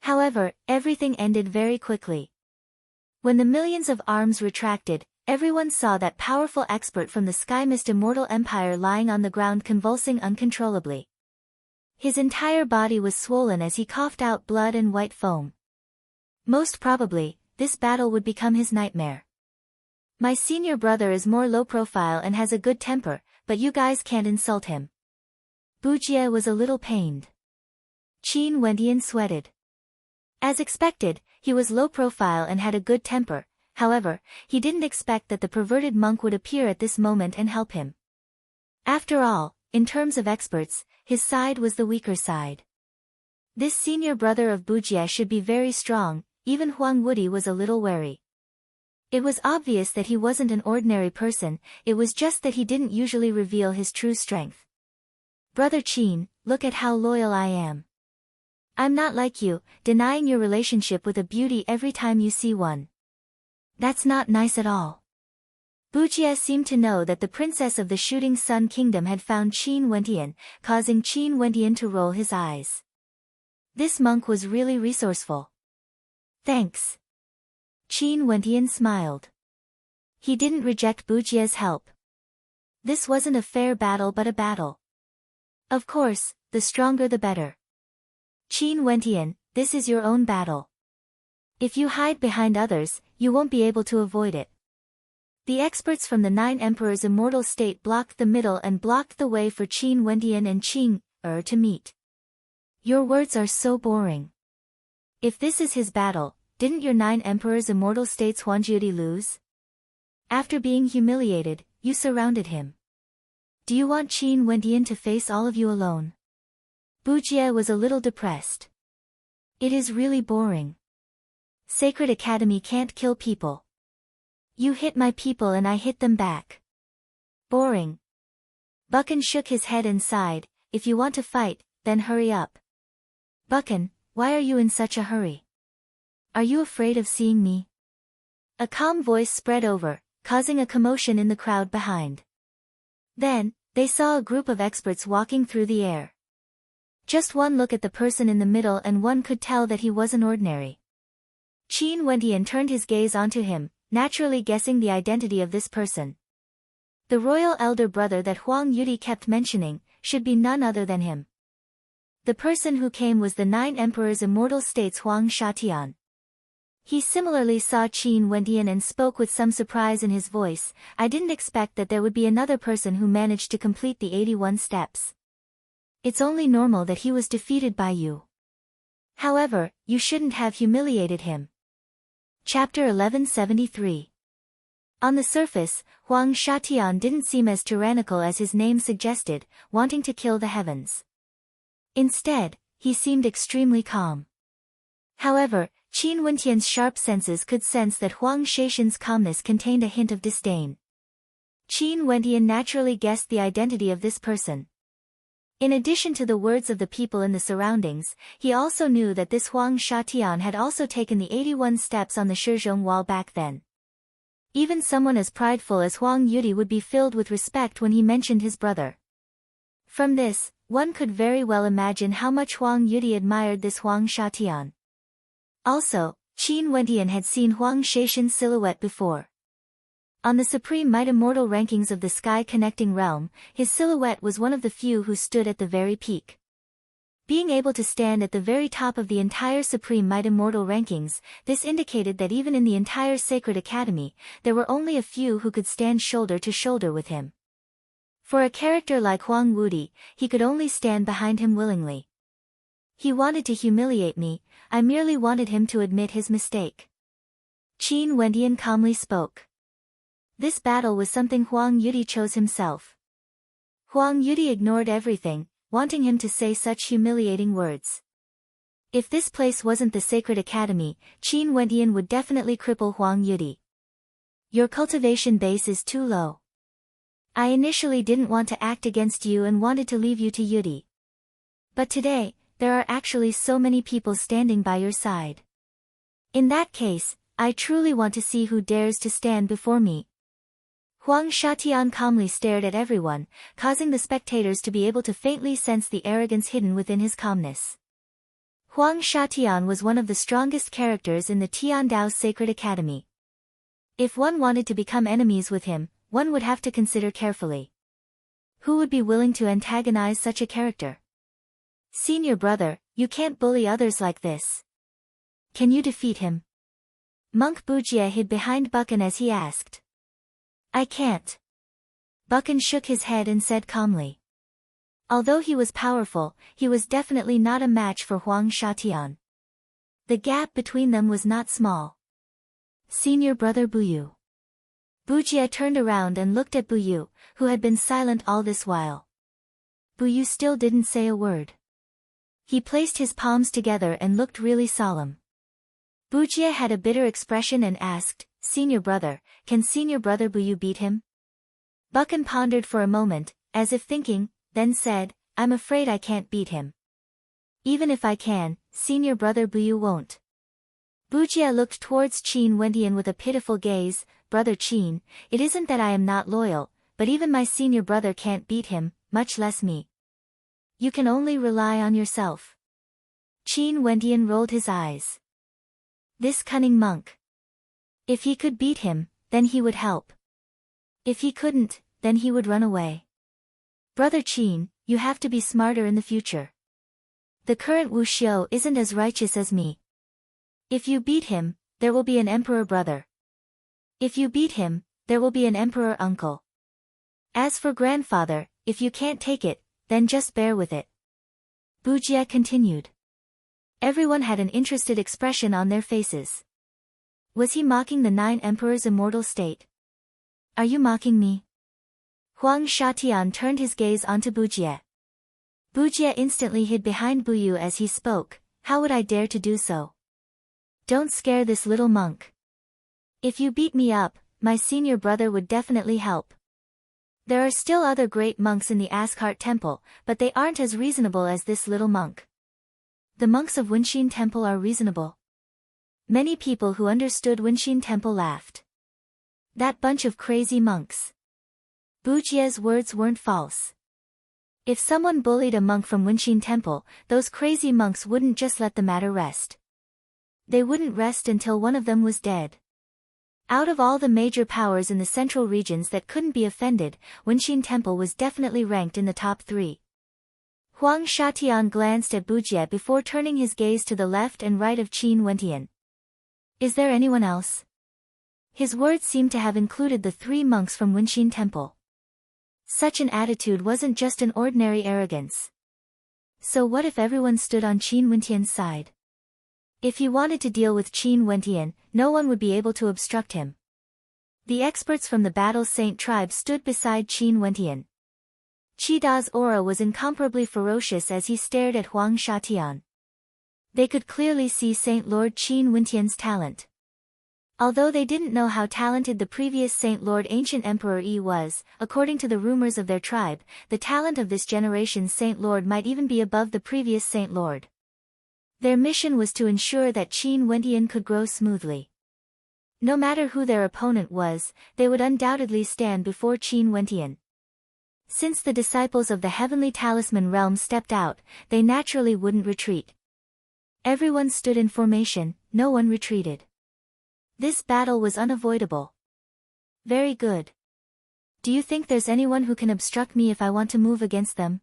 Speaker 1: However, everything ended very quickly. When the millions of arms retracted, everyone saw that powerful expert from the Sky Mist Immortal Empire lying on the ground convulsing uncontrollably. His entire body was swollen as he coughed out blood and white foam. Most probably, this battle would become his nightmare. My senior brother is more low profile and has a good temper, but you guys can't insult him. Bujie was a little pained. Qin Wendian sweated. As expected, he was low profile and had a good temper, however, he didn't expect that the perverted monk would appear at this moment and help him. After all, in terms of experts, his side was the weaker side. This senior brother of Bujie should be very strong, even Huang Wudi was a little wary. It was obvious that he wasn't an ordinary person, it was just that he didn't usually reveal his true strength. Brother Qin, look at how loyal I am. I'm not like you, denying your relationship with a beauty every time you see one. That's not nice at all. Bujie seemed to know that the princess of the Shooting Sun Kingdom had found Qin Wendian, causing Qin Wendian to roll his eyes. This monk was really resourceful. Thanks. Qin Wendian smiled. He didn't reject Bujie's help. This wasn't a fair battle but a battle. Of course, the stronger the better. Qin Wendian, this is your own battle. If you hide behind others, you won't be able to avoid it. The experts from the Nine Emperors' immortal state blocked the middle and blocked the way for Qin Wendian and Qing to meet. Your words are so boring. If this is his battle, didn't your Nine Emperors' immortal states Huanjiudi lose? After being humiliated, you surrounded him. Do you want Qin Wendian to face all of you alone? Bujie was a little depressed. It is really boring. Sacred Academy can't kill people. You hit my people and I hit them back. Boring. Buchan shook his head and sighed, if you want to fight, then hurry up. Buchan, why are you in such a hurry? Are you afraid of seeing me? A calm voice spread over, causing a commotion in the crowd behind. Then, they saw a group of experts walking through the air. Just one look at the person in the middle and one could tell that he wasn't ordinary. Qin Wendian turned his gaze onto him, naturally guessing the identity of this person. The royal elder brother that Huang Yudi kept mentioning, should be none other than him. The person who came was the Nine Emperors' immortal states Huang Shatian. He similarly saw Qin Wendian and spoke with some surprise in his voice, I didn't expect that there would be another person who managed to complete the 81 steps. It's only normal that he was defeated by you. However, you shouldn't have humiliated him. Chapter 1173. On the surface, Huang Shatian didn't seem as tyrannical as his name suggested, wanting to kill the heavens. Instead, he seemed extremely calm. However, Qin Wendian's sharp senses could sense that Huang Shaishan's calmness contained a hint of disdain. Qin Wendian naturally guessed the identity of this person. In addition to the words of the people in the surroundings, he also knew that this Huang Shatian had also taken the 81 steps on the Shizhong wall back then. Even someone as prideful as Huang Yudi would be filled with respect when he mentioned his brother. From this, one could very well imagine how much Huang Yudi admired this Huang Shatian. Also, Qin Wendian had seen Huang Shaishan's silhouette before. On the supreme might immortal rankings of the sky-connecting realm, his silhouette was one of the few who stood at the very peak. Being able to stand at the very top of the entire supreme might immortal rankings, this indicated that even in the entire Sacred Academy, there were only a few who could stand shoulder to shoulder with him. For a character like Huang Wudi, he could only stand behind him willingly. He wanted to humiliate me, I merely wanted him to admit his mistake. Qin Wendian calmly spoke. This battle was something Huang Yudi chose himself. Huang Yudi ignored everything, wanting him to say such humiliating words. If this place wasn't the Sacred Academy, Qin Wendian would definitely cripple Huang Yudi. Your cultivation base is too low. I initially didn't want to act against you and wanted to leave you to Yudi. But today, there are actually so many people standing by your side. In that case, I truly want to see who dares to stand before me. Huang Shatian calmly stared at everyone, causing the spectators to be able to faintly sense the arrogance hidden within his calmness. Huang Shatian was one of the strongest characters in the Tiandao Sacred Academy. If one wanted to become enemies with him, one would have to consider carefully. Who would be willing to antagonize such a character? Senior brother, you can't bully others like this. Can you defeat him? Monk Bujie hid behind Buchan as he asked. I can't. Buchan shook his head and said calmly. Although he was powerful, he was definitely not a match for Huang Shatian. The gap between them was not small. Senior brother Buyu. Bujie turned around and looked at Buyu, who had been silent all this while. Buyu still didn't say a word. He placed his palms together and looked really solemn. Bujie had a bitter expression and asked, Senior brother, can senior brother Buyu beat him? Buchan pondered for a moment, as if thinking, then said, I'm afraid I can't beat him. Even if I can, senior brother Buyu won't. Bujie looked towards Qin Wendian with a pitiful gaze, Brother Qin, it isn't that I am not loyal, but even my senior brother can't beat him, much less me. You can only rely on yourself. Qin Wendian rolled his eyes. This cunning monk. If he could beat him, then he would help. If he couldn't, then he would run away. Brother Qin, you have to be smarter in the future. The current Wu Xiu isn't as righteous as me. If you beat him, there will be an emperor brother. If you beat him, there will be an emperor uncle. As for grandfather, if you can't take it, then just bear with it. Bujie continued. Everyone had an interested expression on their faces. Was he mocking the 9 emperors' immortal state? Are you mocking me? Huang Shatian turned his gaze onto Bujie. Bujie instantly hid behind Buyu as he spoke, how would I dare to do so? Don't scare this little monk. If you beat me up, my senior brother would definitely help. There are still other great monks in the Ascart Temple, but they aren't as reasonable as this little monk. The monks of Wenxin Temple are reasonable. Many people who understood Wenxin Temple laughed. That bunch of crazy monks. Bujie's words weren't false. If someone bullied a monk from Wenxin Temple, those crazy monks wouldn't just let the matter rest. They wouldn't rest until one of them was dead. Out of all the major powers in the central regions that couldn't be offended, Wenxin Temple was definitely ranked in the top 3. Huang Shatian glanced at Bujie before turning his gaze to the left and right of Qin Wendian. Is there anyone else? His words seemed to have included the 3 monks from Wenxin Temple. Such an attitude wasn't just an ordinary arrogance. So what if everyone stood on Qin Wendian's side? If he wanted to deal with Qin Wendian, no one would be able to obstruct him. The experts from the Battle Saint tribe stood beside Qin Wendian. Chida's aura was incomparably ferocious as he stared at Huang Shatian. They could clearly see Saint Lord Qin Wendian's talent. Although they didn't know how talented the previous Saint Lord Ancient Emperor Yi was, according to the rumors of their tribe, the talent of this generation's Saint Lord might even be above the previous Saint Lord. Their mission was to ensure that Qin Wendian could grow smoothly. No matter who their opponent was, they would undoubtedly stand before Qin Wendian. Since the disciples of the Heavenly Talisman realm stepped out, they naturally wouldn't retreat. Everyone stood in formation, no one retreated. This battle was unavoidable. Very good. Do you think there's anyone who can obstruct me if I want to move against them?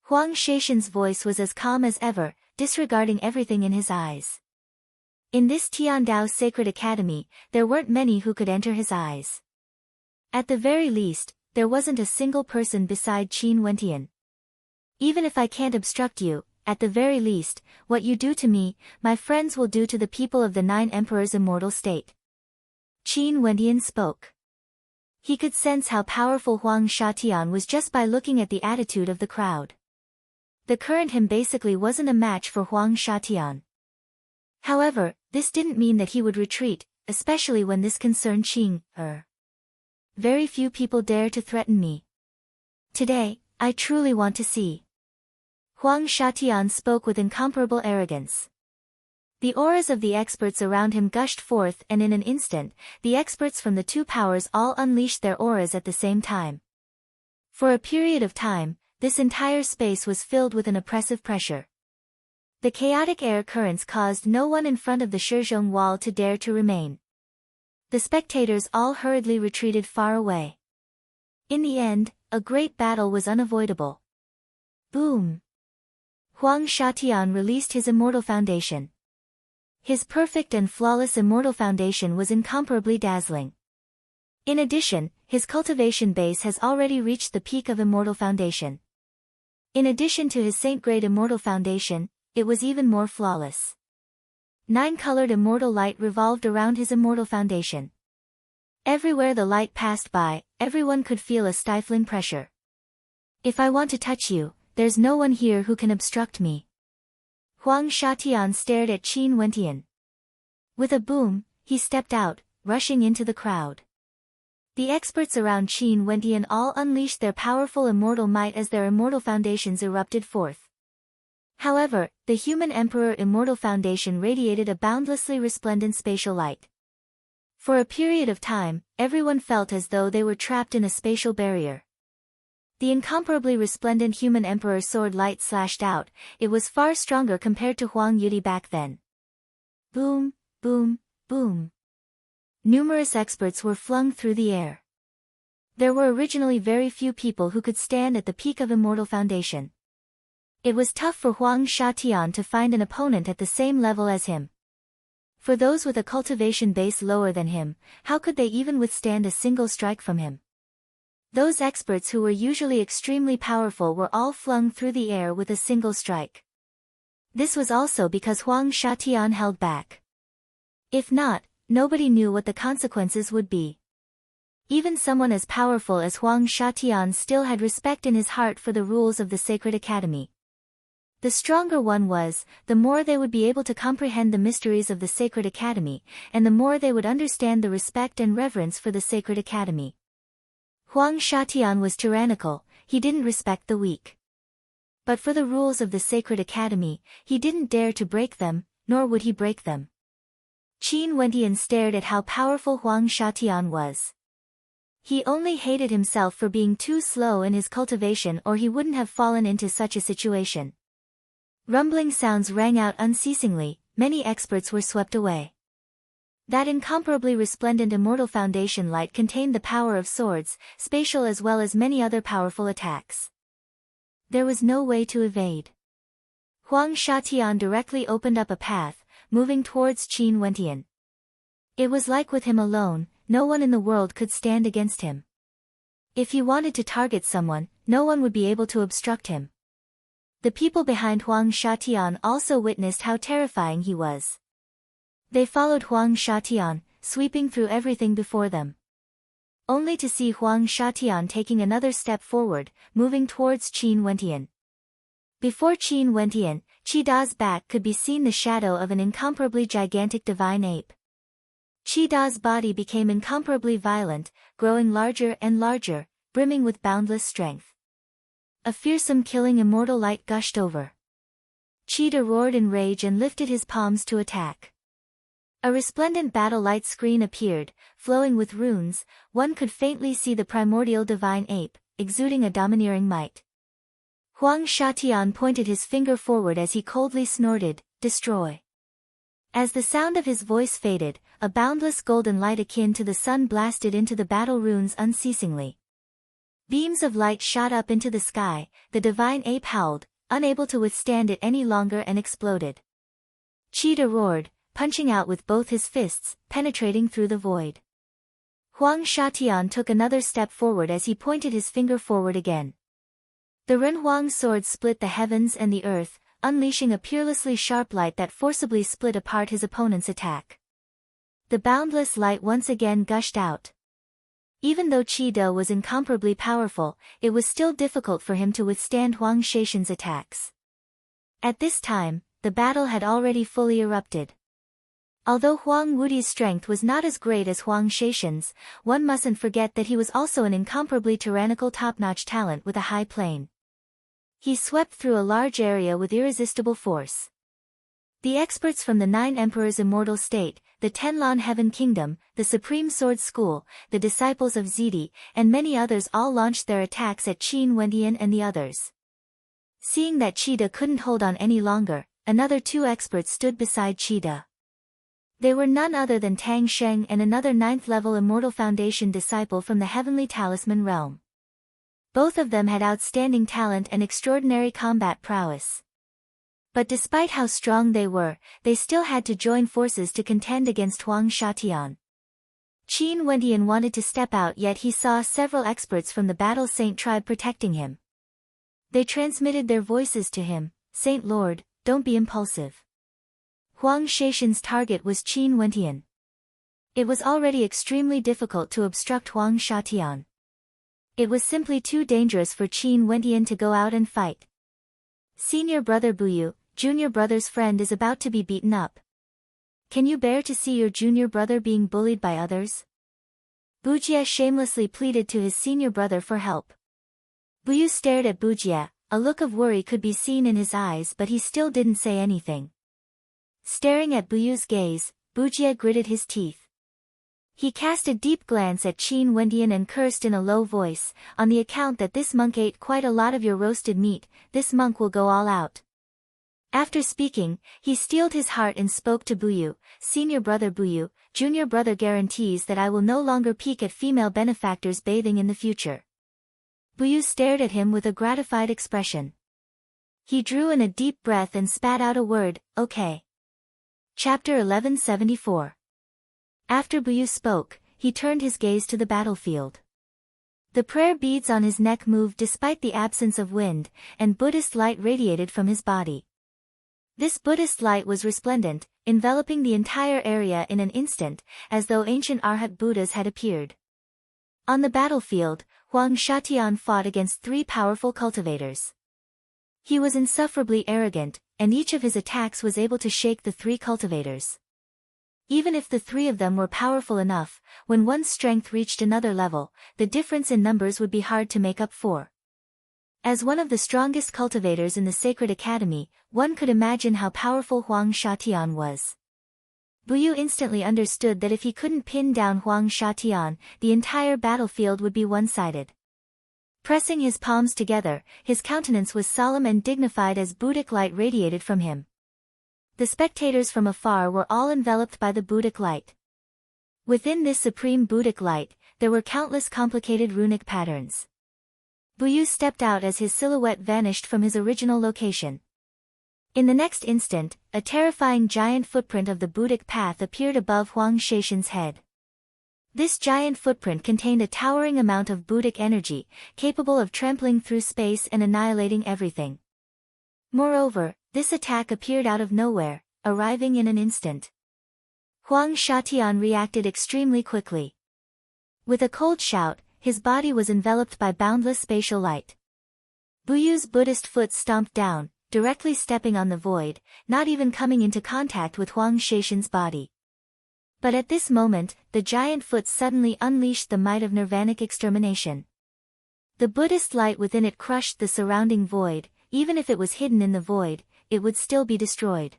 Speaker 1: Huang Shaishan's voice was as calm as ever, disregarding everything in his eyes. In this Tiandao Sacred Academy, there weren't many who could enter his eyes. At the very least, there wasn't a single person beside Qin Wentian. Even if I can't obstruct you, at the very least, what you do to me, my friends will do to the people of the 9 Emperors' immortal state. Qin Wentian spoke. He could sense how powerful Huang Shatian was just by looking at the attitude of the crowd. The current him basically wasn't a match for Huang Shatian. However, this didn't mean that he would retreat, especially when this concerned Qing. Very few people dare to threaten me. Today, I truly want to see. Huang Shatian spoke with incomparable arrogance. The auras of the experts around him gushed forth, and in an instant, the experts from the 2 powers all unleashed their auras at the same time. For a period of time, this entire space was filled with an oppressive pressure. The chaotic air currents caused no one in front of the Shizhong wall to dare to remain. The spectators all hurriedly retreated far away. In the end, a great battle was unavoidable. Boom! Huang Shatian released his immortal foundation. His perfect and flawless immortal foundation was incomparably dazzling. In addition, his cultivation base has already reached the peak of immortal foundation. In addition to his saint-grade immortal foundation, it was even more flawless. 9-colored immortal light revolved around his immortal foundation. Everywhere the light passed by, everyone could feel a stifling pressure. If I want to touch you, there's no one here who can obstruct me. Huang Shatian stared at Qin Wentian. With a boom, he stepped out, rushing into the crowd. The experts around Qin Wentian all unleashed their powerful immortal might as their immortal foundations erupted forth. However, the human emperor immortal foundation radiated a boundlessly resplendent spatial light. For a period of time, everyone felt as though they were trapped in a spatial barrier. The incomparably resplendent human emperor sword light slashed out. It was far stronger compared to Huang Yudi back then. Boom, boom, boom. Numerous experts were flung through the air. There were originally very few people who could stand at the peak of immortal foundation. It was tough for Huang Shatian to find an opponent at the same level as him. For those with a cultivation base lower than him, how could they even withstand a single strike from him? Those experts who were usually extremely powerful were all flung through the air with a single strike. This was also because Huang Shatian held back. If not, nobody knew what the consequences would be. Even someone as powerful as Huang Shatian still had respect in his heart for the rules of the Sacred Academy. The stronger one was, the more they would be able to comprehend the mysteries of the Sacred Academy, and the more they would understand the respect and reverence for the Sacred Academy. Huang Shatian was tyrannical, he didn't respect the weak. But for the rules of the Sacred Academy, he didn't dare to break them, nor would he break them. Qin Wentian stared at how powerful Huang Shatian was. He only hated himself for being too slow in his cultivation, or he wouldn't have fallen into such a situation. Rumbling sounds rang out unceasingly, many experts were swept away. That incomparably resplendent immortal foundation light contained the power of swords, spatial as well as many other powerful attacks. There was no way to evade. Huang Shatian directly opened up a path, moving towards Qin Wentian. It was like with him alone, no one in the world could stand against him. If he wanted to target someone, no one would be able to obstruct him. The people behind Huang Shatian also witnessed how terrifying he was. They followed Huang Shatian, sweeping through everything before them. Only to see Huang Shatian taking another step forward, moving towards Qin Wentian. Before Qin Wentian, Chida's back could be seen the shadow of an incomparably gigantic divine ape. Chida's body became incomparably violent, growing larger and larger, brimming with boundless strength. A fearsome killing immortal light gushed over. Chida roared in rage and lifted his palms to attack. A resplendent battle light screen appeared, flowing with runes. One could faintly see the primordial divine ape, exuding a domineering might. Huang Shatian pointed his finger forward as he coldly snorted, "Destroy." As the sound of his voice faded, a boundless golden light akin to the sun blasted into the battle runes unceasingly. Beams of light shot up into the sky, the divine ape howled, unable to withstand it any longer, and exploded. Cheetah roared, punching out with both his fists, penetrating through the void. Huang Shatian took another step forward as he pointed his finger forward again. The Renhuang sword split the heavens and the earth, unleashing a peerlessly sharp light that forcibly split apart his opponent's attack. The boundless light once again gushed out. Even though Cheetah was incomparably powerful, it was still difficult for him to withstand Huang Shaishan's attacks. At this time, the battle had already fully erupted. Although Huang Wudi's strength was not as great as Huang Shaishan's, one mustn't forget that he was also an incomparably tyrannical top-notch talent with a high plane. He swept through a large area with irresistible force. The experts from the 9 Emperors' Immortal State, the Tenlon Heaven Kingdom, the Supreme Sword School, the disciples of Zidi, and many others all launched their attacks at Qin Wendian and the others. Seeing that Cheetah couldn't hold on any longer, another 2 experts stood beside Cheetah. They were none other than Tang Sheng and another 9th-level Immortal Foundation disciple from the Heavenly Talisman realm. Both of them had outstanding talent and extraordinary combat prowess. But despite how strong they were, they still had to join forces to contend against Huang Shatian. Qin Wendian wanted to step out, yet he saw several experts from the Battle Saint tribe protecting him. They transmitted their voices to him, "Saint Lord, don't be impulsive." Huang Shaishan's target was Qin Wendian. It was already extremely difficult to obstruct Huang Shatian. It was simply too dangerous for Qin Wendian to go out and fight. Senior brother Buyu, junior brother's friend, is about to be beaten up. Can you bear to see your junior brother being bullied by others? Bujie shamelessly pleaded to his senior brother for help. Buyu stared at Bujie, a look of worry could be seen in his eyes, but he still didn't say anything. Staring at Buyu's gaze, Bujie gritted his teeth. He cast a deep glance at Qin Wendian and cursed in a low voice, "On the account that this monk ate quite a lot of your roasted meat, this monk will go all out." After speaking, he steeled his heart and spoke to Buyu, "Senior brother Buyu, junior brother guarantees that I will no longer peek at female benefactors bathing in the future." Buyu stared at him with a gratified expression. He drew in a deep breath and spat out a word, "Okay." Chapter 1174. After Buyu spoke, he turned his gaze to the battlefield. The prayer beads on his neck moved despite the absence of wind, and Buddhist light radiated from his body. This Buddhist light was resplendent, enveloping the entire area in an instant, as though ancient Arhat Buddhas had appeared. On the battlefield, Huang Shatian fought against 3 powerful cultivators. He was insufferably arrogant, and each of his attacks was able to shake the 3 cultivators. Even if the 3 of them were powerful enough, when one's strength reached another level, the difference in numbers would be hard to make up for. As one of the strongest cultivators in the Sacred Academy, one could imagine how powerful Huang Shatian was. Buyu instantly understood that if he couldn't pin down Huang Shatian, the entire battlefield would be one-sided. Pressing his palms together, his countenance was solemn and dignified as Buddhic light radiated from him. The spectators from afar were all enveloped by the Buddhic light. Within this supreme Buddhic light, there were countless complicated runic patterns. Buyu stepped out as his silhouette vanished from his original location. In the next instant, a terrifying giant footprint of the Buddhic path appeared above Huang Shaishan's head. This giant footprint contained a towering amount of Buddhic energy, capable of trampling through space and annihilating everything. Moreover, this attack appeared out of nowhere, arriving in an instant. Huang Shatian reacted extremely quickly. With a cold shout, his body was enveloped by boundless spatial light. Buyu's Buddhist foot stomped down, directly stepping on the void, not even coming into contact with Huang Shaishan's body. But at this moment, the giant foot suddenly unleashed the might of nirvanic extermination. The Buddhist light within it crushed the surrounding void. Even if it was hidden in the void, it would still be destroyed.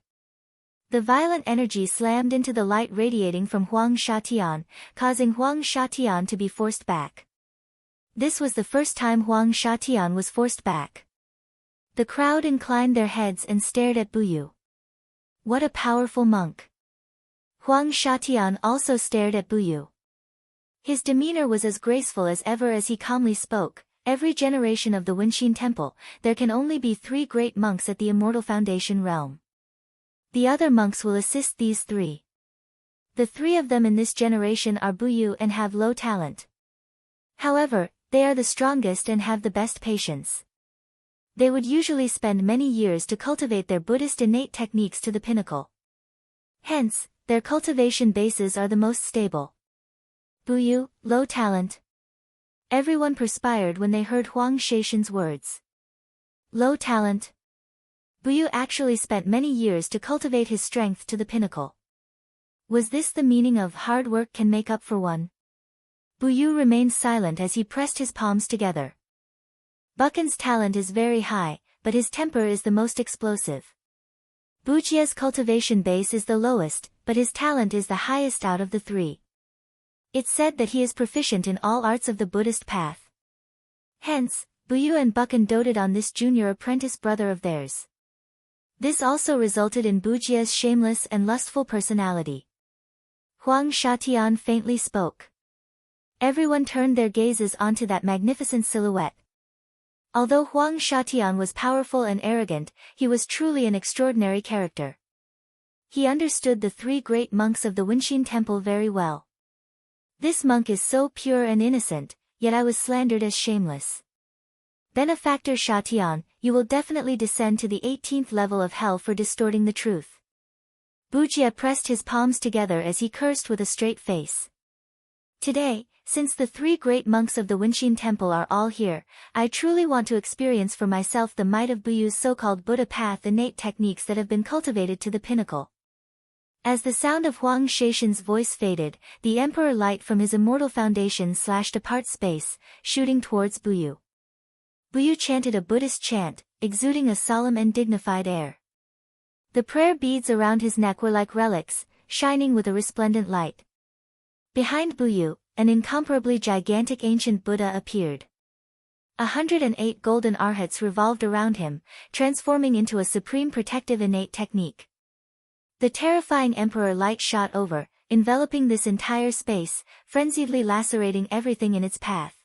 Speaker 1: The violent energy slammed into the light radiating from Huang Shatian, causing Huang Shatian to be forced back. This was the first time Huang Shatian was forced back. The crowd inclined their heads and stared at Buyu. What a powerful monk! Huang Shatian also stared at Buyu. His demeanor was as graceful as ever as he calmly spoke. Every generation of the Wenxin Temple, there can only be 3 great monks at the Immortal Foundation realm. The other monks will assist these 3. The 3 of them in this generation are Buyu and have low talent. However, they are the strongest and have the best patience. They would usually spend many years to cultivate their Buddhist innate techniques to the pinnacle. Hence, their cultivation bases are the most stable. Buyu, low talent. Everyone perspired when they heard Huang Shaishan's words. Low talent. Buyu actually spent many years to cultivate his strength to the pinnacle. Was this the meaning of hard work can make up for one? Buyu remained silent as he pressed his palms together. Buchan's talent is very high, but his temper is the most explosive. Bujia's cultivation base is the lowest, but his talent is the highest out of the 3. It's said that he is proficient in all arts of the Buddhist path. Hence, Buyu and Buchan doted on this junior apprentice brother of theirs. This also resulted in Bujia's shameless and lustful personality. Huang Shatian faintly spoke. Everyone turned their gazes onto that magnificent silhouette. Although Huang Shatian was powerful and arrogant, he was truly an extraordinary character. He understood the 3 great monks of the Wenxin Temple very well. This monk is so pure and innocent, yet I was slandered as shameless. Benefactor Shatian, you will definitely descend to the 18th level of hell for distorting the truth. Bujia pressed his palms together as he cursed with a straight face. Today, since the 3 great monks of the Wenxin Temple are all here, I truly want to experience for myself the might of Buyu's so-called Buddha path innate techniques that have been cultivated to the pinnacle. As the sound of Huang Shaishan's voice faded, the emperor light from his immortal foundation slashed apart space, shooting towards Buyu. Buyu chanted a Buddhist chant, exuding a solemn and dignified air. The prayer beads around his neck were like relics, shining with a resplendent light. Behind Buyu, an incomparably gigantic ancient Buddha appeared. 108 golden arhats revolved around him, transforming into a supreme protective innate technique. The terrifying emperor light shot over, enveloping this entire space, frenziedly lacerating everything in its path.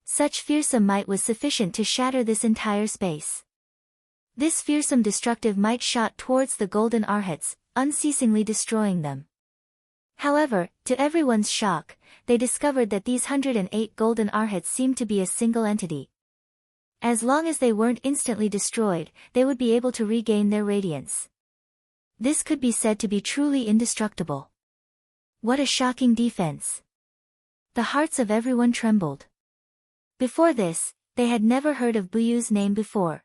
Speaker 1: Such fearsome might was sufficient to shatter this entire space. This fearsome destructive might shot towards the golden arhats, unceasingly destroying them. However, to everyone's shock, they discovered that these 108 golden arhats seemed to be a single entity. As long as they weren't instantly destroyed, they would be able to regain their radiance. This could be said to be truly indestructible. What a shocking defense! The hearts of everyone trembled. Before this, they had never heard of Buyu's name before.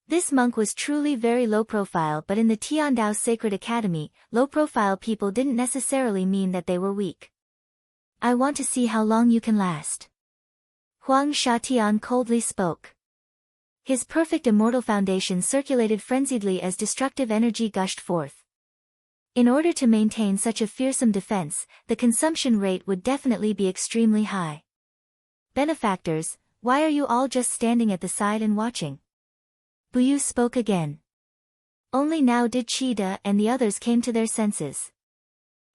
Speaker 1: This monk was truly very low profile, but in the Tiandao Sacred Academy, low-profile people didn't necessarily mean that they were weak. I want to see how long you can last. Huang Shatian coldly spoke. His perfect immortal foundation circulated frenziedly as destructive energy gushed forth. In order to maintain such a fearsome defense, the consumption rate would definitely be extremely high. Benefactors, why are you all just standing at the side and watching? Buyu spoke again. Only now did Chida and the others came to their senses.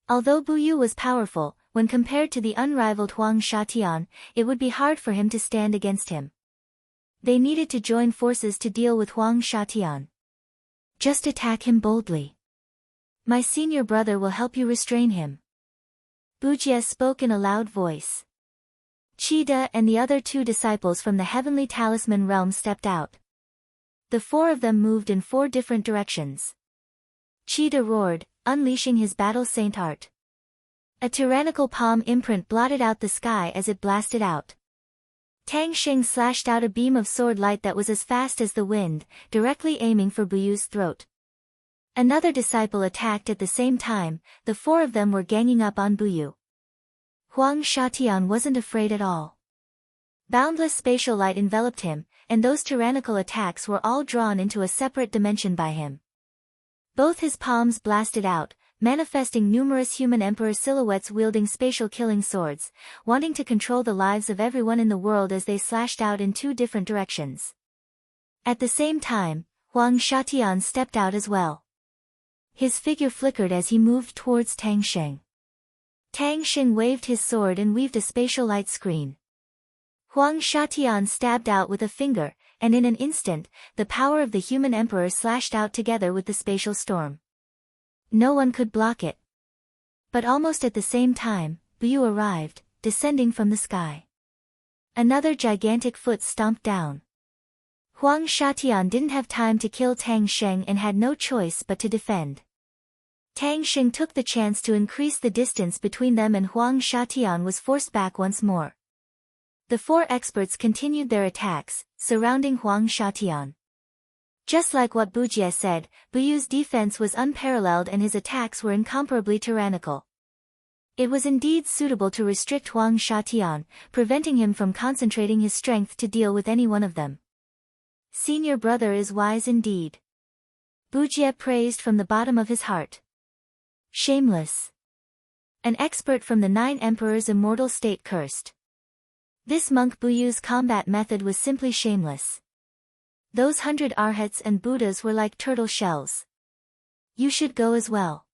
Speaker 1: Although Buyu was powerful, when compared to the unrivaled Huang Shatian, it would be hard for him to stand against him. They needed to join forces to deal with Huang Shatian. Just attack him boldly. My senior brother will help you restrain him. Bujia spoke in a loud voice. Chida and the other 2 disciples from the heavenly talisman realm stepped out. The 4 of them moved in 4 different directions. Chida roared, unleashing his battle saint art. A tyrannical palm imprint blotted out the sky as it blasted out. Tang Xing slashed out a beam of sword light that was as fast as the wind, directly aiming for Buyu's throat. Another disciple attacked at the same time, the 4 of them were ganging up on Buyu. Huang Shatian wasn't afraid at all. Boundless spatial light enveloped him, and those tyrannical attacks were all drawn into a separate dimension by him. Both his palms blasted out, manifesting numerous human emperor silhouettes wielding spatial killing swords, wanting to control the lives of everyone in the world as they slashed out in 2 different directions. At the same time, Huang Shatian stepped out as well. His figure flickered as he moved towards Tang Sheng. Tang Sheng waved his sword and weaved a spatial light screen. Huang Shatian stabbed out with a finger, and in an instant, the power of the human emperor slashed out together with the spatial storm. No one could block it. But almost at the same time, Bu arrived, descending from the sky. Another gigantic foot stomped down. Huang Shatian didn't have time to kill Tang Sheng and had no choice but to defend. Tang Sheng took the chance to increase the distance between them and Huang Shatian was forced back once more. The four experts continued their attacks, surrounding Huang Shatian. Just like what Bujie said, Buyu's defense was unparalleled and his attacks were incomparably tyrannical. It was indeed suitable to restrict Huang Shatian, preventing him from concentrating his strength to deal with any one of them. Senior brother is wise indeed. Bujie praised from the bottom of his heart. Shameless. An expert from the 9 Emperors' immortal state cursed. This monk Buyu's combat method was simply shameless. Those 100 arhats and Buddhas were like turtle shells. You should go as well.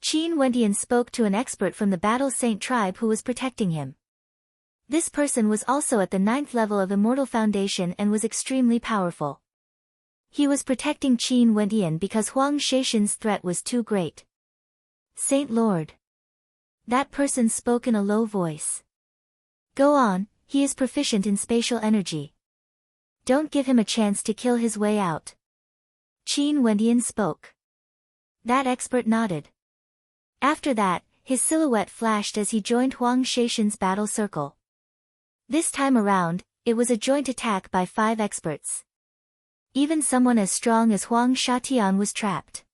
Speaker 1: Qin Wentian spoke to an expert from the Battle Saint tribe who was protecting him. This person was also at the 9th level of Immortal Foundation and was extremely powerful. He was protecting Qin Wentian because Huang Shaishan's threat was too great. Saint Lord. That person spoke in a low voice. Go on, he is proficient in spatial energy. Don't give him a chance to kill his way out. Qin Wentian spoke. That expert nodded. After that, his silhouette flashed as he joined Huang Shaishan's battle circle. This time around, it was a joint attack by 5 experts. Even someone as strong as Huang Shatian was trapped.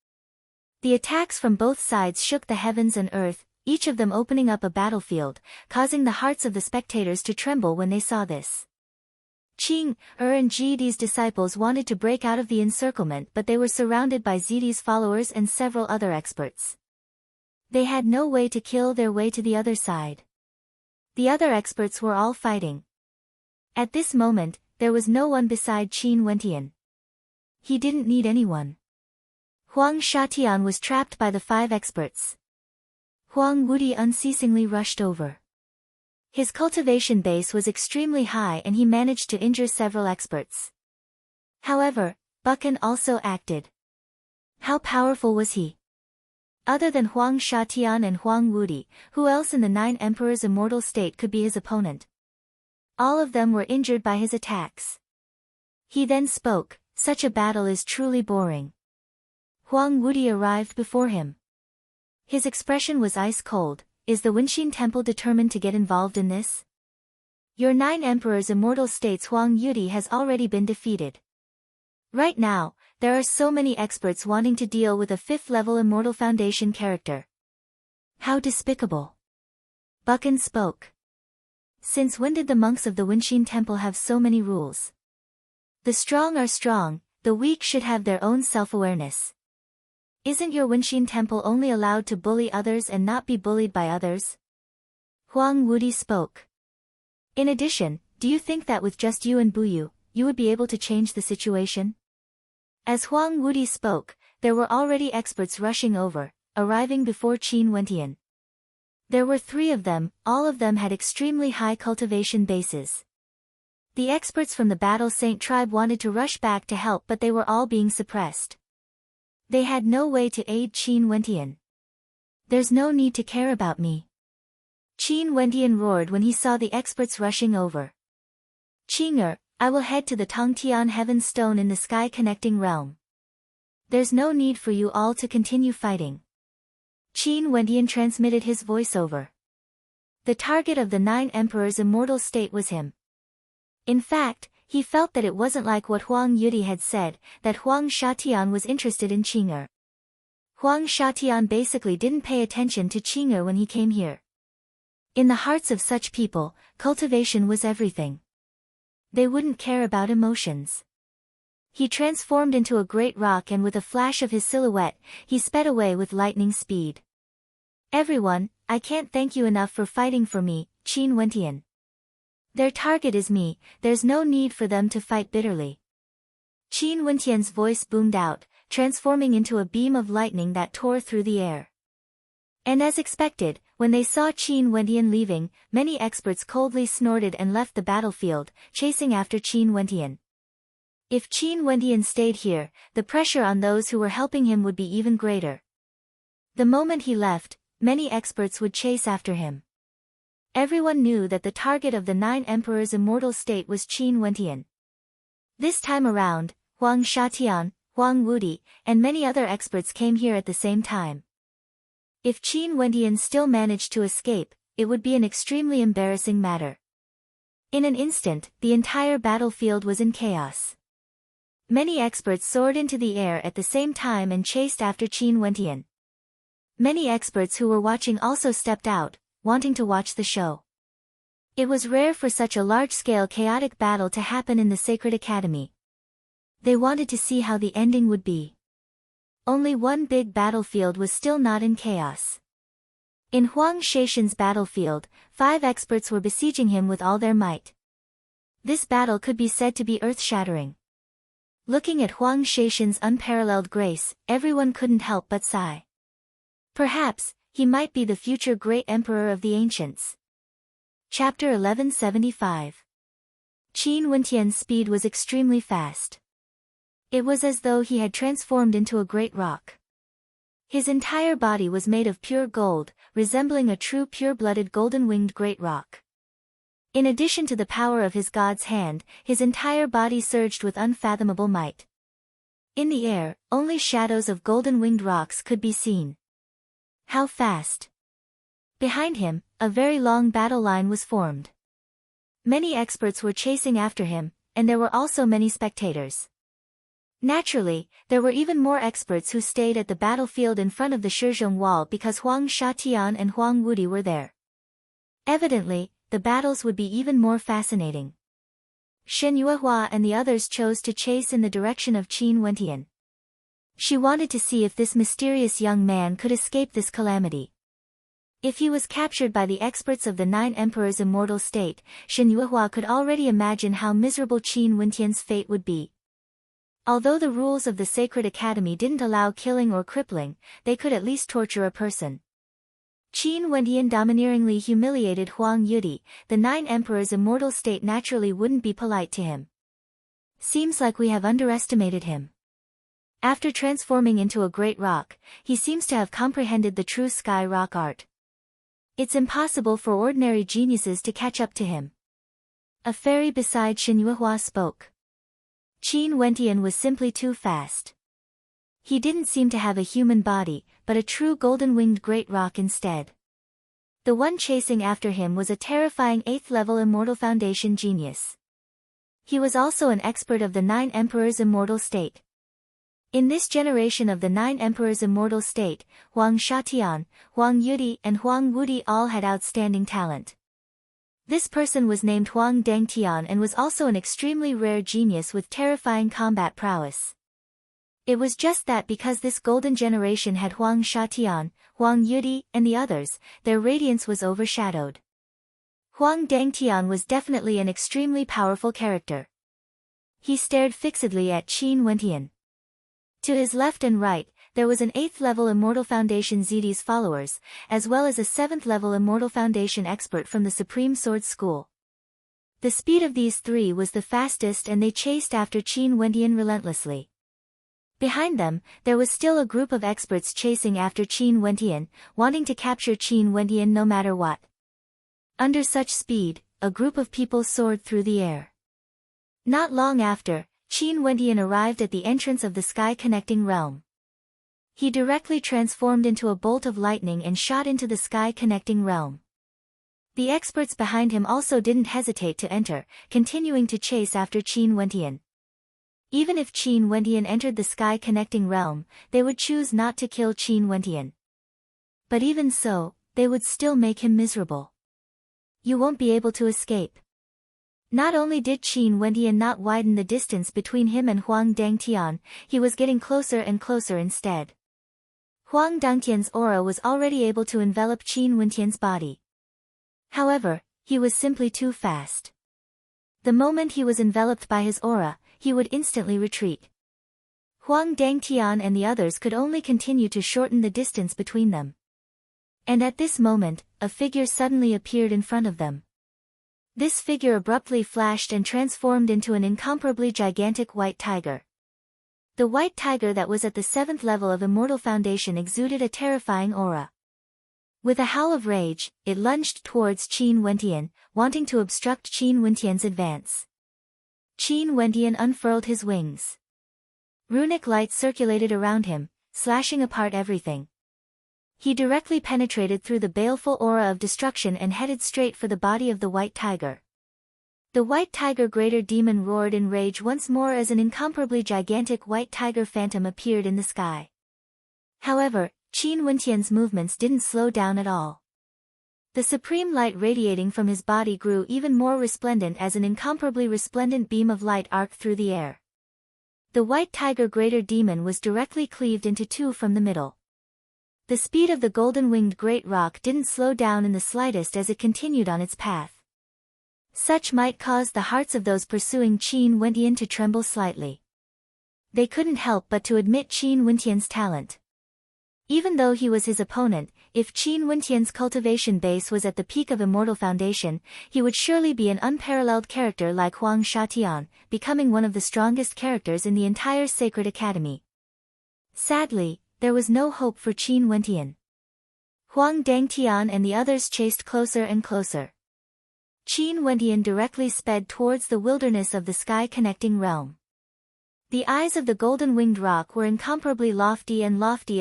Speaker 1: The attacks from both sides shook the heavens and earth, each of them opening up a battlefield, causing the hearts of the spectators to tremble when they saw this. Qing, and Zidi's disciples wanted to break out of the encirclement but they were surrounded by Zidi's followers and several other experts. They had no way to kill their way to the other side. The other experts were all fighting. At this moment, there was no one beside Qin Wentian. He didn't need anyone. Huang Shatian was trapped by the 5 experts. Huang Wudi unceasingly rushed over. His cultivation base was extremely high and he managed to injure several experts. However, Buchan also acted. How powerful was he? Other than Huang Shatian and Huang Wudi, who else in the 9 Emperors' immortal state could be his opponent? All of them were injured by his attacks. He then spoke, such a battle is truly boring. Huang Wudi arrived before him. His expression was ice cold. Is the Wenxin Temple determined to get involved in this? Your 9 Emperors' immortal states Huang Yudi has already been defeated. Right now, there are so many experts wanting to deal with a 5th-level Immortal Foundation character. How despicable. Buchan spoke. Since when did the monks of the Wenxin Temple have so many rules? The strong are strong, the weak should have their own self-awareness. Isn't your Wenxin Temple only allowed to bully others and not be bullied by others? Huang Wudi spoke. In addition, do you think that with just you and Buyu, you would be able to change the situation? As Huang Wudi spoke, there were already experts rushing over, arriving before Qin Wentian. There were 3 of them, all of them had extremely high cultivation bases. The experts from the Battle Saint tribe wanted to rush back to help but they were all being suppressed. They had no way to aid Qin Wentian. There's no need to care about me. Qin Wentian roared when he saw the experts rushing over. Qing'er, I will head to the Tongtian Heaven Stone in the Sky Connecting Realm. There's no need for you all to continue fighting. Qin Wentian transmitted his voiceover. The target of the 9 Emperors' immortal state was him. In fact, he felt that it wasn't like what Huang Yudi had said, that Huang Shatian was interested in Qing'er. Huang Shatian basically didn't pay attention to Qing'er when he came here. In the hearts of such people, cultivation was everything. They wouldn't care about emotions. He transformed into a great rock and with a flash of his silhouette, he sped away with lightning speed. Everyone, I can't thank you enough for fighting for me, Qin Wentian. Their target is me, there's no need for them to fight bitterly. Qin Wentian's voice boomed out, transforming into a beam of lightning that tore through the air. And as expected, when they saw Qin Wentian leaving, many experts coldly snorted and left the battlefield, chasing after Qin Wentian. If Qin Wentian stayed here, the pressure on those who were helping him would be even greater. The moment he left, many experts would chase after him. Everyone knew that the target of the 9 emperors' immortal state was Qin Wentian. This time around, Huang Shatian, Huang Wudi, and many other experts came here at the same time. If Qin Wentian still managed to escape, it would be an extremely embarrassing matter. In an instant, the entire battlefield was in chaos. Many experts soared into the air at the same time and chased after Qin Wentian. Many experts who were watching also stepped out, wanting to watch the show. It was rare for such a large-scale chaotic battle to happen in the Sacred Academy. They wanted to see how the ending would be. Only one big battlefield was still not in chaos. In Huang Shaishan's battlefield, 5 experts were besieging him with all their might. This battle could be said to be earth-shattering. Looking at Huang Shaishan's unparalleled grace, everyone couldn't help but sigh. Perhaps, he might be the future great emperor of the ancients. Chapter 1175. Qin Wentian's speed was extremely fast. It was as though he had transformed into a great rock. His entire body was made of pure gold, resembling a true pure-blooded golden-winged great rock. In addition to the power of his god's hand, his entire body surged with unfathomable might. In the air, only shadows of golden-winged rocks could be seen. How fast! Behind him, a very long battle line was formed. Many experts were chasing after him, and there were also many spectators. Naturally, there were even more experts who stayed at the battlefield in front of the Shizhong Wall because Huang Shatian and Huang Wudi were there. Evidently, the battles would be even more fascinating. Shen Yuehua and the others chose to chase in the direction of Qin Wentian. She wanted to see if this mysterious young man could escape this calamity. If he was captured by the experts of the 9 emperors' immortal state, Shen Yuehua could already imagine how miserable Qin Wentian's fate would be. Although the rules of the Sacred Academy didn't allow killing or crippling, they could at least torture a person. Qin Wentian domineeringly humiliated Huang Yudi. The 9 emperors' immortal state naturally wouldn't be polite to him. Seems like we have underestimated him. After transforming into a great rock, he seems to have comprehended the true sky rock art. It's impossible for ordinary geniuses to catch up to him. A fairy beside Shen Yuehua spoke. Qin Wentian was simply too fast. He didn't seem to have a human body, but a true golden-winged great rock instead. The one chasing after him was a terrifying 8th-level Immortal Foundation genius. He was also an expert of the 9 Emperors' immortal state. In this generation of the 9 Emperors' immortal state, Huang Shatian, Huang Yudi and Huang Wudi all had outstanding talent. This person was named Huang Dangtian and was also an extremely rare genius with terrifying combat prowess. It was just that because this golden generation had Huang Shatian, Huang Yudi, and the others, their radiance was overshadowed. Huang Dangtian was definitely an extremely powerful character. He stared fixedly at Qin Wentian. To his left and right, there was an 8th-level Immortal Foundation ZD's followers, as well as a 7th-level Immortal Foundation expert from the Supreme Sword School. The speed of these 3 was the fastest and they chased after Qin Wentian relentlessly. Behind them, there was still a group of experts chasing after Qin Wentian, wanting to capture Qin Wentian no matter what. Under such speed, a group of people soared through the air. Not long after, Qin Wentian arrived at the entrance of the sky-connecting realm. He directly transformed into a bolt of lightning and shot into the sky-connecting realm. The experts behind him also didn't hesitate to enter, continuing to chase after Qin Wentian. Even if Qin Wentian entered the sky-connecting realm, they would choose not to kill Qin Wentian. But even so, they would still make him miserable. You won't be able to escape. Not only did Qin Wentian not widen the distance between him and Huang Dangtian, he was getting closer and closer instead. Huang Dangtian's aura was already able to envelop Qin Wentian's body. However, he was simply too fast. The moment he was enveloped by his aura, he would instantly retreat. Huang Dangtian and the others could only continue to shorten the distance between them. And at this moment, a figure suddenly appeared in front of them. This figure abruptly flashed and transformed into an incomparably gigantic white tiger. The white tiger that was at the 7th level of Immortal Foundation exuded a terrifying aura. With a howl of rage, it lunged towards Qin Wentian, wanting to obstruct Qin Wentian's advance. Qin Wentian unfurled his wings. Runic light circulated around him, slashing apart everything. He directly penetrated through the baleful aura of destruction and headed straight for the body of the white tiger. The white tiger greater demon roared in rage once more as an incomparably gigantic white tiger phantom appeared in the sky. However, Qin Wentian's movements didn't slow down at all. The supreme light radiating from his body grew even more resplendent as an incomparably resplendent beam of light arced through the air. The white tiger greater demon was directly cleaved into two from the middle. The speed of the golden-winged great rock didn't slow down in the slightest as it continued on its path. Such might cause the hearts of those pursuing Qin Wentian to tremble slightly. They couldn't help but to admit Qin Wentian's talent. Even though he was his opponent, if Qin Wentian's cultivation base was at the peak of Immortal Foundation, he would surely be an unparalleled character like Huang Shatian, becoming one of the strongest characters in the entire Sacred Academy. Sadly, there was no hope for Qin Wentian. Huang Dangtian and the others chased closer and closer. Qin Wentian directly sped towards the wilderness of the sky-connecting realm. The eyes of the golden-winged rock were incomparably lofty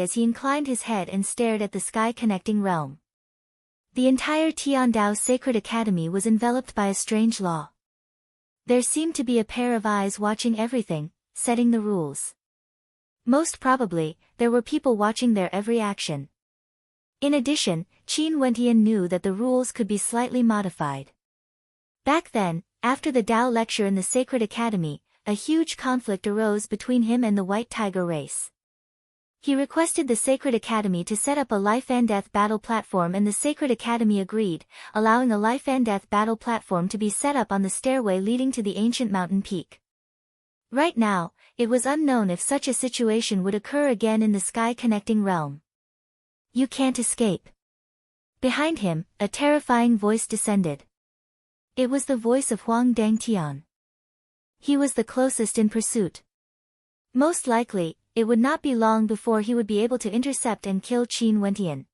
Speaker 1: as he inclined his head and stared at the sky-connecting realm. The entire Tiandao Sacred Academy was enveloped by a strange law. There seemed to be a pair of eyes watching everything, setting the rules. Most probably, there were people watching their every action. In addition, Qin Wentian knew that the rules could be slightly modified. Back then, after the Tao lecture in the Sacred Academy, a huge conflict arose between him and the White Tiger race. He requested the Sacred Academy to set up a life and death battle platform and the Sacred Academy agreed, allowing a life and death battle platform to be set up on the stairway leading to the ancient mountain peak. Right now, it was unknown if such a situation would occur again in the sky-connecting realm. You can't escape. Behind him, a terrifying voice descended. It was the voice of Huang Dangtian. He was the closest in pursuit. Most likely, it would not be long before he would be able to intercept and kill Qin Wentian.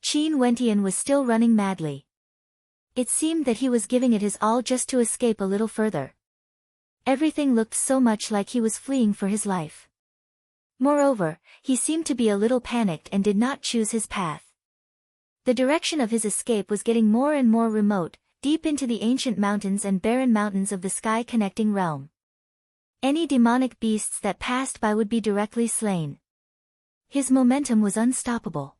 Speaker 1: Qin Wentian was still running madly. It seemed that he was giving it his all just to escape a little further. Everything looked so much like he was fleeing for his life. Moreover, he seemed to be a little panicked and did not choose his path. The direction of his escape was getting more and more remote, deep into the ancient mountains and barren mountains of the sky-connecting realm. Any demonic beasts that passed by would be directly slain. His momentum was unstoppable.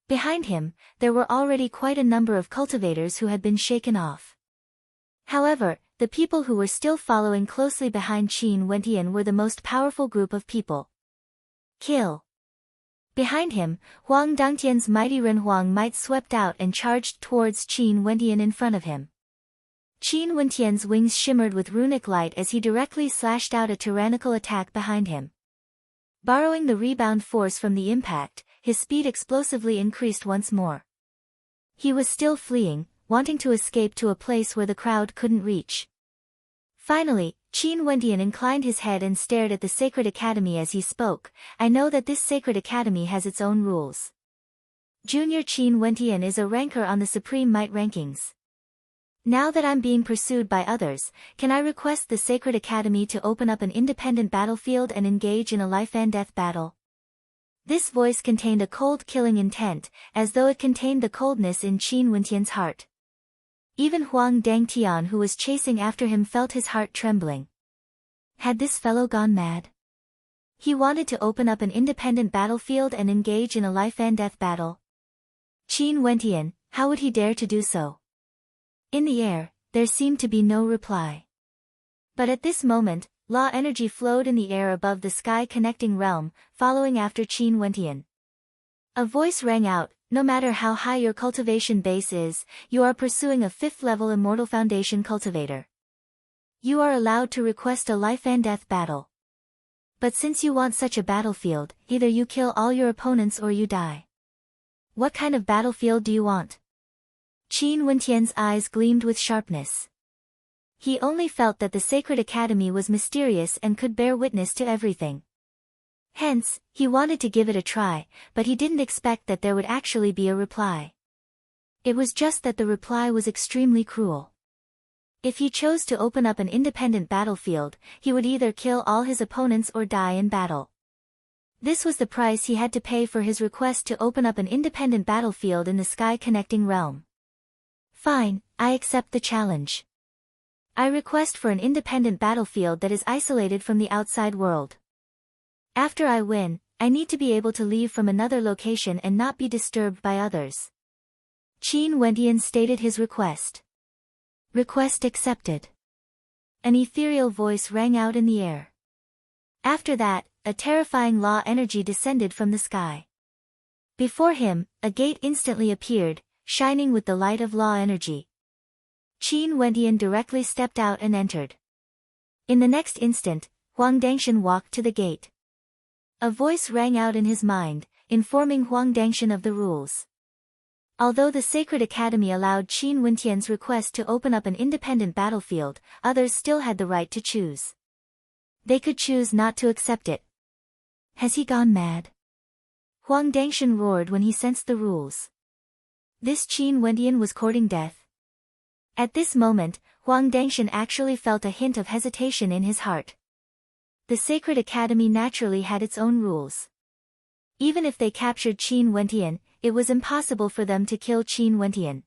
Speaker 1: Behind him, there were already quite a number of cultivators who had been shaken off. However, the people who were still following closely behind Qin Wentian were the most powerful group of people. Kill. Behind him, Huang Dangtian's mighty Renhuang might swept out and charged towards Qin Wentian in front of him. Qin Wentian's wings shimmered with runic light as he directly slashed out a tyrannical attack behind him. Borrowing the rebound force from the impact, his speed explosively increased once more. He was still fleeing, wanting to escape to a place where the crowd couldn't reach. Finally, Qin Wentian inclined his head and stared at the Sacred Academy as he spoke. I know that this Sacred Academy has its own rules. Junior Qin Wentian is a ranker on the Supreme Might rankings. Now that I'm being pursued by others, can I request the Sacred Academy to open up an independent battlefield and engage in a life and death battle? This voice contained a cold killing intent, as though it contained the coldness in Qin Wentian's heart. Even Huang Dangtian who was chasing after him felt his heart trembling. Had this fellow gone mad? He wanted to open up an independent battlefield and engage in a life and death battle. Qin Wentian, how would he dare to do so? In the air, there seemed to be no reply. But at this moment, law energy flowed in the air above the sky-connecting realm, following after Qin Wentian. A voice rang out, no matter how high your cultivation base is, you are pursuing a 5th-level Immortal Foundation cultivator. You are allowed to request a life and death battle. But since you want such a battlefield, either you kill all your opponents or you die. What kind of battlefield do you want? Qin Wentian's eyes gleamed with sharpness. He only felt that the Sacred Academy was mysterious and could bear witness to everything. Hence, he wanted to give it a try, but he didn't expect that there would actually be a reply. It was just that the reply was extremely cruel. If he chose to open up an independent battlefield, he would either kill all his opponents or die in battle. This was the price he had to pay for his request to open up an independent battlefield in the sky-connecting realm. Fine, I accept the challenge. I request for an independent battlefield that is isolated from the outside world. After I win, I need to be able to leave from another location and not be disturbed by others. Qin Wentian stated his request. Request accepted. An ethereal voice rang out in the air. After that, a terrifying law energy descended from the sky. Before him, a gate instantly appeared, shining with the light of law energy. Qin Wentian directly stepped out and entered. In the next instant, Huang Dangshan walked to the gate. A voice rang out in his mind, informing Huang Dangshan of the rules. Although the Sacred Academy allowed Qin Wentian's request to open up an independent battlefield, others still had the right to choose. They could choose not to accept it. Has he gone mad? Huang Dangshan roared when he sensed the rules. This Qin Wentian was courting death. At this moment, Huang Dangshan actually felt a hint of hesitation in his heart. The Sacred Academy naturally had its own rules. Even if they captured Qin Wentian, it was impossible for them to kill Qin Wentian.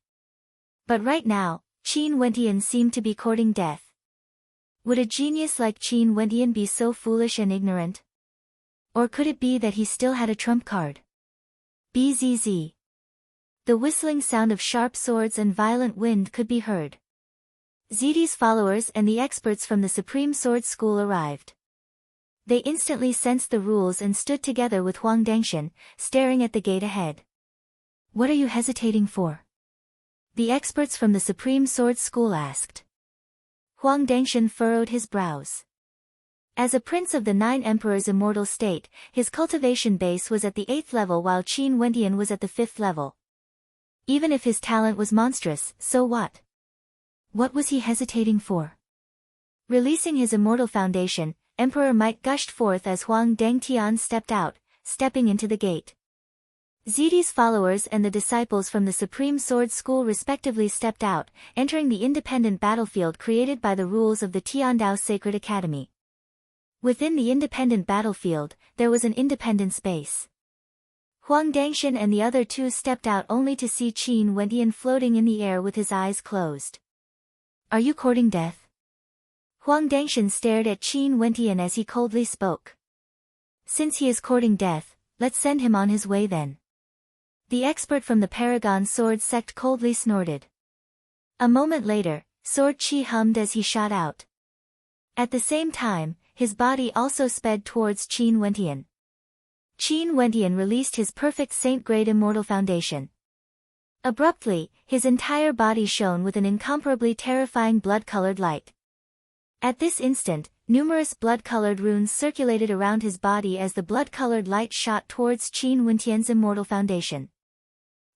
Speaker 1: But right now, Qin Wentian seemed to be courting death. Would a genius like Qin Wentian be so foolish and ignorant? Or could it be that he still had a trump card? Bzz. The whistling sound of sharp swords and violent wind could be heard. Zidi's followers and the experts from the Supreme Sword School arrived. They instantly sensed the rules and stood together with Huang Dangshan, staring at the gate ahead. What are you hesitating for? The experts from the Supreme Sword School asked. Huang Dangshan furrowed his brows. As a prince of the 9 emperors' immortal state, his cultivation base was at the 8th level while Qin Wentian was at the 5th level. Even if his talent was monstrous, so what? What was he hesitating for? Releasing his immortal foundation, Emperor Might gushed forth as Huang Dangtian stepped out, stepping into the gate. Zidi's followers and the disciples from the Supreme Sword School respectively stepped out, entering the independent battlefield created by the rules of the Tiandao Sacred Academy. Within the independent battlefield, there was an independent space. Huang Dangshan and the other two stepped out only to see Qin Wentian floating in the air with his eyes closed. Are you courting death? Huang Dangshan stared at Qin Wentian as he coldly spoke. Since he is courting death, let's send him on his way then. The expert from the Paragon Sword sect coldly snorted. A moment later, Sword Chi hummed as he shot out. At the same time, his body also sped towards Qin Wentian. Qin Wentian released his perfect saint-grade immortal foundation. Abruptly, his entire body shone with an incomparably terrifying blood-colored light. At this instant, numerous blood-colored runes circulated around his body as the blood-colored light shot towards Qin Wentian's immortal foundation.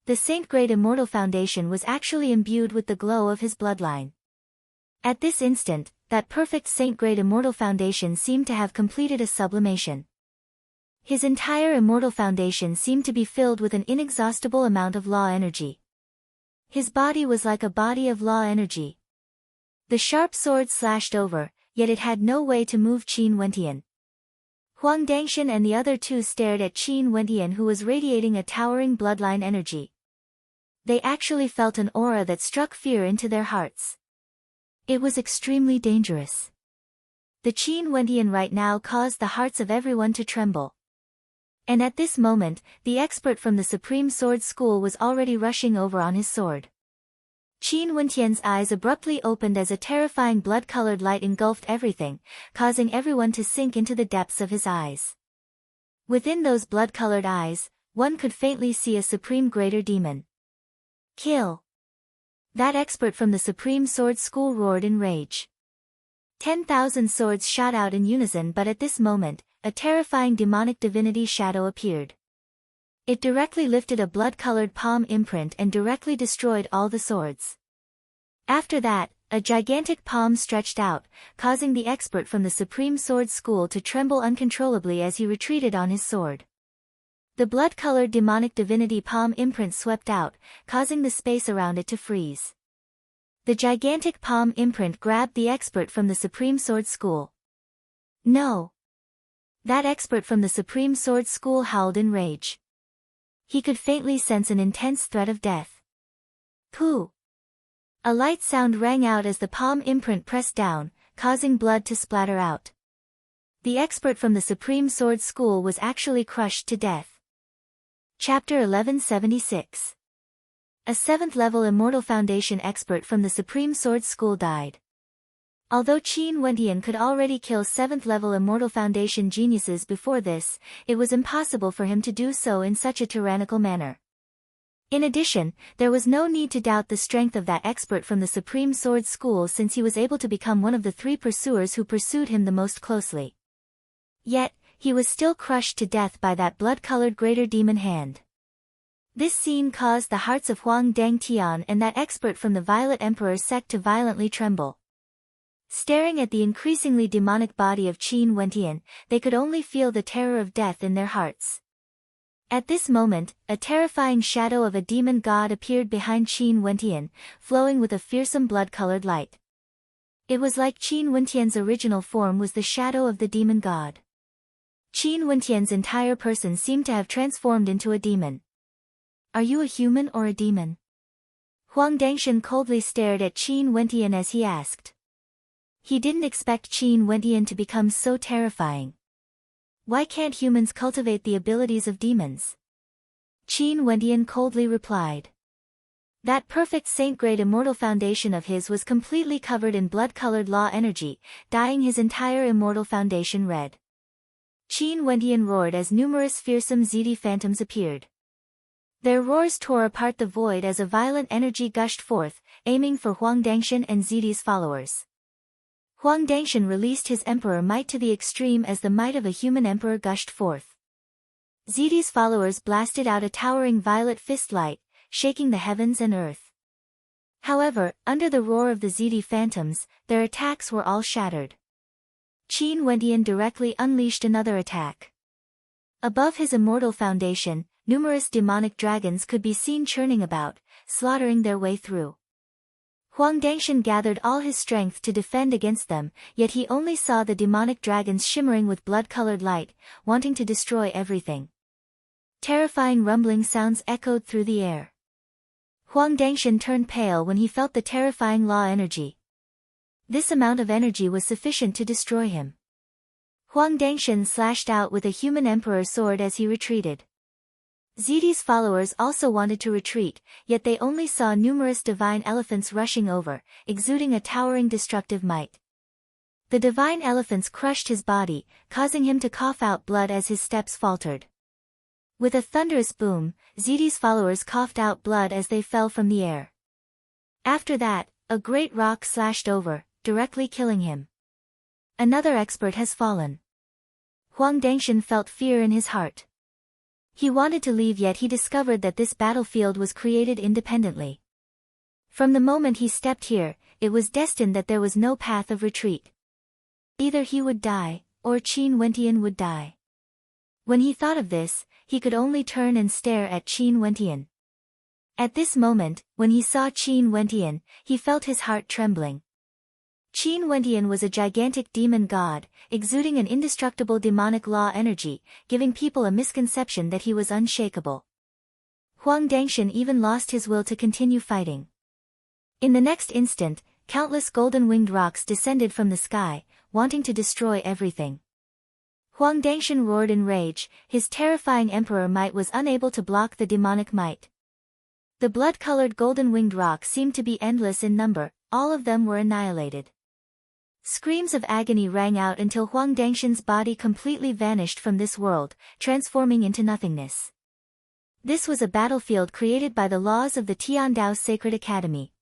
Speaker 1: The saint-grade immortal foundation was actually imbued with the glow of his bloodline. At this instant, that perfect saint-grade immortal foundation seemed to have completed a sublimation. His entire immortal foundation seemed to be filled with an inexhaustible amount of law energy. His body was like a body of law energy. The sharp sword slashed over, yet it had no way to move Qin Wentian. Huang Dangshan and the other two stared at Qin Wentian, who was radiating a towering bloodline energy. They actually felt an aura that struck fear into their hearts. It was extremely dangerous. The Qin Wentian right now caused the hearts of everyone to tremble. And at this moment, the expert from the Supreme Sword School was already rushing over on his sword. Qin Wentian's eyes abruptly opened as a terrifying blood-colored light engulfed everything, causing everyone to sink into the depths of his eyes. Within those blood-colored eyes, one could faintly see a supreme greater demon. Kill! That expert from the Supreme Sword School roared in rage. 10,000 swords shot out in unison, but at this moment, a terrifying demonic divinity shadow appeared. It directly lifted a blood-colored palm imprint and directly destroyed all the swords. After that, a gigantic palm stretched out, causing the expert from the Supreme Sword School to tremble uncontrollably as he retreated on his sword. The blood-colored demonic divinity palm imprint swept out, causing the space around it to freeze. The gigantic palm imprint grabbed the expert from the Supreme Sword School. No! That expert from the Supreme Sword School howled in rage. He could faintly sense an intense threat of death. Pooh! A light sound rang out as the palm imprint pressed down, causing blood to splatter out. The expert from the Supreme Sword School was actually crushed to death. Chapter 1176. A 7th-level Immortal Foundation expert from the Supreme Sword School died. Although Qin Wentian could already kill 7th-level Immortal Foundation geniuses before this, it was impossible for him to do so in such a tyrannical manner. In addition, there was no need to doubt the strength of that expert from the Supreme Sword School since he was able to become one of the 3 pursuers who pursued him the most closely. Yet, he was still crushed to death by that blood-colored greater demon hand. This scene caused the hearts of Huang Dangtian and that expert from the Violet Emperor sect to violently tremble. Staring at the increasingly demonic body of Qin Wentian, they could only feel the terror of death in their hearts. At this moment, a terrifying shadow of a demon god appeared behind Qin Wentian, flowing with a fearsome blood-colored light. It was like Qin Wentian's original form was the shadow of the demon god. Qin Wentian's entire person seemed to have transformed into a demon. Are you a human or a demon? Huang Dangshan coldly stared at Qin Wentian as he asked. He didn't expect Qin Wentian to become so terrifying. Why can't humans cultivate the abilities of demons? Qin Wentian coldly replied. That perfect saint-grade immortal foundation of his was completely covered in blood-colored law energy, dyeing his entire immortal foundation red. Qin Wentian roared as numerous fearsome ZD phantoms appeared. Their roars tore apart the void as a violent energy gushed forth, aiming for Huang Dangshan and ZD's followers. Huang Dangshan released his emperor might to the extreme as the might of a human emperor gushed forth. ZD's followers blasted out a towering violet fist light, shaking the heavens and earth. However, under the roar of the ZD phantoms, their attacks were all shattered. Qin Wentian directly unleashed another attack. Above his immortal foundation, numerous demonic dragons could be seen churning about, slaughtering their way through. Huang Dangshan gathered all his strength to defend against them, yet he only saw the demonic dragons shimmering with blood-colored light, wanting to destroy everything. Terrifying rumbling sounds echoed through the air. Huang Dangshan turned pale when he felt the terrifying law energy. This amount of energy was sufficient to destroy him. Huang Dangshan slashed out with a human emperor sword as he retreated. ZD's followers also wanted to retreat, yet they only saw numerous divine elephants rushing over, exuding a towering destructive might. The divine elephants crushed his body, causing him to cough out blood as his steps faltered. With a thunderous boom, ZD's followers coughed out blood as they fell from the air. After that, a great rock slashed over, directly killing him. Another expert has fallen. Huang Dangshan felt fear in his heart. He wanted to leave, yet he discovered that this battlefield was created independently. From the moment he stepped here, it was destined that there was no path of retreat. Either he would die, or Qin Wentian would die. When he thought of this, he could only turn and stare at Qin Wentian. At this moment, when he saw Qin Wentian, he felt his heart trembling. Qin Wentian was a gigantic demon god, exuding an indestructible demonic law energy, giving people a misconception that he was unshakable. Huang Dangshan even lost his will to continue fighting. In the next instant, countless golden-winged rocks descended from the sky, wanting to destroy everything. Huang Dangshan roared in rage, his terrifying emperor might was unable to block the demonic might. The blood-colored golden-winged rocks seemed to be endless in number, all of them were annihilated. Screams of agony rang out until Huang Dangshan's body completely vanished from this world, transforming into nothingness. This was a battlefield created by the laws of the Tiandao Sacred Academy.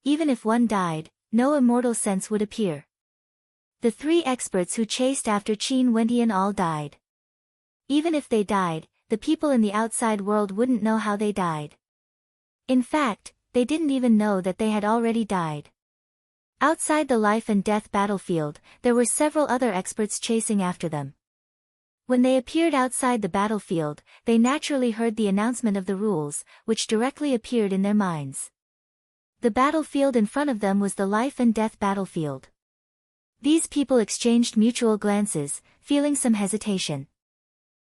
Speaker 1: Even if one died, no immortal sense would appear. The 3 experts who chased after Qin Wentian all died. Even if they died, the people in the outside world wouldn't know how they died. In fact, they didn't even know that they had already died. Outside the life and death battlefield, there were several other experts chasing after them. When they appeared outside the battlefield, they naturally heard the announcement of the rules, which directly appeared in their minds. The battlefield in front of them was the life and death battlefield. These people exchanged mutual glances, feeling some hesitation.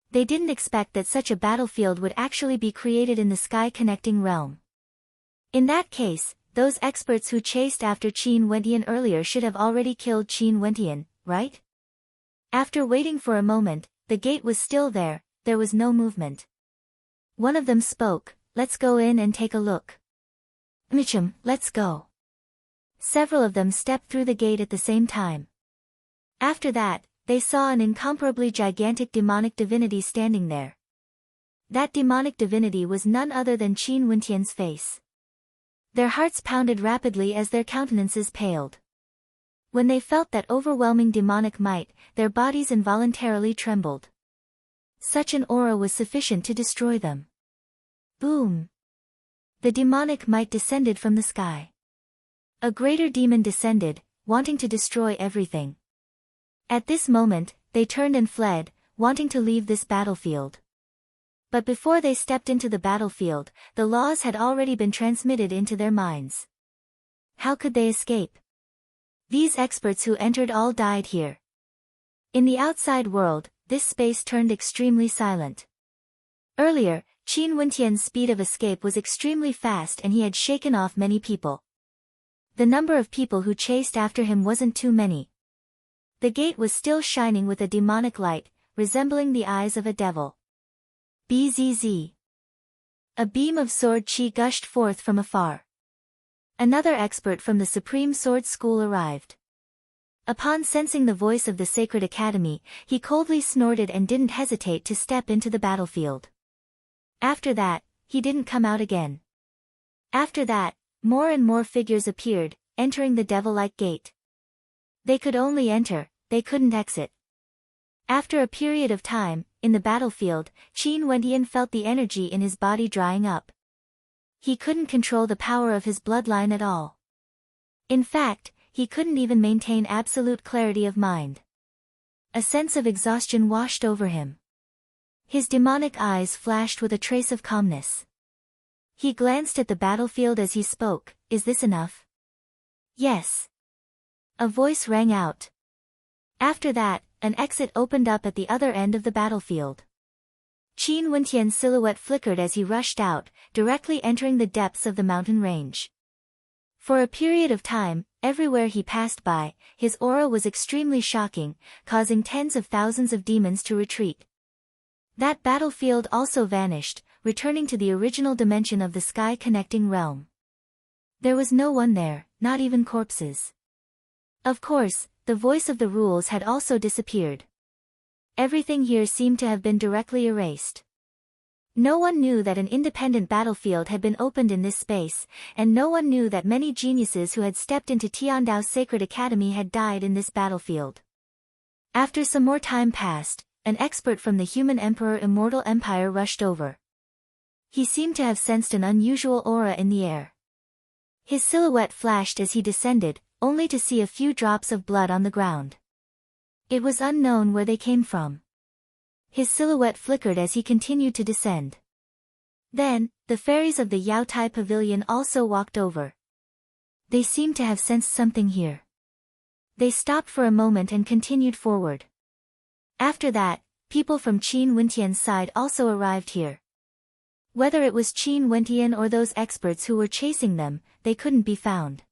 Speaker 1: They didn't expect that such a battlefield would actually be created in the sky-connecting realm. In that case, those experts who chased after Qin Wentian earlier should have already killed Qin Wentian, right? After waiting for a moment, the gate was still there was no movement. One of them spoke, "Let's go in and take a look." "Mitchum, let's go." Several of them stepped through the gate at the same time. After that, they saw an incomparably gigantic demonic divinity standing there. That demonic divinity was none other than Qin Wentian's face. Their hearts pounded rapidly as their countenances paled. When they felt that overwhelming demonic might, their bodies involuntarily trembled. Such an aura was sufficient to destroy them. Boom! The demonic might descended from the sky. A greater demon descended, wanting to destroy everything. At this moment, they turned and fled, wanting to leave this battlefield. But before they stepped into the battlefield, the laws had already been transmitted into their minds. How could they escape? These experts who entered all died here. In the outside world, this space turned extremely silent. Earlier, Qin Wentian's speed of escape was extremely fast and he had shaken off many people. The number of people who chased after him wasn't too many. The gate was still shining with a demonic light, resembling the eyes of a devil. Bzz. A beam of sword chi gushed forth from afar. Another expert from the Supreme Sword School arrived. Upon sensing the voice of the Sacred Academy, he coldly snorted and didn't hesitate to step into the battlefield. After that, he didn't come out again. After that, more and more figures appeared, entering the devil-like gate. They could only enter, they couldn't exit. After a period of time, in the battlefield, Qin Wentian felt the energy in his body drying up. He couldn't control the power of his bloodline at all. In fact, he couldn't even maintain absolute clarity of mind. A sense of exhaustion washed over him. His demonic eyes flashed with a trace of calmness. He glanced at the battlefield as he spoke, "Is this enough?" "Yes." A voice rang out. After that, an exit opened up at the other end of the battlefield. Qin Wentian's silhouette flickered as he rushed out, directly entering the depths of the mountain range. For a period of time, everywhere he passed by, his aura was extremely shocking, causing tens of thousands of demons to retreat. That battlefield also vanished, returning to the original dimension of the sky-connecting realm. There was no one there, not even corpses. Of course, the voice of the rules had also disappeared. Everything here seemed to have been directly erased. No one knew that an independent battlefield had been opened in this space, and no one knew that many geniuses who had stepped into Tiandao's Sacred Academy had died in this battlefield. After some more time passed, an expert from the Human Emperor Immortal Empire rushed over. He seemed to have sensed an unusual aura in the air. His silhouette flashed as he descended, only to see a few drops of blood on the ground. It was unknown where they came from. His silhouette flickered as he continued to descend. Then, the fairies of the Yaotai Pavilion also walked over. They seemed to have sensed something here. They stopped for a moment and continued forward. After that, people from Qin Wentian's side also arrived here. Whether it was Qin Wentian or those experts who were chasing them, they couldn't be found.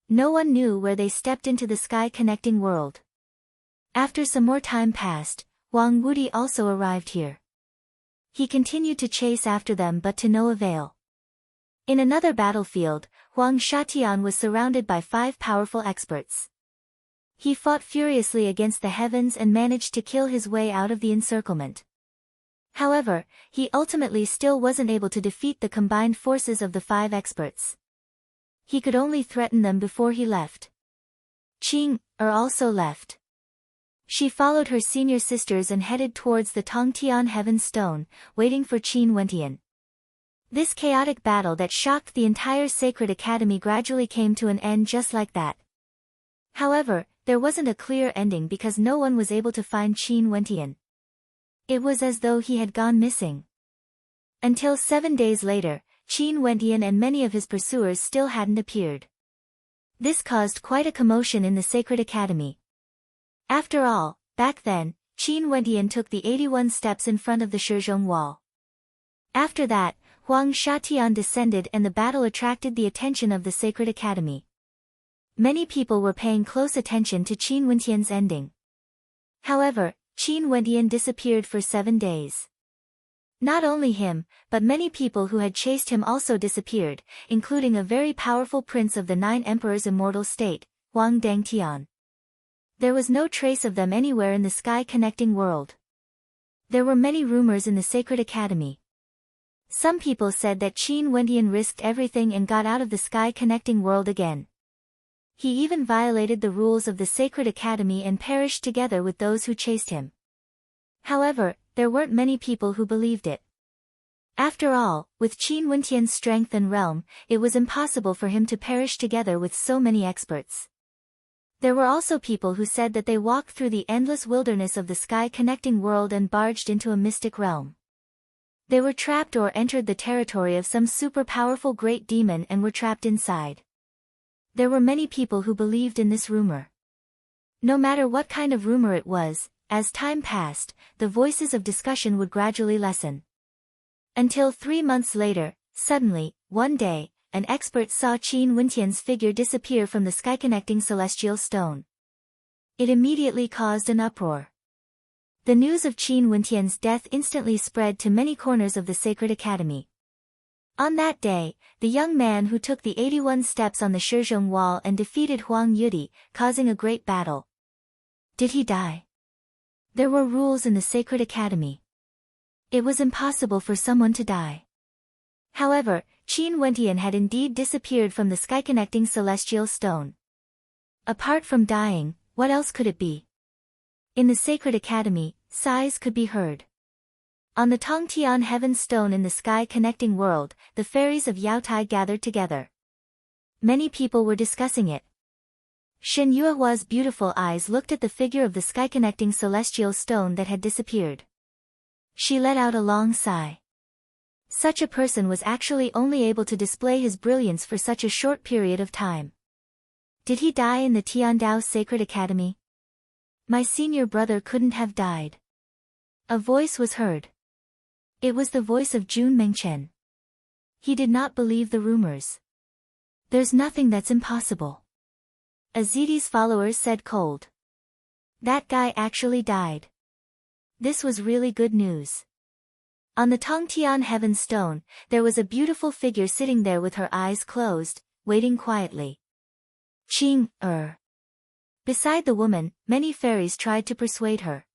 Speaker 1: No one knew where they stepped into the sky-connecting world. After some more time passed, Wang Wudi also arrived here. He continued to chase after them but to no avail. In another battlefield, Huang Shatian was surrounded by 5 powerful experts. He fought furiously against the heavens and managed to kill his way out of the encirclement. However, he ultimately still wasn't able to defeat the combined forces of the 5 experts. He could only threaten them before he left. Qing also left. She followed her senior sisters and headed towards the Tongtian Heaven Stone, waiting for Qin Wentian. This chaotic battle that shocked the entire Sacred Academy gradually came to an end just like that. However, there wasn't a clear ending because no one was able to find Qin Wentian. It was as though he had gone missing. Until 7 days later, Qin Wentian and many of his pursuers still hadn't appeared. This caused quite a commotion in the Sacred Academy. After all, back then, Qin Wentian took the 81 steps in front of the Shizhong Wall. After that, Huang Shatian descended and the battle attracted the attention of the Sacred Academy. Many people were paying close attention to Qin Wentian's ending. However, Qin Wentian disappeared for 7 days. Not only him, but many people who had chased him also disappeared, including a very powerful prince of the 9 emperors' immortal state, Huang Dangtian. There was no trace of them anywhere in the sky-connecting world. There were many rumors in the Sacred Academy. Some people said that Qin Wentian risked everything and got out of the sky-connecting world again. He even violated the rules of the Sacred Academy and perished together with those who chased him. However, there weren't many people who believed it. After all, with Qin Wentian's strength and realm, it was impossible for him to perish together with so many experts. There were also people who said that they walked through the endless wilderness of the sky-connecting world and barged into a mystic realm. They were trapped or entered the territory of some super-powerful great demon and were trapped inside. There were many people who believed in this rumor. No matter what kind of rumor it was, as time passed, the voices of discussion would gradually lessen. Until 3 months later, suddenly, one day, an expert saw Qin Wentian's figure disappear from the sky-connecting celestial stone. It immediately caused an uproar. The news of Qin Wentian's death instantly spread to many corners of the Sacred Academy. On that day, the young man who took the 81 steps on the Shizhong Wall and defeated Huang Yudi, causing a great battle. Did he die? There were rules in the Sacred Academy. It was impossible for someone to die. However, Qin Wentian had indeed disappeared from the sky-connecting celestial stone. Apart from dying, what else could it be? In the Sacred Academy, sighs could be heard. On the Tongtian Heaven Stone in the sky-connecting world, the fairies of Yaotai gathered together. Many people were discussing it. Shen Yuehua's beautiful eyes looked at the figure of the sky-connecting celestial stone that had disappeared. She let out a long sigh. Such a person was actually only able to display his brilliance for such a short period of time. Did he die in the Tiandao Sacred Academy? My senior brother couldn't have died. A voice was heard. It was the voice of Jun Mengchen. He did not believe the rumors. There's nothing that's impossible. Azidi's followers said cold. That guy actually died. This was really good news. On the Tongtian Heaven Stone, there was a beautiful figure sitting there with her eyes closed, waiting quietly. Qing. Beside the woman, many fairies tried to persuade her.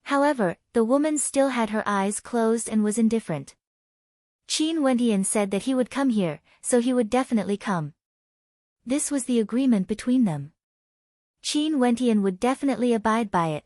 Speaker 1: However, the woman still had her eyes closed and was indifferent. Qin Wentian said that he would come here, so he would definitely come. This was the agreement between them. Qin Wentian would definitely abide by it,